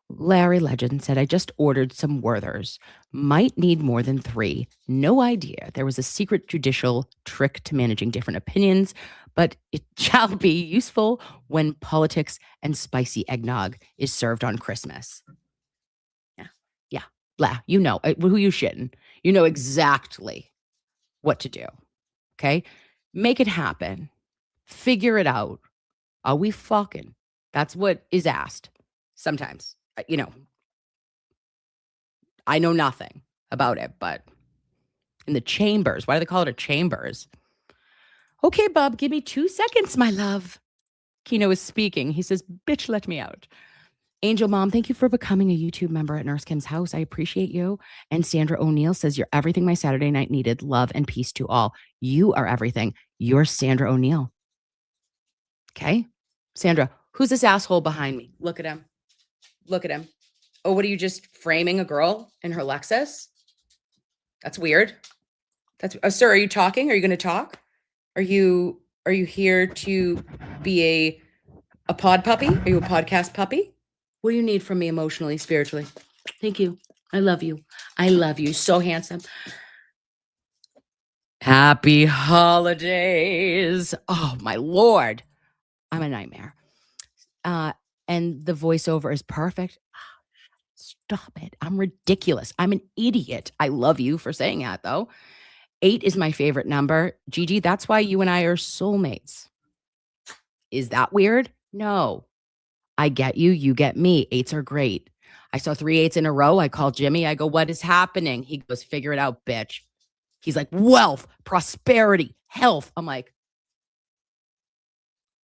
Larry Legend said, I just ordered some Werthers. Might need more than 3. No idea. There was a secret judicial trick to managing different opinions, but it shall be useful when politics and spicy eggnog is served on Christmas. Yeah. You know, who you shitting. You know exactly what to do. Okay? Make it happen. Figure it out. Are we fucking? That's what is asked sometimes. You know, I know nothing about it, but in the chambers, why do they call it a chambers? Okay, Bob, give me 2 seconds, my love. Kino is speaking. He says, bitch, let me out. Angel Mom, thank you for becoming a YouTube member at Nurse Kim's house. I appreciate you. And Sandra O'Neill says, you're everything my Saturday night needed. Love and peace to all. You are everything. You're Sandra O'Neill. Okay? Sandra, who's this asshole behind me? Look at him. Look at him. Oh, what are you just framing a girl in her Lexus? That's weird. Sir, are you talking? Are you going to talk? Are you here to be a pod puppy? Are you a podcast puppy? What do you need from me emotionally, spiritually? Thank you. I love you. I love you. So handsome. Happy holidays. Oh, my Lord. I'm a nightmare. And the voiceover is perfect. Oh, stop it. I'm ridiculous. I'm an idiot. I love you for saying that, though. 8 is my favorite number. Gigi, that's why you and I are soulmates. Is that weird? No. I get you. You get me. 8s are great. I saw 3 8s in a row. I called Jimmy. I go, what is happening? He goes, figure it out, bitch. He's like, wealth, prosperity, health. I'm like,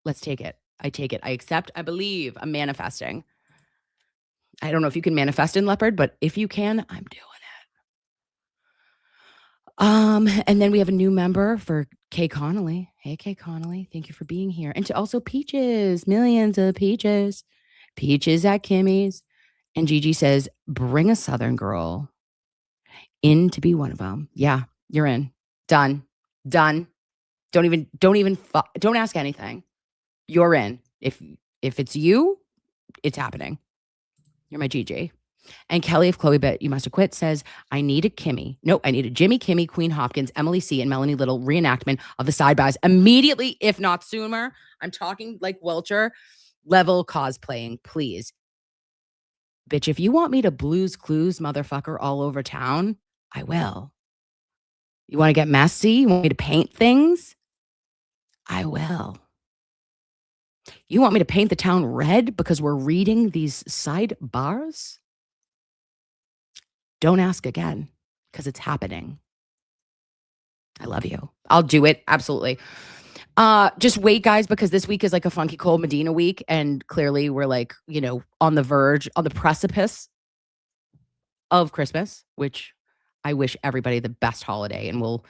let's take it. I take it. I accept. I believe. I'm manifesting. I don't know if you can manifest in Leopard, but if you can, I'm doing it. And then we have a new member for Kay Connolly. Hey, Kay Connolly. Thank you for being here. And to also Peaches, millions of Peaches. Peaches at Kimmy's. And Gigi says, bring a Southern girl in to be one of them. Yeah, you're in. Done. Don't ask anything. You're in. If it's you, it's happening. You're my GG. And Kelly of Chloe Bet You Must Have Quit says, I need a Jimmy, Kimmy, Queen Hopkins, Emily C, and Melanie Little reenactment of the sidebars immediately, if not sooner. I'm talking like Welcher level cosplaying, please. Bitch, if you want me to Blues Clues motherfucker all over town, I will. You want to get messy? You want me to paint things? I will. You want me to paint the town red because we're reading these sidebars? Don't ask again, because it's happening. I love you. I'll do it. Absolutely. Just wait, guys, because this week is like a funky cold Medina week. And clearly we're like, on the verge, on the precipice of Christmas, which I wish everybody the best holiday. And we'll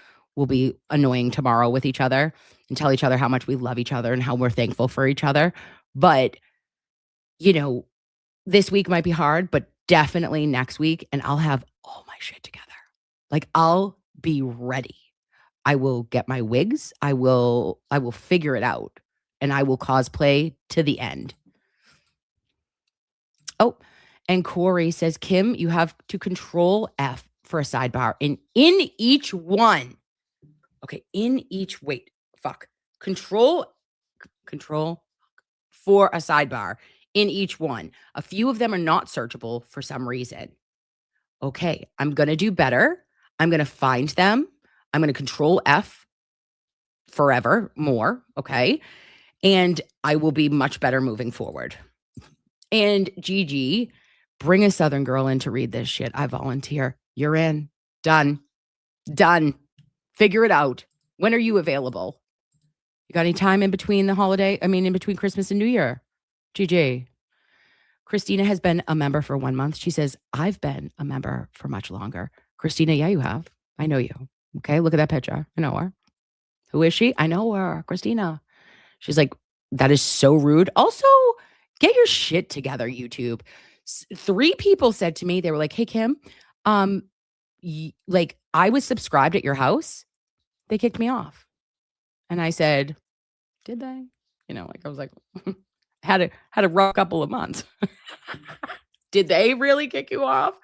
be annoying tomorrow with each other and tell each other how much we love each other and how we're thankful for each other. But, this week might be hard, but definitely next week. And I'll have all my shit together. Like, I'll be ready. I will get my wigs. I will figure it out, and I will cosplay to the end. Oh, and Corey says, Kim, you have to control F for a sidebar in each one. Okay, control for a sidebar in each one. A few of them are not searchable for some reason. Okay, I'm going to do better. I'm going to find them. I'm going to control F forever more, okay? And I will be much better moving forward. And Gigi, bring a Southern girl in to read this shit. I volunteer. You're in. Done. Figure it out. When are you available? You got any time in between in between Christmas and New Year? Gigi. Christina has been a member for 1 month. She says, I've been a member for much longer. Christina, yeah, you have. I know you. Okay, look at that picture. I know her. Who is she? I know her. Christina. She's like, that is so rude. Also, get your shit together, YouTube. 3 people said to me, they were like, hey, Kim, I was subscribed at your house. They kicked me off. And I said, did they? I was like, had a rough couple of months. Did they really kick you off?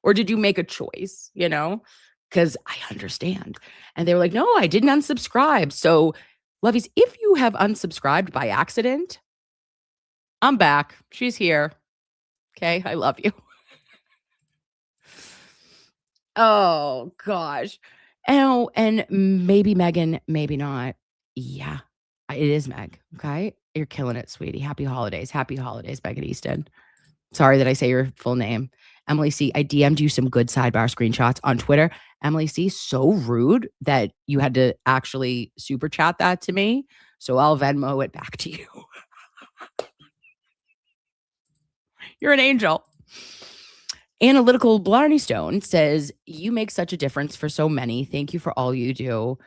Or did you make a choice, Because I understand. And they were like, no, I didn't unsubscribe. So, lovies, if you have unsubscribed by accident, I'm back. She's here. Okay, I love you. Oh, gosh. Oh, and maybe Megan, maybe not. Yeah, it is Meg. Okay, you're killing it, sweetie. Happy holidays. Happy holidays, Megan Easton. Sorry that I say your full name. Emily C., I DM'd you some good sidebar screenshots on Twitter. Emily C., so rude that you had to actually super chat that to me. So I'll Venmo it back to you. You're an angel. Analytical Blarney Stone says, you make such a difference for so many. Thank you for all you do.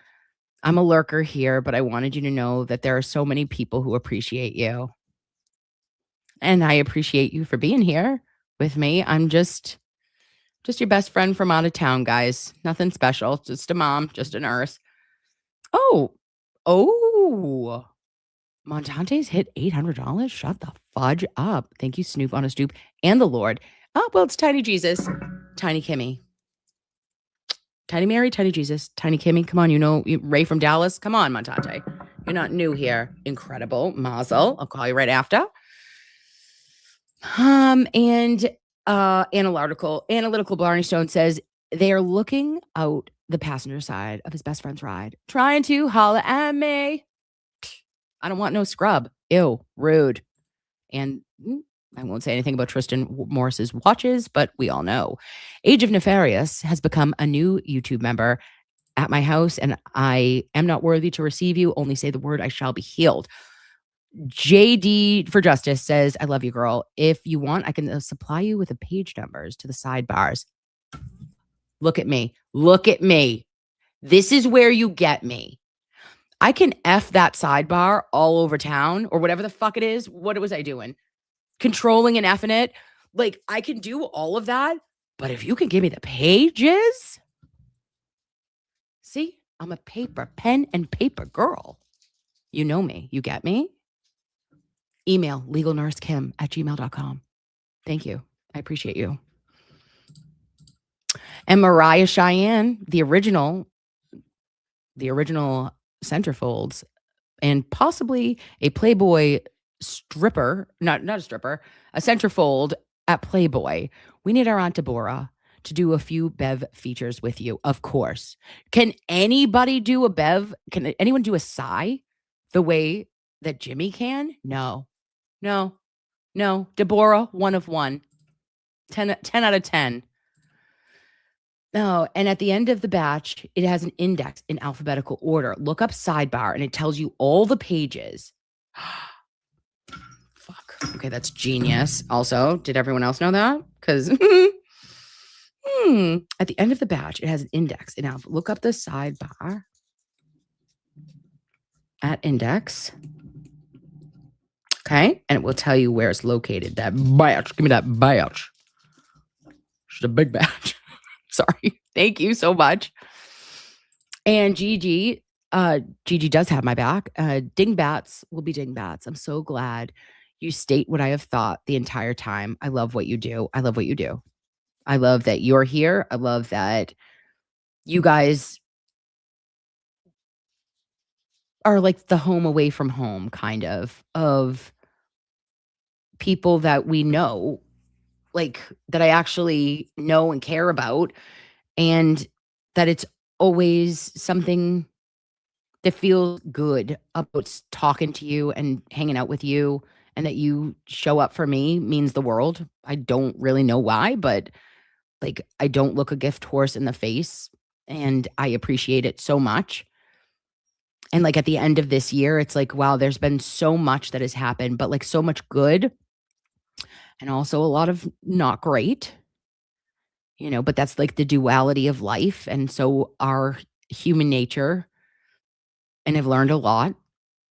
I'm a lurker here, but I wanted you to know that there are so many people who appreciate you. And I appreciate you for being here with me. I'm just your best friend from out of town, guys. Nothing special. Just a mom, just a nurse. Oh, Montante's hit $800. Shut the fudge up. Thank you, Snoop on a Stoop and the Lord. Oh, well, it's Tiny Jesus, Tiny Kimmy. Tiny Mary, Tiny Jesus, Tiny Kimmy. Come on, Ray from Dallas. Come on, Montante. You're not new here. Incredible. Mazel. I'll call you right after. And analytical Blarney Stone says they are looking out the passenger side of his best friend's ride, trying to holla at me. I don't want no scrub. Ew, rude. And I won't say anything about Tristan Morris's watches, but we all know. Age of Nefarious has become a new YouTube member at my house, and I am not worthy to receive you. Only say the word, I shall be healed. JD for Justice says, I love you, girl. If you want, I can supply you with the page numbers to the sidebars. Look at me. Look at me. This is where you get me. I can F that sidebar all over town or whatever the fuck it is. What was I doing? Controlling and effing it. Like, I can do all of that. But if you can give me the pages. See, I'm a pen and paper girl. You know me. You get me? Email legalnursekim@gmail.com. Thank you. I appreciate you. And Mariah Cheyenne, the original centerfolds, and possibly a Playboy stripper, not a stripper, a centerfold at Playboy. We need our Aunt Deborah to do a few Bev features with you. Of course. Can anybody do a Bev? Can anyone do a sigh the way that Jimmy can? No. Deborah, 1 of 1. 10 out of 10. No, and at the end of the batch, it has an index in alphabetical order. Look up sidebar and it tells you all the pages. Fuck. Okay, that's genius. Also, did everyone else know that? Because at the end of the batch, it has an index in alpha. Look up the sidebar at index. Okay, and it will tell you where it's located. That batch. Give me that batch. It's a big batch. Sorry. Thank you so much. And Gigi does have my back. Dingbats will be dingbats. I'm so glad you state what I have thought the entire time. I love what you do. I love what you do. I love that you're here. I love that you guys are like the home away from home kind of people that we know, like that I actually know and care about, and that it's always something that feels good about talking to you and hanging out with you, and that you show up for me means the world. I don't really know why, but like I don't look a gift horse in the face, and I appreciate it so much. And like at the end of this year, it's like, wow, there's been so much that has happened, but like so much good and also a lot of not great, but that's like the duality of life. And so our human nature, and I've learned a lot.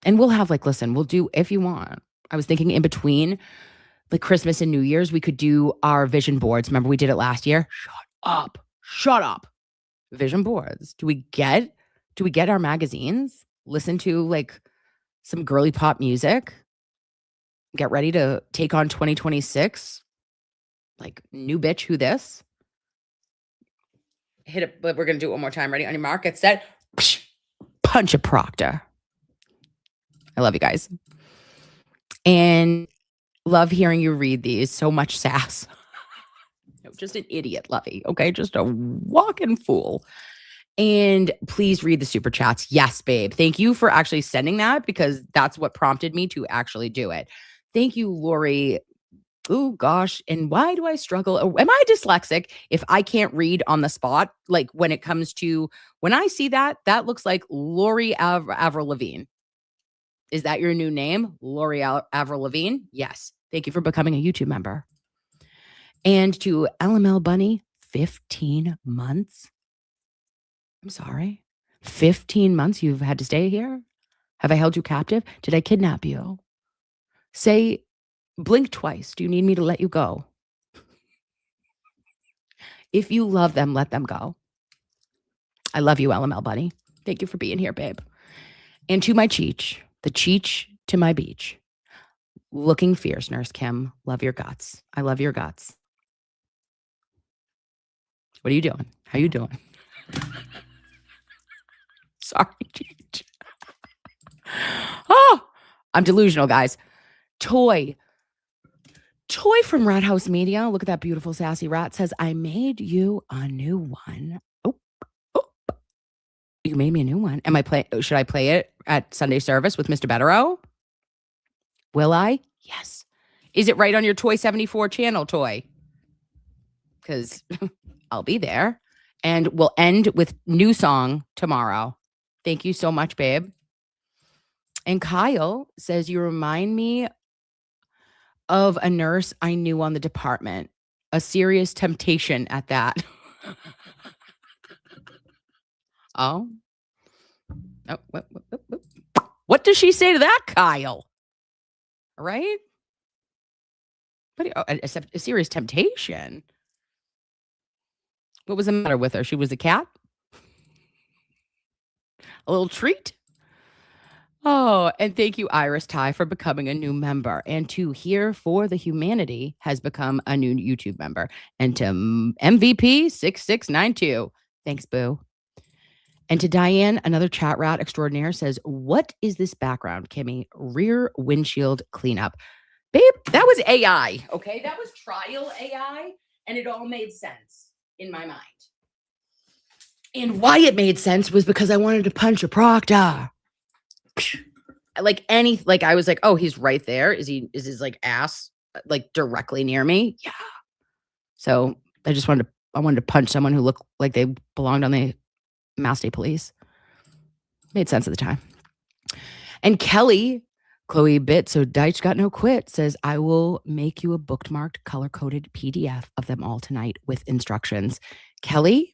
And we'll have we'll do, if you want, I was thinking in between like Christmas and New Year's, we could do our vision boards. Remember we did it last year? Shut up. Vision boards. Do we get our magazines? Listen to like some girly pop music? Get ready to take on 2026. Like new bitch, who this? Hit it, but we're going to do it one more time. Ready? On your mark, get set. Punch a Proctor. I love you guys. And love hearing you read these. So much sass. Just an idiot, Lovey. Okay, just a walking fool. And please read the super chats. Yes, babe. Thank you for actually sending that, because that's what prompted me to actually do it. Thank you, Lori. Oh, gosh. And why do I struggle? Am I dyslexic if I can't read on the spot? Like when it comes to, when I see that looks like Lori Avril Lavigne. Is that your new name? Lori Avril Lavigne? Yes. Thank you for becoming a YouTube member. And to LML Bunny, 15 months. I'm sorry. 15 months you've had to stay here? Have I held you captive? Did I kidnap you? Say, blink twice. Do you need me to let you go? If you love them, let them go. I love you, LML Bunny. Thank you for being here, babe. And to my Cheech, the Cheech to my beach. Looking fierce, Nurse Kim. Love your guts. I love your guts. What are you doing? How you doing? Sorry, Cheech. Oh, I'm delusional, guys. Toy from Rat House Media. Look at that beautiful sassy rat. Says, I made you a new one. Oh, you made me a new one. Should I play it at Sunday service with Mr. Betterow? Will I? Yes. Is it right on your Toy 74 channel, Toy? Because I'll be there. And we'll end with new song tomorrow. Thank you so much, babe. And Kyle says, you remind me of a nurse I knew on the department. A serious temptation at that. Oh. What does she say to that, Kyle? All right? A serious temptation. What was the matter with her? She was a cat? A little treat? Oh, and thank you, Iris Ty, for becoming a new member. And to Here for the Humanity has become a new YouTube member. And to MVP6692. Thanks, boo. And to Diane, another chat rat extraordinaire, says, what is this background, Kimmy? Rear windshield cleanup. Babe, that was AI, okay? That was trial AI, and it all made sense. in my mind. And why it made sense was because I wanted to punch a proctor. Like I was like, oh, he's right there. Is his like ass like directly near me? Yeah. So I wanted to punch someone who looked like they belonged on the Mass State Police. Made sense at the time. And Chloe Bit, so Deitch got no quit, says, I will make you a bookmarked, color-coded PDF of them all tonight with instructions. Kelly,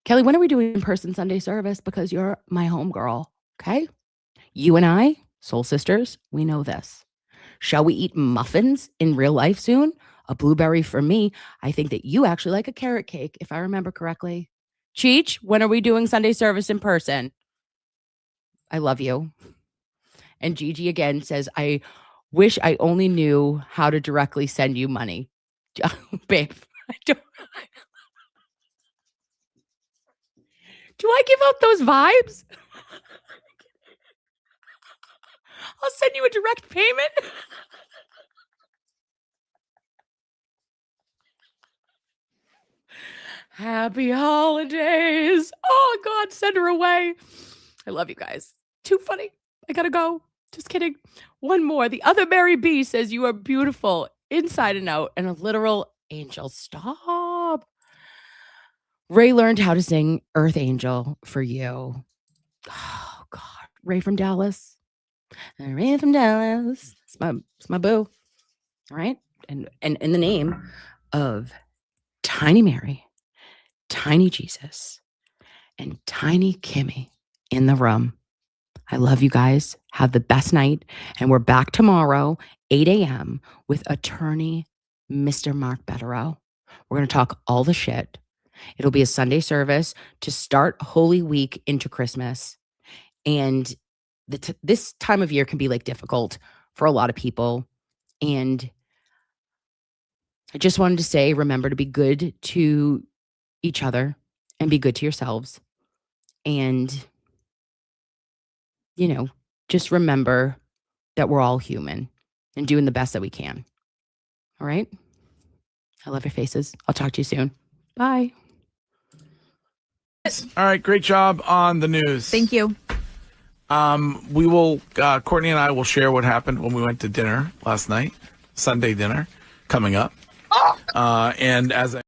when are we doing in-person Sunday service? Because you're my homegirl, okay? You and I, soul sisters, we know this. Shall we eat muffins in real life soon? A blueberry for me. I think that you actually like a carrot cake, if I remember correctly. Cheech, when are we doing Sunday service in person? I love you. And Gigi again says, I wish I only knew how to directly send you money. Babe, I don't. Do I give out those vibes? I'll send you a direct payment. Happy holidays. Oh, God, send her away. I love you guys. Too funny. I gotta go. Just kidding. One more. The other Mary B says, you are beautiful inside and out and a literal angel. Stop. Ray learned how to sing Earth Angel for you. Oh, God. Ray from Dallas. Ray from Dallas. It's my boo. All right. And in the name of Tiny Mary, Tiny Jesus, and Tiny Kimmy in the room. I love you guys. Have the best night. And we're back tomorrow, 8 a.m. with attorney Mr. Mark Betterow. We're going to talk all the shit. It'll be a Sunday service to start Holy Week into Christmas. And this time of year can be like difficult for a lot of people. And I just wanted to say, remember to be good to each other and be good to yourselves. And just remember that we're all human and doing the best that we can. All right? I love your faces. I'll talk to you soon. Bye.
All right, great job on the news.
Thank you.
We will, Courtney and I will share what happened when we went to dinner last night, Sunday dinner, coming up. And as I